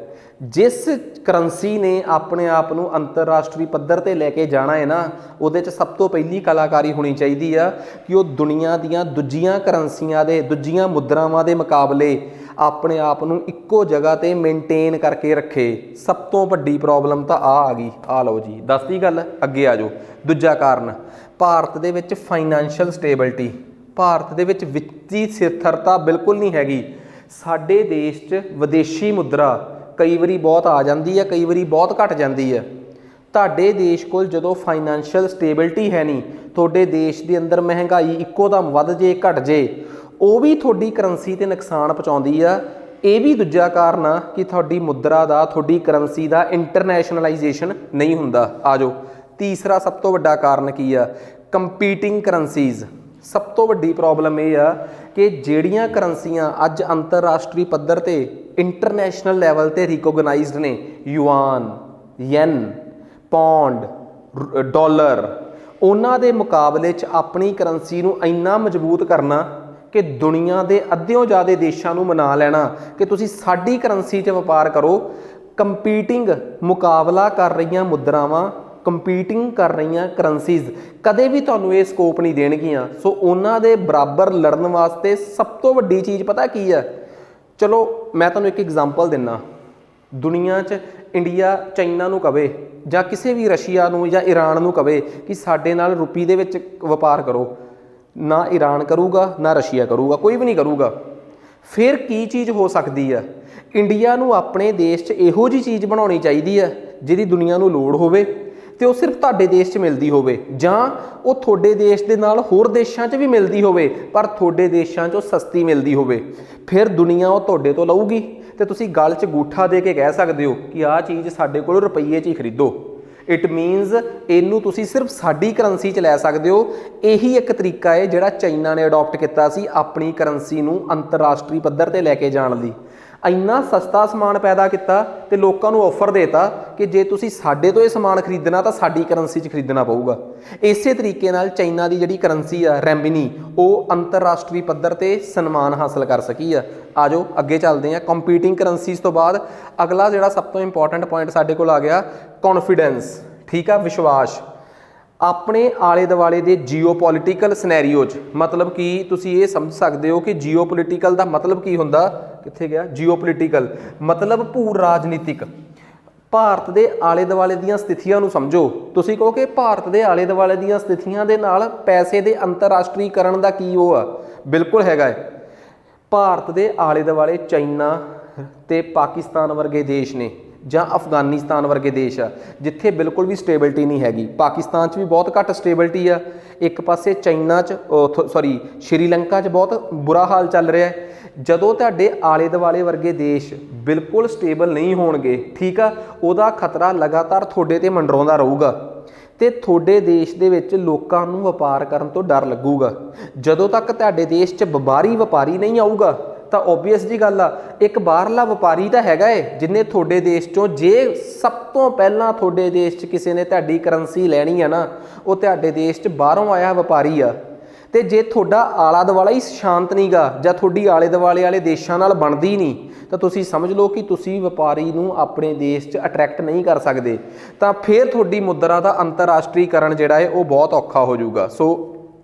ਜਿਸ ਕਰੰਸੀ ਨੇ ਆਪਣੇ ਆਪ ਨੂੰ ਅੰਤਰਰਾਸ਼ਟਰੀ ਪੱਧਰ 'ਤੇ ਲੈ ਕੇ ਜਾਣਾ ਹੈ ਨਾ, ਉਹਦੇ 'ਚ ਸਭ ਤੋਂ ਪਹਿਲੀ ਕਲਾਕਾਰੀ ਹੋਣੀ ਚਾਹੀਦੀ ਆ ਕਿ ਉਹ ਦੁਨੀਆ ਦੀਆਂ ਦੂਜੀਆਂ ਕਰੰਸੀਆਂ ਦੇ, ਦੂਜੀਆਂ ਮੁਦਰਾਵਾਂ ਦੇ ਮੁਕਾਬਲੇ ਆਪਣੇ ਆਪ ਨੂੰ ਇੱਕੋ ਜਗ੍ਹਾ 'ਤੇ ਮੇਨਟੇਨ ਕਰਕੇ ਰੱਖੇ। ਸਭ ਤੋਂ ਵੱਡੀ ਪ੍ਰੋਬਲਮ ਤਾਂ ਆ ਗਈ। ਆ ਲਓ ਜੀ, ਦੱਸਦੀ ਗੱਲ, ਅੱਗੇ ਆ ਜਾਓ। ਦੂਜਾ ਕਾਰਨ, ਭਾਰਤ ਦੇ ਵਿੱਚ ਫਾਈਨੈਂਸ਼ੀਅਲ ਸਟੇਬਿਲਿਟੀ, ਭਾਰਤ ਦੇ ਵਿੱਚ ਵਿੱਤੀ ਸਥਿਰਤਾ ਬਿਲਕੁਲ ਨਹੀਂ ਹੈਗੀ। ਸਾਡੇ ਦੇਸ਼ 'ਚ ਵਿਦੇਸ਼ੀ ਮੁਦਰਾ ਕਈ ਵਾਰੀ ਬਹੁਤ ਆ ਜਾਂਦੀ ਹੈ, ਕਈ ਵਾਰੀ ਬਹੁਤ ਘਟ ਜਾਂਦੀ ਹੈ। ਤੁਹਾਡੇ ਦੇਸ਼ ਕੋਲ ਜਦੋਂ ਫਾਈਨੈਂਸ਼ੀਅਲ ਸਟੇਬਿਲਿਟੀ ਹੈ ਨਹੀਂ, ਤੁਹਾਡੇ ਦੇਸ਼ ਦੇ ਅੰਦਰ ਮਹਿੰਗਾਈ ਇੱਕੋ ਦਮ ਵੱਧ ਜੇ ਘਟ ਜੇ, ਉਹ ਵੀ ਤੁਹਾਡੀ ਕਰੰਸੀ 'ਤੇ ਨੁਕਸਾਨ ਪਹੁੰਚਾਉਂਦੀ ਆ। ਇਹ ਵੀ ਦੂਜਾ ਕਾਰਨ ਆ ਕਿ ਤੁਹਾਡੀ ਮੁਦਰਾ ਦਾ, ਤੁਹਾਡੀ ਕਰੰਸੀ ਦਾ ਇੰਟਰਨੈਸ਼ਨਲਾਈਜੇਸ਼ਨ ਨਹੀਂ ਹੁੰਦਾ। ਆ ਜਾਓ ਤੀਸਰਾ ਸਭ ਤੋਂ ਵੱਡਾ ਕਾਰਨ ਕੀ ਆ? Competing currencies. ਸਭ ਤੋਂ ਵੱਡੀ ਪ੍ਰੋਬਲਮ ਇਹ ਆ ਕਿ ਜਿਹੜੀਆਂ ਕਰੰਸੀਆਂ ਅੱਜ ਅੰਤਰਰਾਸ਼ਟਰੀ ਪੱਧਰ 'ਤੇ ਇੰਟਰਨੈਸ਼ਨਲ ਲੈਵਲ 'ਤੇ ਰਿਕੋਗਨਾਈਜ਼ਡ ਨੇ, ਯੂਆਨ, ਯੈਨ, ਪੌਂਡ, ਡਾਲਰ, ਉਹਨਾਂ ਦੇ ਮੁਕਾਬਲੇ 'ਚ ਆਪਣੀ ਕਰੰਸੀ ਨੂੰ ਇੰਨਾ ਮਜ਼ਬੂਤ ਕਰਨਾ ਕਿ ਦੁਨੀਆ ਦੇ ਅੱਧਿਓਂ ਜ਼ਿਆਦਾ ਦੇਸ਼ਾਂ ਨੂੰ ਮਨਾ ਲੈਣਾ ਕਿ ਤੁਸੀਂ ਸਾਡੀ ਕਰੰਸੀ 'ਚ ਵਪਾਰ ਕਰੋ। ਕੰਪੀਟਿੰਗ, ਮੁਕਾਬਲਾ ਕਰ ਰਹੀਆਂ ਮੁਦਰਾਵਾਂ, ਕੰਪੀਟਿੰਗ ਕਰ ਰਹੀਆਂ ਕਰੰਸੀਜ਼ ਕਦੇ ਵੀ ਤੁਹਾਨੂੰ ਇਹ ਸਕੋਪ ਨਹੀਂ ਦੇਣਗੀਆਂ। ਸੋ ਉਹਨਾਂ ਦੇ ਬਰਾਬਰ ਲੜਨ ਵਾਸਤੇ ਸਭ ਤੋਂ ਵੱਡੀ ਚੀਜ਼ ਪਤਾ ਕੀ ਆ? ਚਲੋ ਮੈਂ ਤੁਹਾਨੂੰ ਇੱਕ ਐਗਜ਼ਾਮਪਲ ਦਿੰਦਾ। ਦੁਨੀਆ 'ਚ ਇੰਡੀਆ ਚਾਈਨਾ ਨੂੰ ਕਵੇ ਜਾਂ ਕਿਸੇ ਵੀ ਰਸ਼ੀਆ ਨੂੰ ਜਾਂ ਈਰਾਨ ਨੂੰ ਕਵੇ ਕਿ ਸਾਡੇ ਨਾਲ ਰੁਪਏ ਦੇ ਵਿੱਚ ਵਪਾਰ ਕਰੋ, ਨਾ ਈਰਾਨ ਕਰੂਗਾ ਨਾ ਰਸ਼ੀਆ ਕਰੂਗਾ, ਕੋਈ ਵੀ ਨਹੀਂ ਕਰੂਗਾ। ਫਿਰ ਕੀ ਚੀਜ਼ ਹੋ ਸਕਦੀ ਆ? ਇੰਡੀਆ ਨੂੰ ਆਪਣੇ ਦੇਸ਼ 'ਚ ਇਹੋ ਜਿਹੀ ਚੀਜ਼ ਬਣਾਉਣੀ ਚਾਹੀਦੀ ਆ ਜਿਹਦੀ ਦੁਨੀਆ ਨੂੰ ਲੋੜ ਹੋਵੇ ਤੇ ਉਹ ਸਿਰਫ ਤੁਹਾਡੇ ਦੇਸ਼ 'ਚ ਮਿਲਦੀ ਹੋਵੇ, ਜਾਂ ਉਹ ਤੁਹਾਡੇ ਦੇਸ਼ ਦੇ ਨਾਲ ਹੋਰ ਦੇਸ਼ਾਂ 'ਚ ਵੀ ਮਿਲਦੀ ਹੋਵੇ ਪਰ ਤੁਹਾਡੇ ਦੇਸ਼ਾਂ 'ਚੋਂ ਸਸਤੀ ਮਿਲਦੀ ਹੋਵੇ। ਫਿਰ ਦੁਨੀਆ ਉਹ ਤੁਹਾਡੇ ਤੋਂ ਲਊਗੀ ਤੇ ਤੁਸੀਂ ਗਲ 'ਚ ਗੂਠਾ ਦੇ ਕੇ ਕਹਿ ਸਕਦੇ ਹੋ ਕਿ ਆਹ ਚੀਜ਼ ਸਾਡੇ ਕੋਲ ਰੁਪਈਏ 'ਚ ਹੀ ਖਰੀਦੋ। ਇਟ ਮੀਨਸ ਇਹਨੂੰ ਤੁਸੀਂ ਸਿਰਫ ਸਾਡੀ ਕਰੰਸੀ 'ਚ ਲੈ ਸਕਦੇ ਹੋ। ਇਹੀ ਇੱਕ ਤਰੀਕਾ ਹੈ ਜਿਹੜਾ ਚਾਈਨਾ ਨੇ ਅਡੋਪਟ ਕੀਤਾ ਸੀ ਆਪਣੀ ਕਰੰਸੀ ਨੂੰ ਅੰਤਰਰਾਸ਼ਟਰੀ ਪੱਧਰ 'ਤੇ ਲੈ ਕੇ ਜਾਣ ਲਈ। ਇੰਨਾ ਸਸਤਾ ਸਮਾਨ ਪੈਦਾ ਕੀਤਾ ਤੇ ਲੋਕਾਂ ਨੂੰ ਆਫਰ ਦੇਤਾ ਕਿ ਜੇ ਤੁਸੀਂ ਸਾਡੇ ਤੋਂ ਇਹ ਸਮਾਨ ਖਰੀਦਣਾ ਤਾਂ ਸਾਡੀ ਕਰੰਸੀ 'ਚ ਖਰੀਦਣਾ ਪਊਗਾ। ਇਸੇ ਤਰੀਕੇ ਨਾਲ ਚਾਈਨਾ ਦੀ ਜਿਹੜੀ ਕਰੰਸੀ ਆ ਰੈਂਬਿਨੀ, ਉਹ ਅੰਤਰਰਾਸ਼ਟਰੀ ਪੱਧਰ 'ਤੇ ਸਨਮਾਨ ਹਾਸਲ ਕਰ ਸਕੀ ਆ। ਆ ਜਾਓ ਅੱਗੇ ਚੱਲਦੇ ਹਾਂ। ਕੰਪੀਟਿੰਗ ਕਰੰਸੀਜ਼ ਤੋਂ ਬਾਅਦ ਅਗਲਾ ਜਿਹੜਾ ਸਭ ਤੋਂ ਇੰਪੋਰਟੈਂਟ ਪੁਆਇੰਟ ਸਾਡੇ ਕੋਲ ਆ ਗਿਆ, ਕੌਨਫੀਡੈਂਸ। ਠੀਕ ਆ, ਵਿਸ਼ਵਾਸ। ਆਪਣੇ ਆਲੇ ਦੁਆਲੇ ਦੇ ਜੀਓਪੋਲੀਟੀਕਲ ਸਿਨੈਰੀਓ 'ਚ, ਮਤਲਬ ਕਿ ਤੁਸੀਂ ਇਹ ਸਮਝ ਸਕਦੇ ਹੋ ਕਿ ਜੀਓਪੋਲੀਟੀਕਲ ਦਾ ਮਤਲਬ ਕੀ ਹੁੰਦਾ? ਕਿੱਥੇ ਗਿਆ? ਜੀਓਪੋਲੀਟੀਕਲ ਮਤਲਬ ਭੂ ਰਾਜਨੀਤਿਕ। ਭਾਰਤ ਦੇ ਆਲੇ ਦੁਆਲੇ ਦੀਆਂ ਸਥਿਤੀਆਂ ਨੂੰ ਸਮਝੋ। ਤੁਸੀਂ ਕਹੋ ਕਿ ਭਾਰਤ ਦੇ ਆਲੇ ਦੁਆਲੇ ਦੀਆਂ ਸਥਿਤੀਆਂ ਦੇ ਨਾਲ ਪੈਸੇ ਦੇ ਅੰਤਰਰਾਸ਼ਟਰੀਕਰਨ ਦਾ ਕੀ ਉਹ ਆ? ਬਿਲਕੁਲ ਹੈਗਾ ਹੈ। ਭਾਰਤ ਦੇ ਆਲੇ ਦੁਆਲੇ ਚਾਈਨਾ ਤੇ ਪਾਕਿਸਤਾਨ ਵਰਗੇ ਦੇਸ਼ ਨੇ ਜਾਂ ਅਫਗਾਨਿਸਤਾਨ ਵਰਗੇ ਦੇਸ਼ ਆ ਜਿੱਥੇ ਬਿਲਕੁਲ ਵੀ ਸਟੇਬਿਲਿਟੀ ਨਹੀਂ ਹੈਗੀ। ਪਾਕਿਸਤਾਨ 'ਚ ਵੀ ਬਹੁਤ ਘੱਟ ਸਟੇਬਿਲਿਟੀ ਆ। ਇੱਕ ਪਾਸੇ ਚਾਈਨਾ 'ਚ ਸ਼੍ਰੀਲੰਕਾ 'ਚ ਬਹੁਤ ਬੁਰਾ ਹਾਲ ਚੱਲ ਰਿਹਾ ਹੈ। ਜਦੋਂ ਤੁਹਾਡੇ ਆਲੇ ਦੁਆਲੇ ਵਰਗੇ ਦੇਸ਼ ਬਿਲਕੁਲ ਸਟੇਬਲ ਨਹੀਂ ਹੋਣਗੇ, ਠੀਕ ਆ, ਉਹਦਾ ਖਤਰਾ ਲਗਾਤਾਰ ਤੁਹਾਡੇ ਤੇ ਮੰਡਰਾਉਂਦਾ ਰਹੂਗਾ ਤੇ ਤੁਹਾਡੇ ਦੇਸ਼ ਦੇ ਵਿੱਚ ਲੋਕਾਂ ਨੂੰ ਵਪਾਰ ਕਰਨ ਤੋਂ ਡਰ ਲੱਗੂਗਾ। ਜਦੋਂ ਤੱਕ ਤੁਹਾਡੇ ਦੇਸ਼ 'ਚ ਵਪਾਰੀ ਨਹੀਂ ਆਊਗਾ ਤਾਂ ਓਬਵੀਅਸ ਜੀ ਗੱਲ ਆ, ਇੱਕ ਬਾਹਰਲਾ ਵਪਾਰੀ ਤਾਂ ਹੈਗਾ ਏ ਜਿਹਨੇ ਤੁਹਾਡੇ ਦੇਸ਼ 'ਚੋਂ, ਜੇ ਸਭ ਤੋਂ ਪਹਿਲਾਂ ਤੁਹਾਡੇ ਦੇਸ਼ 'ਚ ਕਿਸੇ ਨੇ ਤੁਹਾਡੀ ਕਰੰਸੀ ਲੈਣੀ ਆ ਨਾ, ਉਹ ਤੁਹਾਡੇ ਦੇਸ਼ 'ਚ ਬਾਹਰੋਂ ਆਇਆ ਵਪਾਰੀ ਆ। ਤੇ ਜੇ ਤੁਹਾਡਾ ਆਲਾ ਦੁਆਲਾ ਹੀ ਸ਼ਾਂਤ ਨਹੀਂਗਾ ਜਾਂ ਤੁਹਾਡੀ ਆਲੇ ਦੁਆਲੇ ਵਾਲੇ ਦੇਸ਼ਾਂ ਨਾਲ ਬਣਦੀ ਨਹੀਂ, ਤਾਂ ਤੁਸੀਂ ਸਮਝ ਲਓ ਕਿ ਤੁਸੀਂ ਵਪਾਰੀ ਨੂੰ ਆਪਣੇ ਦੇਸ਼ 'ਚ ਅਟਰੈਕਟ ਨਹੀਂ ਕਰ ਸਕਦੇ। ਤਾਂ ਫਿਰ ਤੁਹਾਡੀ ਮੁਦਰਾ ਦਾ ਅੰਤਰਰਾਸ਼ਟਰੀਕਰਨ ਜਿਹੜਾ ਹੈ ਉਹ ਬਹੁਤ ਔਖਾ ਹੋ ਜਾਊਗਾ। ਸੋ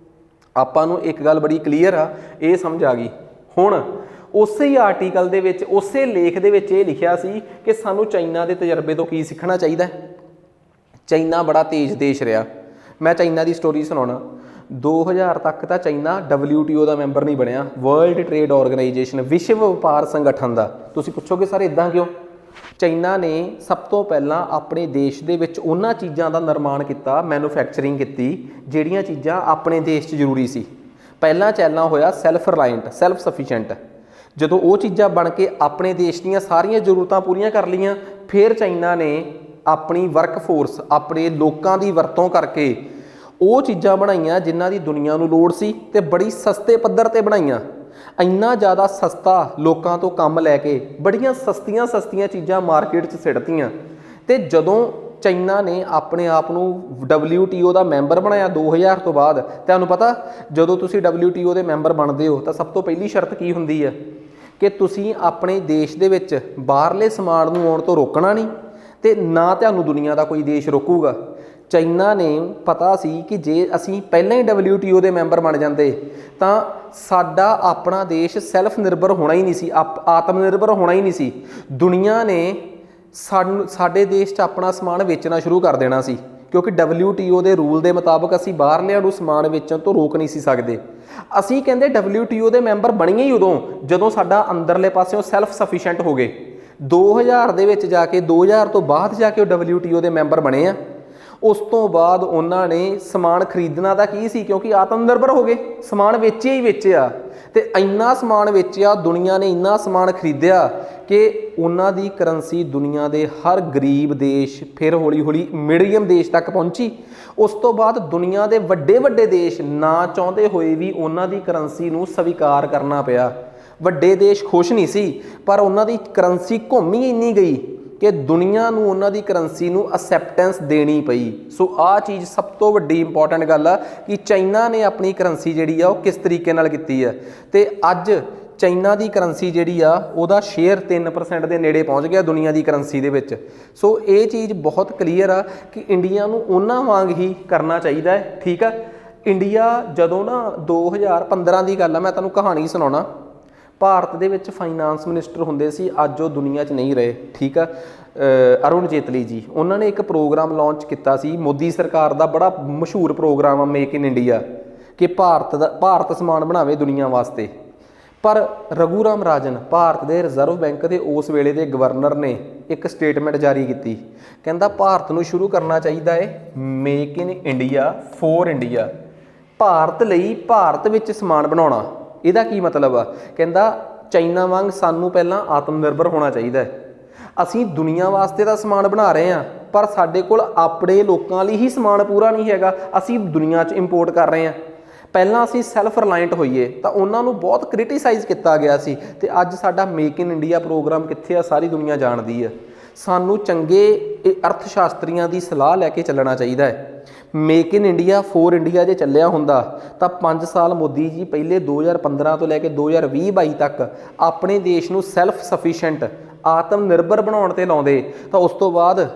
ਆਪਾਂ ਨੂੰ ਇੱਕ ਗੱਲ ਬੜੀ ਕਲੀਅਰ ਆ, ਇਹ ਸਮਝ ਆ ਗਈ। ਹੁਣ ਉਸੇ ਹੀ ਆਰਟੀਕਲ ਦੇ ਵਿੱਚ, ਉਸੇ ਲੇਖ ਦੇ ਵਿੱਚ ਇਹ ਲਿਖਿਆ ਸੀ ਕਿ ਸਾਨੂੰ ਚਾਈਨਾ ਦੇ ਤਜਰਬੇ ਤੋਂ ਕੀ ਸਿੱਖਣਾ ਚਾਹੀਦਾ। ਚਾਈਨਾ ਬੜਾ ਤੇਜ਼ ਦੇਸ਼ ਰਿਹਾ। ਮੈਂ ਚਾਈਨਾ ਦੀ ਸਟੋਰੀ ਸੁਣਾਉਣਾ। 2000 ਤੱਕ ਤਾਂ ਚਾਈਨਾ WTO ਦਾ ਮੈਂਬਰ ਨਹੀਂ ਬਣਿਆ, ਵਰਲਡ ਟ੍ਰੇਡ ਆਰਗੇਨਾਈਜੇਸ਼ਨ, ਵਿਸ਼ਵ ਵਪਾਰ ਸੰਗਠਨ ਦਾ। ਤੁਸੀਂ ਪੁੱਛੋਗੇ ਸਰ ਇੱਦਾਂ ਕਿਉਂ? ਚਾਈਨਾ ਨੇ ਸਭ ਤੋਂ ਪਹਿਲਾਂ ਆਪਣੇ ਦੇਸ਼ ਦੇ ਵਿੱਚ ਉਹਨਾਂ ਚੀਜ਼ਾਂ ਦਾ ਨਿਰਮਾਣ ਕੀਤਾ, ਮੈਨੂਫੈਕਚਰਿੰਗ ਕੀਤੀ ਜਿਹੜੀਆਂ ਚੀਜ਼ਾਂ ਆਪਣੇ ਦੇਸ਼ 'ਚ ਜ਼ਰੂਰੀ ਸੀ। ਪਹਿਲਾ ਚੈਲੰਜ ਹੋਇਆ ਸੈਲਫ ਰਿਲਾਇੰਟ, ਸੈਲਫ ਸਫੀਸ਼ੀਐਂਟ। ਜਦੋਂ ਉਹ ਚੀਜ਼ਾਂ ਬਣ ਕੇ ਆਪਣੇ ਦੇਸ਼ ਦੀਆਂ ਸਾਰੀਆਂ ਜ਼ਰੂਰਤਾਂ ਪੂਰੀਆਂ ਕਰ ਲਈਆਂ, ਫਿਰ ਚਾਈਨਾ ਨੇ ਆਪਣੀ ਵਰਕਫੋਰਸ, ਆਪਣੇ ਲੋਕਾਂ ਦੀ ਵਰਤੋਂ ਕਰਕੇ ਉਹ ਚੀਜ਼ਾਂ ਬਣਾਈਆਂ ਜਿਨ੍ਹਾਂ ਦੀ ਦੁਨੀਆ ਨੂੰ ਲੋੜ ਸੀ ਤੇ ਬੜੀ ਸਸਤੇ ਪੱਧਰ 'ਤੇ ਬਣਾਈਆਂ। ਇੰਨਾ ਜ਼ਿਆਦਾ ਸਸਤਾ ਲੋਕਾਂ ਤੋਂ ਕੰਮ ਲੈ ਕੇ ਬੜੀਆਂ ਸਸਤੀਆਂ ਚੀਜ਼ਾਂ ਮਾਰਕੀਟ 'ਚ ਸਿੱਟਤੀਆਂ। ਤੇ ਜਦੋਂ ਚਾਈਨਾ ਨੇ ਆਪਣੇ ਆਪ ਨੂੰ WTO ਦਾ ਮੈਂਬਰ ਬਣਾਇਆ 2000 ਤੋਂ ਬਾਅਦ, ਤੁਹਾਨੂੰ ਪਤਾ ਜਦੋਂ ਤੁਸੀਂ WTO ਦੇ ਮੈਂਬਰ ਬਣਦੇ ਹੋ ਤਾਂ ਸਭ ਤੋਂ ਪਹਿਲੀ ਸ਼ਰਤ ਕੀ ਹੁੰਦੀ ਹੈ ਕਿ ਤੁਸੀਂ ਆਪਣੇ ਦੇਸ਼ ਦੇ ਵਿੱਚ ਬਾਹਰਲੇ ਸਮਾਨ ਨੂੰ ਆਉਣ ਤੋਂ ਰੋਕਣਾ ਨਹੀਂ ਤੇ ਨਾ ਤੁਹਾਨੂੰ ਦੁਨੀਆ ਦਾ ਕੋਈ ਦੇਸ਼ ਰੋਕੂਗਾ। ਚਾਈਨਾ ਨੇ ਪਤਾ ਸੀ ਕਿ ਜੇ ਅਸੀਂ ਪਹਿਲਾਂ ਹੀ WTO ਦੇ ਮੈਂਬਰ ਬਣ ਜਾਂਦੇ ਤਾਂ ਸਾਡਾ ਆਪਣਾ ਦੇਸ਼ ਸੈਲਫ ਨਿਰਭਰ ਹੋਣਾ ਹੀ ਨਹੀਂ ਸੀ, ਆਤਮ ਨਿਰਭਰ ਹੋਣਾ ਹੀ ਨਹੀਂ ਸੀ। ਦੁਨੀਆ ਨੇ ਸਾਡੇ ਦੇਸ਼ 'ਚ ਆਪਣਾ ਸਮਾਨ ਵੇਚਣਾ ਸ਼ੁਰੂ ਕਰ ਦੇਣਾ ਸੀ, ਕਿਉਂਕਿ WTO ਦੇ ਰੂਲ ਦੇ ਮੁਤਾਬਕ ਅਸੀਂ ਬਾਹਰਲਿਆਂ ਨੂੰ ਸਮਾਨ ਵੇਚਣ ਤੋਂ ਰੋਕ ਨਹੀਂ ਸੀ ਸਕਦੇ। ਅਸੀਂ ਕਹਿੰਦੇ WTO ਦੇ ਮੈਂਬਰ ਬਣੀਏ ਹੀ ਉਦੋਂ ਜਦੋਂ ਸਾਡਾ ਅੰਦਰਲੇ ਪਾਸਿਓਂ ਸੈਲਫ ਸਫੀਸ਼ੀਐਂਟ ਹੋ ਗਏ। 2000 ਦੇ ਵਿੱਚ ਜਾ ਕੇ, 2000 ਤੋਂ ਬਾਅਦ ਜਾ ਕੇ ਉਹ WTO ਦੇ ਮੈਂਬਰ ਬਣੇ ਆ। ਉਸ ਤੋਂ ਬਾਅਦ ਉਹਨਾਂ ਨੇ ਸਮਾਨ ਖਰੀਦਣਾ ਤਾਂ ਕੀ ਸੀ, ਕਿਉਂਕਿ ਆਤਮ ਨਿਰਭਰ ਹੋ ਗਏ, ਸਮਾਨ ਵੇਚਿਆ ਹੀ ਵੇਚਿਆ। ਤੇ ਇੰਨਾ ਸਮਾਨ ਵੇਚਿਆ, ਦੁਨੀਆ ਨੇ ਇੰਨਾ ਸਮਾਨ ਖਰੀਦਿਆ ਕਿ ਉਹਨਾਂ ਦੀ ਕਰੰਸੀ ਦੁਨੀਆ ਦੇ ਹਰ ਗਰੀਬ ਦੇਸ਼, ਫਿਰ ਹੌਲੀ ਮੀਡੀਅਮ ਦੇਸ਼ ਤੱਕ ਪਹੁੰਚੀ। ਉਸ ਤੋਂ ਬਾਅਦ ਦੁਨੀਆ ਦੇ ਵੱਡੇ ਦੇਸ਼ ਨਾ ਚਾਹੁੰਦੇ ਹੋਏ ਵੀ ਉਹਨਾਂ ਦੀ ਕਰੰਸੀ ਨੂੰ ਸਵੀਕਾਰ ਕਰਨਾ ਪਿਆ। ਵੱਡੇ ਦੇਸ਼ ਖੁਸ਼ ਨਹੀਂ ਸੀ, ਪਰ ਉਹਨਾਂ ਦੀ ਕਰੰਸੀ ਘੁੰਮੀ ਇੰਨੀ ਗਈ ਕਿ ਦੁਨੀਆ ਨੂੰ ਉਹਨਾਂ ਦੀ ਕਰੰਸੀ ਨੂੰ ਅਸੈਪਟੈਂਸ ਦੇਣੀ ਪਈ। ਸੋ ਆਹ ਚੀਜ਼ ਸਭ ਤੋਂ ਵੱਡੀ ਇੰਪੋਰਟੈਂਟ ਗੱਲ ਆ ਕਿ ਚਾਈਨਾ ਨੇ ਆਪਣੀ ਕਰੰਸੀ ਜਿਹੜੀ ਆ ਉਹ ਕਿਸ ਤਰੀਕੇ ਨਾਲ ਕੀਤੀ ਆ। ਤੇ ਅੱਜ ਚਾਈਨਾ ਦੀ ਕਰੰਸੀ ਜਿਹੜੀ ਆ ਉਹਦਾ ਸ਼ੇਅਰ 3% ਦੇ ਨੇੜੇ ਪਹੁੰਚ ਗਿਆ ਦੁਨੀਆ ਦੀ ਕਰੰਸੀ ਦੇ ਵਿੱਚ। ਸੋ ਇਹ ਚੀਜ਼ ਬਹੁਤ ਕਲੀਅਰ ਆ ਕਿ ਇੰਡੀਆ ਨੂੰ ਉਹਨਾਂ ਵਾਂਗ ਹੀ ਕਰਨਾ ਚਾਹੀਦਾ ਹੈ। ਠੀਕ ਆ, ਇੰਡੀਆ ਜਦੋਂ ਨਾ 2015 ਦੀ ਗੱਲ ਆ, ਮੈਂ ਤੁਹਾਨੂੰ ਕਹਾਣੀ ਸੁਣਾਉਣਾ। ਭਾਰਤ ਦੇ ਵਿੱਚ ਫਾਈਨਾਂਸ ਮਿਨਿਸਟਰ ਹੁੰਦੇ ਸੀ, ਅੱਜ ਉਹ ਦੁਨੀਆ 'ਚ ਨਹੀਂ ਰਹੇ। ਠੀਕ ਆ, ਅਰੁਣ ਜੇਤਲੀ ਜੀ, ਉਹਨਾਂ ਨੇ ਇੱਕ ਪ੍ਰੋਗਰਾਮ ਲਾਂਚ ਕੀਤਾ ਸੀ, ਮੋਦੀ ਸਰਕਾਰ ਦਾ ਬੜਾ ਮਸ਼ਹੂਰ ਪ੍ਰੋਗਰਾਮ ਆ ਮੇਕ ਇਨ ਇੰਡੀਆ, ਕਿ ਭਾਰਤ ਸਮਾਨ ਬਣਾਵੇ ਦੁਨੀਆ ਵਾਸਤੇ। ਪਰ ਰਘੂ ਰਾਮ ਰਾਜਨ, ਭਾਰਤ ਦੇ ਰਿਜ਼ਰਵ ਬੈਂਕ ਦੇ ਉਸ ਵੇਲੇ ਦੇ ਗਵਰਨਰ ਨੇ ਇੱਕ ਸਟੇਟਮੈਂਟ ਜਾਰੀ ਕੀਤੀ, ਕਹਿੰਦਾ ਭਾਰਤ ਨੂੰ ਸ਼ੁਰੂ ਕਰਨਾ ਚਾਹੀਦਾ ਹੈ make in India for India, Bharat ਲਈ ਭਾਰਤ ਵਿੱਚ ਸਮਾਨ ਬਣਾਉਣਾ। ਇਹਦਾ ਕੀ ਮਤਲਬ ਆ? ਕਹਿੰਦਾ ਚਾਈਨਾ ਵਾਂਗ ਸਾਨੂੰ ਪਹਿਲਾਂ ਆਤਮ ਨਿਰਭਰ ਹੋਣਾ ਚਾਹੀਦਾ ਹੈ। ਅਸੀਂ ਦੁਨੀਆ ਵਾਸਤੇ ਤਾਂ ਸਮਾਨ ਬਣਾ ਰਹੇ ਹਾਂ, ਪਰ ਸਾਡੇ ਕੋਲ ਆਪਣੇ ਲੋਕਾਂ ਲਈ ਹੀ ਸਮਾਨ ਪੂਰਾ ਨਹੀਂ ਹੈਗਾ, ਅਸੀਂ ਦੁਨੀਆ 'ਚ ਇੰਪੋਰਟ ਕਰ ਰਹੇ ਹਾਂ। ਪਹਿਲਾਂ ਅਸੀਂ ਸੈਲਫ ਰਿਲਾਇੰਟ ਹੋਈਏ ਤਾਂ ਉਹਨਾਂ ਨੂੰ ਬਹੁਤ ਕ੍ਰਿਟੀਸਾਈਜ਼ ਕੀਤਾ ਗਿਆ ਸੀ। ਤੇ ਅੱਜ ਸਾਡਾ ਮੇਕ ਇਨ ਇੰਡੀਆ ਪ੍ਰੋਗਰਾਮ ਕਿੱਥੇ ਆ, ਸਾਰੀ ਦੁਨੀਆ ਜਾਣਦੀ ਆ। ਸਾਨੂੰ ਚੰਗੇ ਅਰਥ ਸ਼ਾਸਤਰੀਆਂ ਦੀ ਸਲਾਹ ਲੈ ਕੇ ਚੱਲਣਾ ਚਾਹੀਦਾ ਹੈ। Make in India for India ਜੇ ਚੱਲਿਆ ਹੁੰਦਾ ਤਾਂ 5 ਸਾਲ ਮੋਦੀ ਜੀ ਪਹਿਲੇ 2015 ਤੋਂ ਲੈ ਕੇ 2020-22 ਤੱਕ ਆਪਣੇ ਦੇਸ਼ ਨੂੰ ਸੈਲਫ ਸਫੀਸ਼ੀਐਂਟ, ਆਤਮ ਨਿਰਭਰ ਬਣਾਉਣ 'ਤੇ ਲਾਉਂਦੇ, ਤਾਂ ਉਸ ਤੋਂ ਬਾਅਦ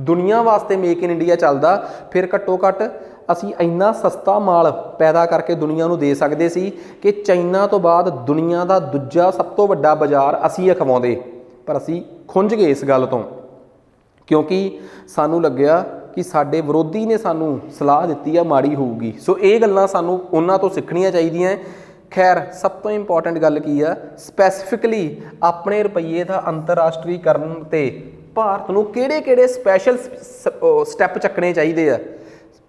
ਦੁਨੀਆ ਵਾਸਤੇ ਮੇਕ ਇਨ ਇੰਡੀਆ ਚੱਲਦਾ। ਫਿਰ ਘੱਟੋ ਘੱਟ ਅਸੀਂ ਇੰਨਾ ਸਸਤਾ ਮਾਲ ਪੈਦਾ ਕਰਕੇ ਦੁਨੀਆ ਨੂੰ ਦੇ ਸਕਦੇ ਸੀ ਕਿ ਚਾਈਨਾ ਤੋਂ ਬਾਅਦ ਦੁਨੀਆ ਦਾ ਦੂਜਾ ਸਭ ਤੋਂ ਵੱਡਾ ਬਾਜ਼ਾਰ ਅਸੀਂ ਅਖਵਾਉਂਦੇ। ਪਰ ਅਸੀਂ ਖੁੰਝ ਗਏ ਇਸ ਗੱਲ ਤੋਂ। ਕਿਉਂਕਿ ਸਾਨੂੰ ਲੱਗਿਆ ਕਿ ਸਾਡੇ ਵਿਰੋਧੀ ਨੇ ਸਾਨੂੰ ਸਲਾਹ ਦਿੱਤੀ ਆ ਮਾੜੀ ਹੋਊਗੀ। ਸੋ ਇਹ ਗੱਲਾਂ ਸਾਨੂੰ ਉਹਨਾਂ ਤੋਂ ਸਿੱਖਣੀਆਂ ਚਾਹੀਦੀਆਂ। ਖੈਰ ਸਭ ਤੋਂ ਇੰਪੋਰਟੈਂਟ ਗੱਲ ਕੀ ਆ, ਸਪੈਸੀਫਿਕਲੀ ਆਪਣੇ ਰੁਪਈਏ ਦਾ ਅੰਤਰਰਾਸ਼ਟਰੀਕਰਨ ਤੇ ਭਾਰਤ ਨੂੰ ਕਿਹੜੇ ਸਪੈਸ਼ਲ ਸਟੈਪ ਚੱਕਣੇ ਚਾਹੀਦੇ ਆ।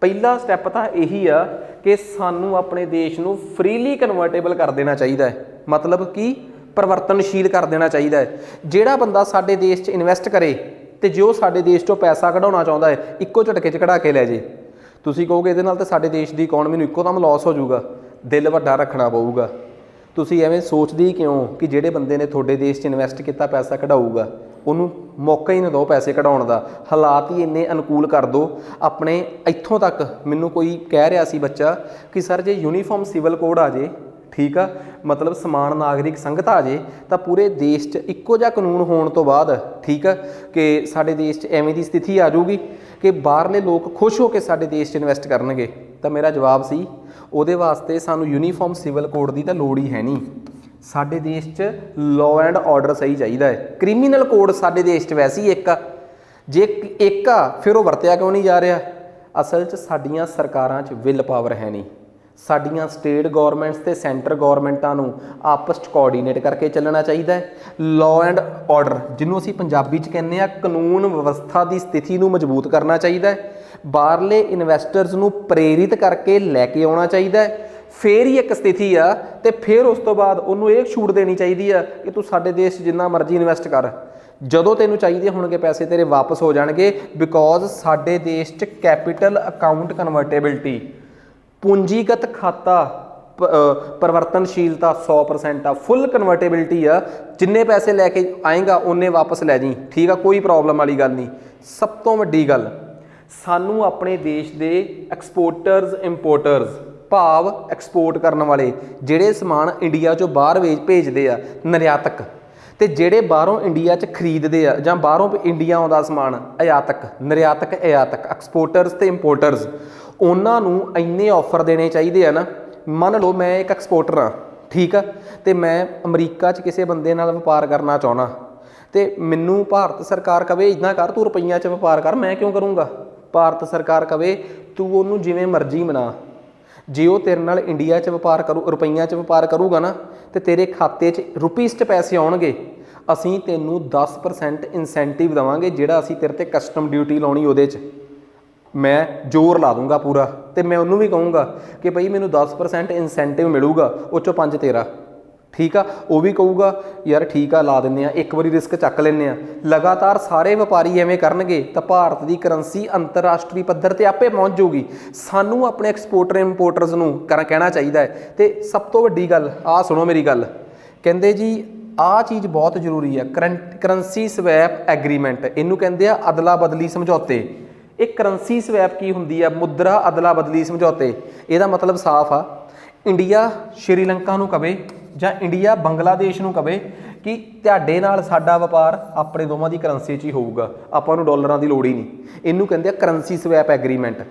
ਪਹਿਲਾ ਸਟੈਪ ਤਾਂ ਇਹੀ ਆ ਕਿ ਸਾਨੂੰ ਆਪਣੇ ਦੇਸ਼ ਨੂੰ ਫ੍ਰੀਲੀ ਕਨਵਰਟੇਬਲ ਕਰ ਦੇਣਾ ਚਾਹੀਦਾ ਹੈ। ਮਤਲਬ ਕਿ ਪਰਿਵਰਤਨਸ਼ੀਲ ਕਰ ਦੇਣਾ ਚਾਹੀਦਾ ਹੈ। ਜਿਹੜਾ ਬੰਦਾ ਸਾਡੇ ਦੇਸ਼ 'ਚ ਇਨਵੈਸਟ ਕਰੇ ਤੇ ਜੋ ਸਾਡੇ ਦੇਸ਼ 'ਚੋਂ ਪੈਸਾ ਕਢਾਉਣਾ ਚਾਹੁੰਦਾ ਹੈ, ਇੱਕੋ ਝਟਕੇ 'ਚ ਕਢਾ ਕੇ ਲੈ ਜੇ। ਤੁਸੀਂ ਕਹੋਗੇ ਇਹਦੇ ਨਾਲ ਤਾਂ ਸਾਡੇ ਦੇਸ਼ ਦੀ ਇਕੋਨਮੀ ਨੂੰ ਇੱਕੋ ਦਮ ਲਾਸ ਹੋ ਜਾਊਗਾ। ਦਿਲ ਵੱਡਾ ਰੱਖਣਾ ਪਊਗਾ। ਤੁਸੀਂ ਐਵੇਂ ਸੋਚਦੇ ਹੀ ਕਿਉਂ ਕਿ ਜਿਹੜੇ ਬੰਦੇ ਨੇ ਤੁਹਾਡੇ ਦੇਸ਼ 'ਚ ਇਨਵੈਸਟ ਕੀਤਾ ਪੈਸਾ ਕਢਾਊਗਾ, ਉਹਨੂੰ ਮੌਕਾ ਹੀ ਨਾ ਦਿਓ ਪੈਸੇ ਕਢਾਉਣ ਦਾ। ਹਾਲਾਤ ਹੀ ਇੰਨੇ ਅਨੁਕੂਲ ਕਰ ਦਿਓ ਆਪਣੇ। ਇੱਥੋਂ ਤੱਕ ਮੈਨੂੰ ਕੋਈ ਕਹਿ ਰਿਹਾ ਸੀ ਬੱਚਾ ਕਿ ਸਰ ਜੇ ਯੂਨੀਫਾਰਮ ਸਿਵਲ ਕੋਡ ਆ ਜੇ, ਠੀਕ ਆ, ਮਤਲਬ ਸਮਾਨ ਨਾਗਰਿਕ ਸੰਹਿਤਾ ਆ ਜੇ, ਤਾਂ ਪੂਰੇ ਦੇਸ਼ 'ਚ ਇੱਕੋ ਜਿਹਾ ਕਾਨੂੰਨ ਹੋਣ ਤੋਂ ਬਾਅਦ, ਠੀਕ ਆ, ਕਿ ਸਾਡੇ ਦੇਸ਼ 'ਚ ਐਵੇਂ ਦੀ ਸਥਿਤੀ ਆ ਜਾਊਗੀ ਕਿ ਬਾਹਰਲੇ ਲੋਕ ਖੁਸ਼ ਹੋ ਕੇ ਸਾਡੇ ਦੇਸ਼ 'ਚ ਇਨਵੈਸਟ ਕਰਨਗੇ। ਤਾਂ ਮੇਰਾ ਜਵਾਬ ਸੀ ਉਹਦੇ ਵਾਸਤੇ ਸਾਨੂੰ ਯੂਨੀਫਾਰਮ ਸਿਵਲ ਕੋਡ ਦੀ ਤਾਂ ਲੋੜ ਹੀ ਹੈ ਨਹੀਂ। ਸਾਡੇ ਦੇਸ਼ 'ਚ ਲਾਅ ਐਂਡ ਆਰਡਰ ਸਹੀ ਚਾਹੀਦਾ ਹੈ। ਕ੍ਰਿਮੀਨਲ ਕੋਡ ਸਾਡੇ ਦੇਸ਼ 'ਚ ਵੈਸੇ ਹੀ ਇੱਕ ਆ। ਜੇ ਇੱਕ ਆ ਫਿਰ ਉਹ ਵਰਤਿਆ ਕਿਉਂ ਨਹੀਂ ਜਾ ਰਿਹਾ? ਅਸਲ 'ਚ ਸਾਡੀਆਂ ਸਰਕਾਰਾਂ 'ਚ ਵਿਲ ਪਾਵਰ ਹੈ ਨਹੀਂ। ਸਾਡੀਆਂ ਸਟੇਟ ਗੌਰਮੈਂਟਸ ਤੇ ਸੈਂਟਰ ਗੌਰਮੈਂਟਾਂ ਨੂੰ ਆਪਸ 'ਚ ਕੋਆਰਡੀਨੇਟ ਕਰਕੇ ਚੱਲਣਾ ਚਾਹੀਦਾ ਹੈ। ਲਾਅ ਐਂਡ ਆਰਡਰ, ਜਿਹਨੂੰ ਅਸੀਂ ਪੰਜਾਬੀ 'ਚ ਕਹਿੰਦੇ ਆ ਕਾਨੂੰਨ ਵਿਵਸਥਾ ਦੀ ਸਥਿਤੀ ਨੂੰ ਮਜ਼ਬੂਤ ਕਰਨਾ ਚਾਹੀਦਾ ਹੈ। ਬਾਹਰਲੇ ਇਨਵੈਸਟਰਸ ਨੂੰ ਪ੍ਰੇਰਿਤ ਕਰਕੇ ਲੈ ਕੇ ਆਉਣਾ ਚਾਹੀਦਾ ਹੈ। ਫਿਰ ਹੀ ਇੱਕ ਸਥਿਤੀ ਆ, ਤੇ ਫਿਰ ਉਸ ਤੋਂ ਬਾਅਦ ਉਹਨੂੰ ਇਹ ਛੂਟ ਦੇਣੀ ਚਾਹੀਦੀ ਆ ਕਿ ਤੂੰ ਸਾਡੇ ਦੇਸ਼ 'ਚ ਜਿੰਨਾ ਮਰਜ਼ੀ ਇਨਵੈਸਟ ਕਰ, ਜਦੋਂ ਤੈਨੂੰ ਚਾਹੀਦੇ ਹੋਣਗੇ ਪੈਸੇ ਤੇਰੇ ਵਾਪਸ ਹੋ ਜਾਣਗੇ। ਬਿਕੋਜ਼ ਸਾਡੇ ਦੇਸ਼ 'ਚ ਕੈਪੀਟਲ ਅਕਾਊਂਟ ਕਨਵਰਟੇਬਿਲਟੀ, ਪੂੰਜੀਗਤ ਖਾਤਾ ਪਰਿਵਰਤਨਸ਼ੀਲਤਾ 100% ਆ। ਫੁੱਲ ਕਨਵਰਟੇਬਿਲਟੀ ਆ। ਜਿੰਨੇ ਪੈਸੇ ਲੈ ਕੇ ਆਏਗਾ ਓਨੇ ਵਾਪਸ ਲੈ ਜੀ, ਠੀਕ ਆ, ਕੋਈ ਪ੍ਰੋਬਲਮ ਵਾਲੀ ਗੱਲ ਨਹੀਂ। ਸਭ ਤੋਂ ਵੱਡੀ ਗੱਲ, ਸਾਨੂੰ ਆਪਣੇ ਦੇਸ਼ ਦੇ ਐਕਸਪੋਰਟਰਸ ਇੰਪੋਰਟਰਸ, ਭਾਵ ਐਕਸਪੋਰਟ ਕਰਨ ਵਾਲੇ, ਜਿਹੜੇ ਸਮਾਨ ਇੰਡੀਆ 'ਚੋਂ ਬਾਹਰ ਭੇਜਦੇ ਆ, ਨਿਰਯਾਤਕ, ਤੇ ਜਿਹੜੇ ਬਾਹਰੋਂ ਇੰਡੀਆ 'ਚ ਖਰੀਦਦੇ ਆ ਜਾਂ ਬਾਹਰੋਂ ਇੰਡੀਆ ਆਉਂਦਾ ਸਮਾਨ, ਆਯਾਤਕ, ਨਿਰਯਾਤਕ, ਆਯਾਤਕ, ਐਕਸਪੋਰਟਰਸ ਤੇ ਇੰਪੋਰਟਰਸ, ਉਹਨਾਂ ਨੂੰ ਇੰਨੇ ਆਫਰ ਦੇਣੇ ਚਾਹੀਦੇ ਆ ਨਾ। ਮੰਨ ਲਓ ਮੈਂ ਇੱਕ ਐਕਸਪੋਰਟਰ ਹਾਂ, ਠੀਕ ਆ, ਤੇ ਮੈਂ ਅਮਰੀਕਾ 'ਚ ਕਿਸੇ ਬੰਦੇ ਨਾਲ ਵਪਾਰ ਕਰਨਾ ਚਾਹੁੰਦਾ, ਤੇ ਮੈਨੂੰ ਭਾਰਤ ਸਰਕਾਰ ਕਵੇ ਇੱਦਾਂ ਕਰ, ਤੂੰ ਰੁਪਈਆਂ 'ਚ ਵਪਾਰ ਕਰ, ਮੈਂ ਕਿਉਂ ਕਰੂੰਗਾ? ਭਾਰਤ ਸਰਕਾਰ ਕਵੇ ਤੂੰ ਉਹਨੂੰ ਜਿਵੇਂ ਮਰਜ਼ੀ ਮਨਾ, ਜੇ ਉਹ ਤੇਰੇ ਨਾਲ ਇੰਡੀਆ 'ਚ ਵਪਾਰ ਰੁਪਈਆਂ 'ਚ ਵਪਾਰ ਕਰੂਗਾ ਨਾ, ਤੇ ਤੇਰੇ ਖਾਤੇ 'ਚ ਰੁਪੀਸ 'ਚ ਪੈਸੇ ਆਉਣਗੇ, ਅਸੀਂ ਤੈਨੂੰ 10% ਇਨਸੈਂਟਿਵ ਦੇਵਾਂਗੇ। ਜਿਹੜਾ ਅਸੀਂ ਤੇਰੇ 'ਤੇ ਕਸਟਮ ਡਿਊਟੀ ਲਾਉਣੀ ਉਹਦੇ 'ਚ ਮੈਂ ਜ਼ੋਰ ਲਾ ਦੂੰਗਾ ਪੂਰਾ। ਤੇ ਮੈਂ ਉਹਨੂੰ ਵੀ ਕਹੂੰਗਾ ਕਿ ਭਾਈ ਮੈਨੂੰ 10% ਇਨਸੈਂਟਿਵ ਮਿਲੂਗਾ, ਉਹ 'ਚੋਂ 5 ਤੇਰਾ, ਠੀਕ ਆ। ਉਹ ਵੀ ਕਹੂਗਾ ਯਾਰ ਠੀਕ ਆ, ਲਾ ਦਿੰਦੇ ਆ, ਇੱਕ ਵਾਰੀ ਰਿਸਕ ਚੱਕ ਲੈਂਦੇ ਆ। ਲਗਾਤਾਰ ਸਾਰੇ ਵਪਾਰੀ ਐਵੇਂ ਕਰਨਗੇ ਤਾਂ ਭਾਰਤ ਦੀ ਕਰੰਸੀ ਅੰਤਰਰਾਸ਼ਟਰੀ ਪੱਧਰ 'ਤੇ ਆਪੇ ਪਹੁੰਚ ਜਾਊਗੀ। ਸਾਨੂੰ ਆਪਣੇ ਐਕਸਪੋਰਟਰ ਇੰਪੋਰਟਰਸ ਨੂੰ ਕਹਿਣਾ ਚਾਹੀਦਾ ਹੈ। ਤੇ ਸਭ ਤੋਂ ਵੱਡੀ ਗੱਲ ਆਹ ਸੁਣੋ ਮੇਰੀ ਗੱਲ, ਕਹਿੰਦੇ ਜੀ ਆਹ ਚੀਜ਼ ਬਹੁਤ ਜ਼ਰੂਰੀ ਆ, ਕਰੰਸੀ ਸਵੈਪ ਐਗਰੀਮੈਂਟ, ਇਹਨੂੰ ਕਹਿੰਦੇ ਆ ਅਦਲਾ ਬਦਲੀ ਸਮਝੌਤੇ। ਇਹ ਕਰੰਸੀ ਸਵੈਪ ਕੀ ਹੁੰਦੀ ਆ? ਮੁਦਰਾ ਅਦਲਾ ਬਦਲੀ ਸਮਝੌਤੇ। ਇਹਦਾ ਮਤਲਬ ਸਾਫ਼ ਆ, ਇੰਡੀਆ ਸ਼੍ਰੀਲੰਕਾ ਨੂੰ ਕਵੇ ਜਾਂ ਇੰਡੀਆ ਬੰਗਲਾਦੇਸ਼ ਨੂੰ ਕਵੇ ਕਿ ਤੁਹਾਡੇ ਨਾਲ ਸਾਡਾ ਵਪਾਰ ਆਪਣੇ ਦੋਵਾਂ ਦੀ ਕਰੰਸੀ 'ਚ ਹੀ ਹੋਊਗਾ, ਆਪਾਂ ਨੂੰ ਡਾਲਰਾਂ ਦੀ ਲੋੜ ਹੀ ਨਹੀਂ। ਇਹਨੂੰ ਕਹਿੰਦੇ ਆ currency swap agreement.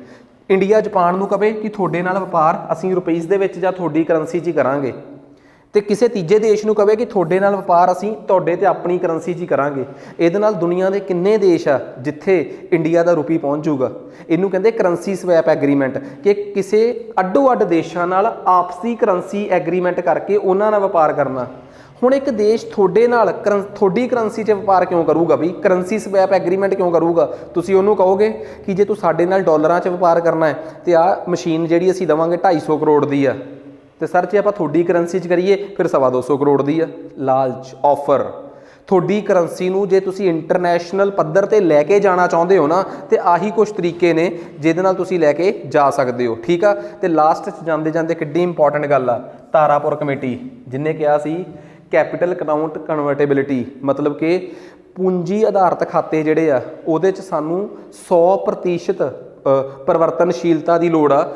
India Japan ਨੂੰ ਕਵੇ ਕਿ ਤੁਹਾਡੇ ਨਾਲ ਵਪਾਰ ਅਸੀਂ ਰੁਪਈਸ ਦੇ ਵਿੱਚ ਜਾਂ ਤੁਹਾਡੀ ਕਰੰਸੀ 'ਚ ਹੀ ਕਰਾਂਗੇ, ਤੇ ਕਿਸੇ ਤੀਜੇ ਦੇਸ਼ ਨੂੰ ਕਵੇ ਕਿ ਤੁਹਾਡੇ ਨਾਲ ਵਪਾਰ ਅਸੀਂ ਤੁਹਾਡੇ ਤੇ ਆਪਣੀ ਕਰੰਸੀ 'ਚ ਹੀ ਕਰਾਂਗੇ। ਇਹਦੇ ਨਾਲ ਦੁਨੀਆ ਦੇ ਕਿੰਨੇ ਦੇਸ਼ ਆ ਜਿੱਥੇ ਇੰਡੀਆ ਦਾ ਰੁਪਈ ਪਹੁੰਚ ਜਾਊਗਾ। ਇਹਨੂੰ ਕਹਿੰਦੇ ਕਰੰਸੀ ਸਵੈਪ ਐਗਰੀਮੈਂਟ, ਕਿ ਕਿਸੇ ਅੱਡੋ ਅੱਡ ਦੇਸ਼ਾਂ ਨਾਲ ਆਪਸੀ ਕਰੰਸੀ ਐਗਰੀਮੈਂਟ ਕਰਕੇ ਉਹਨਾਂ ਨਾਲ ਵਪਾਰ ਕਰਨਾ। ਹੁਣ ਇੱਕ ਦੇਸ਼ ਤੁਹਾਡੇ ਨਾਲ ਤੁਹਾਡੀ ਕਰੰਸੀ 'ਚ ਵਪਾਰ ਕਿਉਂ ਕਰੂਗਾ? ਵੀ ਕਰੰਸੀ ਸਵੈਪ ਐਗਰੀਮੈਂਟ ਕਿਉਂ ਕਰੂਗਾ? ਤੁਸੀਂ ਉਹਨੂੰ ਕਹੋਗੇ ਕਿ ਜੇ ਤੂੰ ਸਾਡੇ ਨਾਲ ਡਾਲਰਾਂ 'ਚ ਵਪਾਰ ਕਰਨਾ ਹੈ ਤੇ ਆਹ ਮਸ਼ੀਨ ਜਿਹੜੀ ਅਸੀਂ ਦੇਵਾਂਗੇ 250 ਕਰੋੜ ਦੀ ਆ, ਤੇ ਸਰ ਜੇ ਆਪਾਂ ਤੁਹਾਡੀ ਕਰੰਸੀ 'ਚ ਕਰੀਏ ਫਿਰ 225 ਕਰੋੜ ਦੀ ਆ। ਲਾਲਚ, ਆਫਰ। ਤੁਹਾਡੀ ਕਰੰਸੀ ਨੂੰ ਜੇ ਤੁਸੀਂ ਇੰਟਰਨੈਸ਼ਨਲ ਪੱਧਰ 'ਤੇ ਲੈ ਕੇ ਜਾਣਾ ਚਾਹੁੰਦੇ ਹੋ ਨਾ, ਤੇ ਆਹੀ ਕੁਛ ਤਰੀਕੇ ਨੇ ਜਿਹਦੇ ਨਾਲ ਤੁਸੀਂ ਲੈ ਕੇ ਜਾ ਸਕਦੇ ਹੋ, ਠੀਕ ਆ। ਤੇ ਲਾਸਟ 'ਚ ਜਾਂਦੇ ਜਾਂਦੇ ਕਿੱਡੀ ਇੰਪੋਰਟੈਂਟ ਗੱਲ ਆ, ਤਾਰਾਪੁਰ ਕਮੇਟੀ, ਜਿਹਨੇ ਕਿਹਾ ਸੀ ਕੈਪੀਟਲ ਅਕਾਊਂਟ ਕਨਵਰਟੇਬਿਲਿਟੀ, ਮਤਲਬ ਕਿ ਪੂੰਜੀ ਆਧਾਰਿਤ ਖਾਤੇ ਜਿਹੜੇ ਆ ਉਹਦੇ 'ਚ ਸਾਨੂੰ 100% ਪਰਿਵਰਤਨਸ਼ੀਲਤਾ ਦੀ ਲੋੜ ਆ।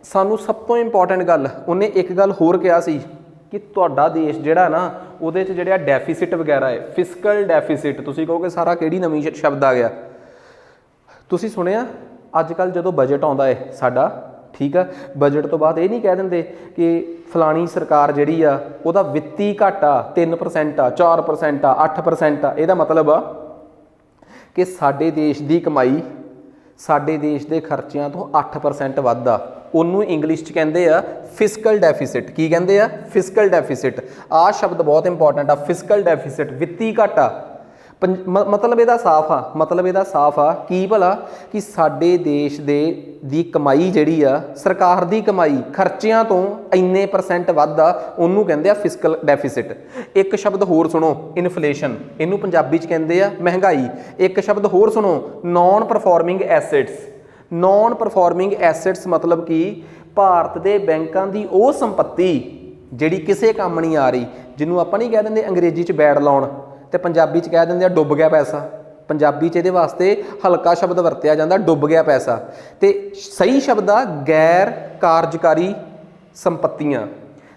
ਸਾਨੂੰ ਸਭ ਤੋਂ ਇੰਪੋਰਟੈਂਟ ਗੱਲ, ਉਹਨੇ ਇੱਕ ਗੱਲ ਹੋਰ ਕਿਹਾ ਸੀ ਕਿ ਤੁਹਾਡਾ ਦੇਸ਼ ਜਿਹੜਾ ਨਾ ਉਹਦੇ 'ਚ ਜਿਹੜਾ ਡੈਫੀਸਿਟ ਵਗੈਰਾ ਹੈ, ਫਿਸਕਲ ਡੈਫੀਸਿਟ, ਤੁਸੀਂ ਕਹੋਗੇ ਸਾਰਾ ਕਿਹੜੀ ਨਵੀਂ ਸ਼ਬਦ ਆ ਗਿਆ। ਤੁਸੀਂ ਸੁਣਿਆ ਅੱਜ ਕੱਲ੍ਹ ਜਦੋਂ ਬਜਟ ਆਉਂਦਾ ਹੈ ਸਾਡਾ, ਠੀਕ ਆ, ਬਜਟ ਤੋਂ ਬਾਅਦ ਇਹ ਨਹੀਂ ਕਹਿ ਦਿੰਦੇ ਕਿ ਫਲਾਣੀ ਸਰਕਾਰ ਜਿਹੜੀ ਆ ਉਹਦਾ ਵਿੱਤੀ ਘਾਟਾ 3% ਆ, 4% ਆ, 8% ਆ। ਇਹਦਾ ਮਤਲਬ ਆ ਕਿ ਸਾਡੇ ਦੇਸ਼ ਦੀ ਕਮਾਈ ਸਾਡੇ ਦੇਸ਼ ਦੇ ਖਰਚਿਆਂ ਤੋਂ 8% ਵੱਧ ਆ। ਉਹਨੂੰ ਇੰਗਲਿਸ਼ 'ਚ ਕਹਿੰਦੇ ਆ ਫਿਸਕਲ ਡੈਫੀਸਿਟ। ਕੀ ਕਹਿੰਦੇ ਆ? Fiscal deficit. ਆਹ ਸ਼ਬਦ ਬਹੁਤ ਇੰਪੋਰਟੈਂਟ ਆ, ਫਿਸਕਲ ਡੈਫੀਸਿਟ, ਵਿੱਤੀ ਘਾਟਾ। ਮਤਲਬ ਇਹਦਾ ਸਾਫ਼ ਆ ਕੀ ਭਲਾ ਕਿ ਸਾਡੇ ਦੇਸ਼ ਦੀ ਕਮਾਈ ਜਿਹੜੀ ਆ, ਸਰਕਾਰ ਦੀ ਕਮਾਈ ਖਰਚਿਆਂ ਤੋਂ ਇੰਨੇ % ਵੱਧ ਆ, ਉਹਨੂੰ ਕਹਿੰਦੇ ਆ ਫਿਸਕਲ ਡੈਫੀਸਿਟ। ਇੱਕ ਸ਼ਬਦ ਹੋਰ ਸੁਣੋ, ਇਨਫਲੇਸ਼ਨ। ਇਹਨੂੰ ਪੰਜਾਬੀ 'ਚ ਕਹਿੰਦੇ ਆ ਮਹਿੰਗਾਈ। ਇੱਕ ਸ਼ਬਦ ਹੋਰ ਸੁਣੋ, non performing assets. Non performing assets ਮਤਲਬ ਕਿ ਭਾਰਤ ਦੇ ਬੈਂਕਾਂ ਦੀ ਉਹ ਸੰਪत्ति ਜਿਹੜੀ ਕਿਸੇ ਕੰਮ ਨਹੀਂ ਆ ਰਹੀ, ਜਿਹਨੂੰ ਆਪਾਂ ਨਹੀਂ ਕਹਿ ਦਿੰਦੇ ਅੰਗਰੇਜ਼ੀ 'ਚ ਬੈਡ ਲੋਨ ਤੇ ਪੰਜਾਬੀ 'ਚ ਕਹਿ ਦਿੰਦੇ ਆ ਡੁੱਬ ਗਿਆ ਪੈਸਾ। ਪੰਜਾਬੀ 'ਚ ਇਹਦੇ ਵਾਸਤੇ ਹਲਕਾ ਸ਼ਬਦ ਵਰਤਿਆ ਜਾਂਦਾ, ਡੁੱਬ ਗਿਆ ਪੈਸਾ। ਤੇ ਸਹੀ ਸ਼ਬਦ ਆ ਗੈਰ ਕਾਰਜਕਾਰੀ ਸੰਪत्तियां।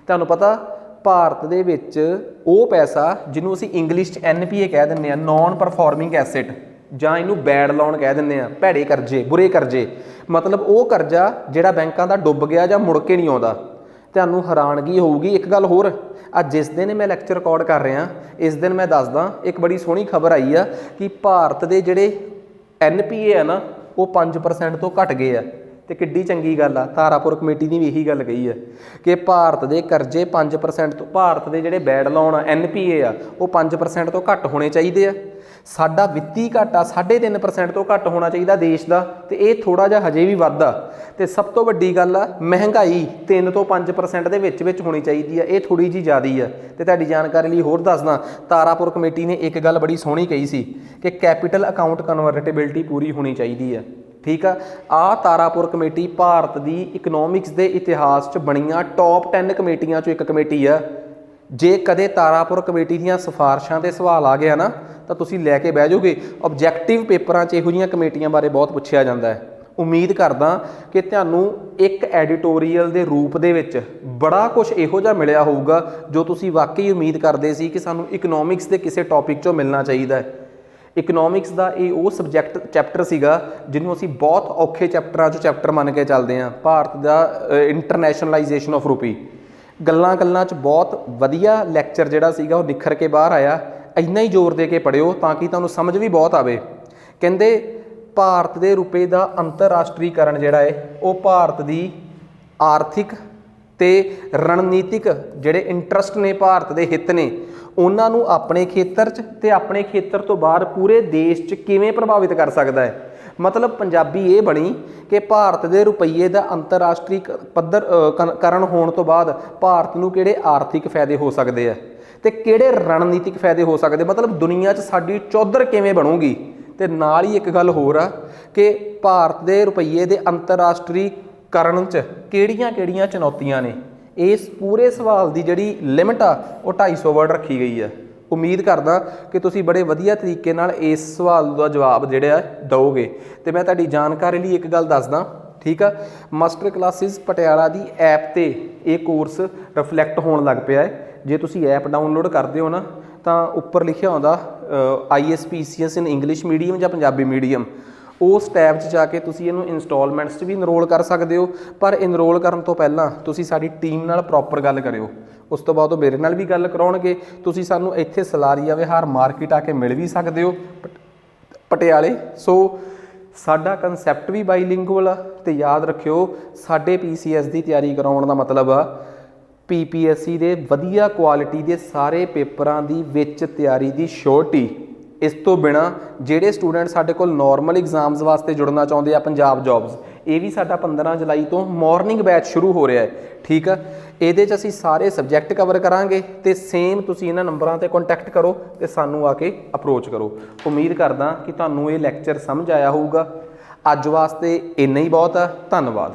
ਤੁਹਾਨੂੰ ਪਤਾ ਭਾਰਤ ਦੇ ਵਿੱਚ ਉਹ ਪੈਸਾ ਜਿਹਨੂੰ ਅਸੀਂ ਇੰਗਲਿਸ਼ 'ਚ NPA ਕਹਿ ਦਿੰਦੇ ਆ, ਨੌਨ ਪਰਫਾਰਮਿੰਗ ਐਸੈਟ, ਜਾਂ ਇਹਨੂੰ ਬੈਡ ਲੋਨ ਕਹਿ ਦਿੰਦੇ ਆ, ਭੈੜੇ ਕਰਜ਼ੇ, ਬੁਰੇ ਕਰਜ਼ੇ। ਮਤਲਬ ਉਹ ਕਰਜ਼ਾ ਜਿਹੜਾ ਬੈਂਕਾਂ ਦਾ ਡੁੱਬ ਗਿਆ ਜਾਂ ਮੁੜ ਕੇ ਨਹੀਂ ਆਉਂਦਾ। ਤੁਹਾਨੂੰ ਹੈਰਾਨਗੀ ਹੋਊਗੀ ਇੱਕ ਗੱਲ ਹੋਰ, ਅੱਜ ਜਿਸ ਦਿਨ ਮੈਂ ਲੈਕਚਰ ਰਿਕਾਰਡ ਕਰ ਰਿਹਾ ਇਸ ਦਿਨ ਮੈਂ ਦੱਸਦਾ ਇੱਕ ਬੜੀ ਸੋਹਣੀ ਖਬਰ ਆਈ ਆ ਕਿ ਭਾਰਤ ਦੇ ਜਿਹੜੇ NPA ਆ ਨਾ ਉਹ 5% ਤੋਂ ਘਟ ਗਏ ਆ। ਤੇ ਕਿੱਡੀ ਚੰਗੀ ਗੱਲ ਆ। ਤਾਰਾਪੁਰ ਕਮੇਟੀ ਨੇ ਵੀ ਇਹੀ ਗੱਲ ਕਹੀ ਹੈ ਕਿ ਭਾਰਤ ਦੇ ਕਰਜ਼ੇ 5% ਤੋਂ, ਭਾਰਤ ਦੇ ਜਿਹੜੇ ਬੈਡ ਲੋਨ ਆ NPA ਆ ਉਹ 5% ਤੋਂ ਘੱਟ ਹੋਣੇ ਚਾਹੀਦੇ ਆ। ਸਾਡਾ ਵਿੱਤੀ ਘਾਟਾ 3.5% ਤੋਂ ਘੱਟ ਹੋਣਾ ਚਾਹੀਦਾ ਦੇਸ਼ ਦਾ, ਤੇ ਇਹ ਥੋੜਾ ਜਿਹਾ ਹਜੇ ਵੀ ਵੱਧ ਆ। ਤੇ ਸਭ ਤੋਂ ਵੱਡੀ ਗੱਲ ਆ ਮਹਿੰਗਾਈ 3 ਤੋਂ 5% ਦੇ ਵਿੱਚ ਹੋਣੀ ਚਾਹੀਦੀ ਆ, ਇਹ ਥੋੜੀ ਜਿਹੀ ਜ਼ਿਆਦੀ ਆ। ਤੇ ਤੁਹਾਡੀ ਜਾਣਕਾਰੀ ਲਈ ਹੋਰ ਦੱਸਦਾ, ਤਾਰਾਪੁਰ ਕਮੇਟੀ ਨੇ ਇੱਕ ਗੱਲ ਬੜੀ ਸੋਹਣੀ ਕਹੀ ਸੀ ਕਿ ਕੈਪੀਟਲ ਅਕਾਊਂਟ ਕਨਵਰਟੇਬਿਲਟੀ ਪੂਰੀ ਹੋਣੀ ਚਾਹੀਦੀ ਆ। ਠੀਕ ਆ। ਆਹ ਤਾਰਾਪੁਰ ਕਮੇਟੀ ਭਾਰਤ ਦੀ ਇਕਨੋਮਿਕਸ ਦੇ ਇਤਿਹਾਸ 'ਚ ਬਣੀਆਂ ਟੌਪ 10 ਕਮੇਟੀਆਂ 'ਚੋਂ ਇੱਕ ਕਮੇਟੀ ਆ। ਜੇ ਕਦੇ ਤਾਰਾਪੁਰ ਕਮੇਟੀ ਦੀਆਂ ਸਿਫਾਰਸ਼ਾਂ 'ਤੇ ਸਵਾਲ ਆ ਗਿਆ ਨਾ ਤਾਂ ਤੁਸੀਂ ਲੈ ਕੇ ਬਹਿ ਜਾਓਗੇ। ਆਬਜੈਕਟਿਵ ਪੇਪਰਾਂ 'ਚ ਇਹੋ ਜਿਹੀਆਂ ਕਮੇਟੀਆਂ ਬਾਰੇ ਬਹੁਤ ਪੁੱਛਿਆ ਜਾਂਦਾ ਹੈ। ਉਮੀਦ ਕਰਦਾ ਕਿ ਤੁਹਾਨੂੰ ਇੱਕ ਐਡੀਟੋਰੀਅਲ ਦੇ ਰੂਪ ਦੇ ਵਿੱਚ ਬੜਾ ਕੁਝ ਇਹੋ ਜਿਹਾ ਮਿਲਿਆ ਹੋਊਗਾ ਜੋ ਤੁਸੀਂ ਵਾਕਈ ਉਮੀਦ ਕਰਦੇ ਸੀ ਕਿ ਸਾਨੂੰ ਇਕਨੋਮਿਕਸ ਦੇ ਕਿਸੇ ਟੌਪਿਕ 'ਚੋਂ ਮਿਲਣਾ ਚਾਹੀਦਾ ਹੈ। ਇਕਨੋਮਿਕਸ ਦਾ ਇਹ ਉਹ ਚੈਪਟਰ ਸੀਗਾ ਜਿਹਨੂੰ ਅਸੀਂ ਬਹੁਤ ਔਖੇ ਚੈਪਟਰਾਂ 'ਚੋਂ ਚੈਪਟਰ ਮੰਨ ਕੇ ਚੱਲਦੇ ਹਾਂ। ਭਾਰਤ ਦਾ ਇੰਟਰਨੈਸ਼ਨਲਾਈਜੇਸ਼ਨ ਆਫ ਰੂਪੀ, ਗੱਲਾਂ 'ਚ ਬਹੁਤ ਵਧੀਆ ਲੈਕਚਰ ਜਿਹੜਾ ਸੀਗਾ ਉਹ ਨਿਖਰ ਕੇ ਬਾਹਰ ਆਇਆ। ਇੰਨਾ ਹੀ ਜ਼ੋਰ ਦੇ ਕੇ ਪੜ੍ਹਿਓ ਤਾਂ ਕਿ ਤੁਹਾਨੂੰ ਸਮਝ ਵੀ ਬਹੁਤ ਆਵੇ। ਕਹਿੰਦੇ ਭਾਰਤ ਦੇ ਰੁਪਏ ਦਾ ਅੰਤਰਰਾਸ਼ਟਰੀਕਰਨ ਜਿਹੜਾ ਹੈ ਉਹ ਭਾਰਤ ਦੀ ਆਰਥਿਕ ਤੇ ਰਣਨੀਤਿਕ ਜਿਹੜੇ ਇੰਟਰਸਟ ਨੇ, ਭਾਰਤ ਦੇ ਹਿੱਤ ਨੇ, ਉਹਨਾਂ ਨੂੰ ਆਪਣੇ ਖੇਤਰ 'ਚ ਤੇ ਆਪਣੇ ਖੇਤਰ ਤੋਂ ਬਾਹਰ ਪੂਰੇ ਦੇਸ਼ 'ਚ ਕਿਵੇਂ ਪ੍ਰਭਾਵਿਤ ਕਰ ਸਕਦਾ ਹੈ। ਮਤਲਬ ਪੰਜਾਬੀ ਇਹ ਬਣੀ ਕਿ ਭਾਰਤ ਦੇ ਰੁਪਈਏ ਦਾ ਅੰਤਰਰਾਸ਼ਟਰੀ ਕਰਨ ਹੋਣ ਤੋਂ ਬਾਅਦ ਭਾਰਤ ਨੂੰ ਕਿਹੜੇ ਆਰਥਿਕ ਫਾਇਦੇ ਹੋ ਸਕਦੇ ਆ ਤੇ ਕਿਹੜੇ ਰਣਨੀਤਿਕ ਫਾਇਦੇ ਹੋ ਸਕਦੇ। ਮਤਲਬ ਦੁਨੀਆ 'ਚ ਸਾਡੀ ਚੌਧਰ ਕਿਵੇਂ ਬਣੂਗੀ। ਤੇ ਨਾਲ ਹੀ ਇੱਕ ਗੱਲ ਹੋਰ ਆ ਕਿ ਭਾਰਤ ਦੇ ਰੁਪਈਏ ਦੇ ਅੰਤਰਰਾਸ਼ਟਰੀਕਰਨ 'ਚ ਕਿਹੜੀਆਂ ਚੁਣੌਤੀਆਂ ਨੇ। ਇਸ ਪੂਰੇ ਸਵਾਲ ਦੀ ਜਿਹੜੀ ਲਿਮਿਟ ਆ ਉਹ 250 ਵਰਡ ਰੱਖੀ ਗਈ ਆ। ਉਮੀਦ ਕਰਦਾ ਕਿ ਤੁਸੀਂ ਬੜੇ ਵਧੀਆ ਤਰੀਕੇ ਨਾਲ ਇਸ ਸਵਾਲ ਦਾ ਜਵਾਬ ਜਿਹੜਾ ਦਿਓਗੇ। ਤੇ ਮੈਂ ਤੁਹਾਡੀ ਜਾਣਕਾਰੀ ਲਈ ਇੱਕ ਗੱਲ ਦੱਸਦਾ, ਠੀਕ ਆ। ਮਾਸਟਰ ਕਲਾਸਿਸ ਪਟਿਆਲਾ ਦੀ ਐਪ 'ਤੇ ਇਹ ਕੋਰਸ ਰਿਫਲੈਕਟ ਹੋਣ ਲੱਗ ਪਿਆ ਹੈ। ਜੇ ਤੁਸੀਂ ਐਪ ਡਾਊਨਲੋਡ ਕਰਦੇ ਹੋ ਨਾ ਤਾਂ ਉੱਪਰ ਲਿਖਿਆ ਹੁੰਦਾ ISPCS ਇਨ ਇੰਗਲਿਸ਼ ਮੀਡੀਅਮ ਜਾਂ ਪੰਜਾਬੀ ਮੀਡੀਅਮ। ਉਸ ਟੈਬ 'ਚ ਜਾ ਕੇ ਤੁਸੀਂ ਇਹਨੂੰ ਇੰਸਟਾਲਮੈਂਟਸ 'ਚ ਵੀ ਇਨਰੋਲ ਕਰ ਸਕਦੇ ਹੋ। ਪਰ ਇਨਰੋਲ ਕਰਨ ਤੋਂ ਪਹਿਲਾਂ ਤੁਸੀਂ ਸਾਡੀ ਟੀਮ ਨਾਲ ਪ੍ਰੋਪਰ ਗੱਲ ਕਰਿਓ। ਉਸ ਤੋਂ ਬਾਅਦ ਉਹ ਮੇਰੇ ਨਾਲ ਵੀ ਗੱਲ ਕਰਾਉਣਗੇ। ਤੁਸੀਂ ਸਾਨੂੰ ਇੱਥੇ ਸਲਾਰੀਆ ਵਿਹਾਰ ਮਾਰਕੀਟ ਆ ਕੇ ਮਿਲ ਵੀ ਸਕਦੇ ਹੋ ਪਟਿਆਲੇ। ਸੋ ਸਾਡਾ ਕੰਸੈਪਟ ਵੀ ਬਾਈਲਿੰਗੁਅਲ ਆ। ਤੇ ਯਾਦ ਰੱਖਿਓ ਸਾਡੇ PCS ਦੀ ਤਿਆਰੀ ਕਰਾਉਣ ਦਾ ਮਤਲਬ ਆ PPSC ਦੇ ਵਧੀਆ ਕੁਆਲਿਟੀ ਦੇ ਸਾਰੇ ਪੇਪਰਾਂ ਦੀ ਵਿੱਚ ਤਿਆਰੀ ਦੀ ਸ਼ੋਰਟੀ। ਇਸ ਤੋਂ ਬਿਨਾਂ ਜਿਹੜੇ ਸਟੂਡੈਂਟ ਸਾਡੇ ਕੋਲ ਨੋਰਮਲ ਐਗਜ਼ਾਮਸ ਵਾਸਤੇ ਜੁੜਨਾ ਚਾਹੁੰਦੇ ਆ, ਪੰਜਾਬ ਜੌਬਸ, ਇਹ ਵੀ ਸਾਡਾ 15 ਜੁਲਾਈ ਤੋਂ ਮਾਰਨਿੰਗ ਬੈਚ ਸ਼ੁਰੂ ਹੋ ਰਿਹਾ ਹੈ। ਠੀਕ ਆ। ਇਹਦੇ 'ਚ ਅਸੀਂ ਸਾਰੇ ਸਬਜੈਕਟ ਕਵਰ ਕਰਾਂਗੇ ਤੇ ਸੇਮ ਤੁਸੀਂ ਇਹਨਾਂ ਨੰਬਰਾਂ 'ਤੇ ਕੰਟੈਕਟ ਕਰੋ ਤੇ ਸਾਨੂੰ ਆ ਕੇ ਅਪਰੋਚ ਕਰੋ। ਉਮੀਦ ਕਰਦਾ ਕਿ ਤੁਹਾਨੂੰ ਇਹ ਲੈਕਚਰ ਸਮਝ ਆਇਆ ਹੋਊਗਾ। ਅੱਜ ਵਾਸਤੇ ਇੰਨਾ ਹੀ ਬਹੁਤ ਆ। ਧੰਨਵਾਦ।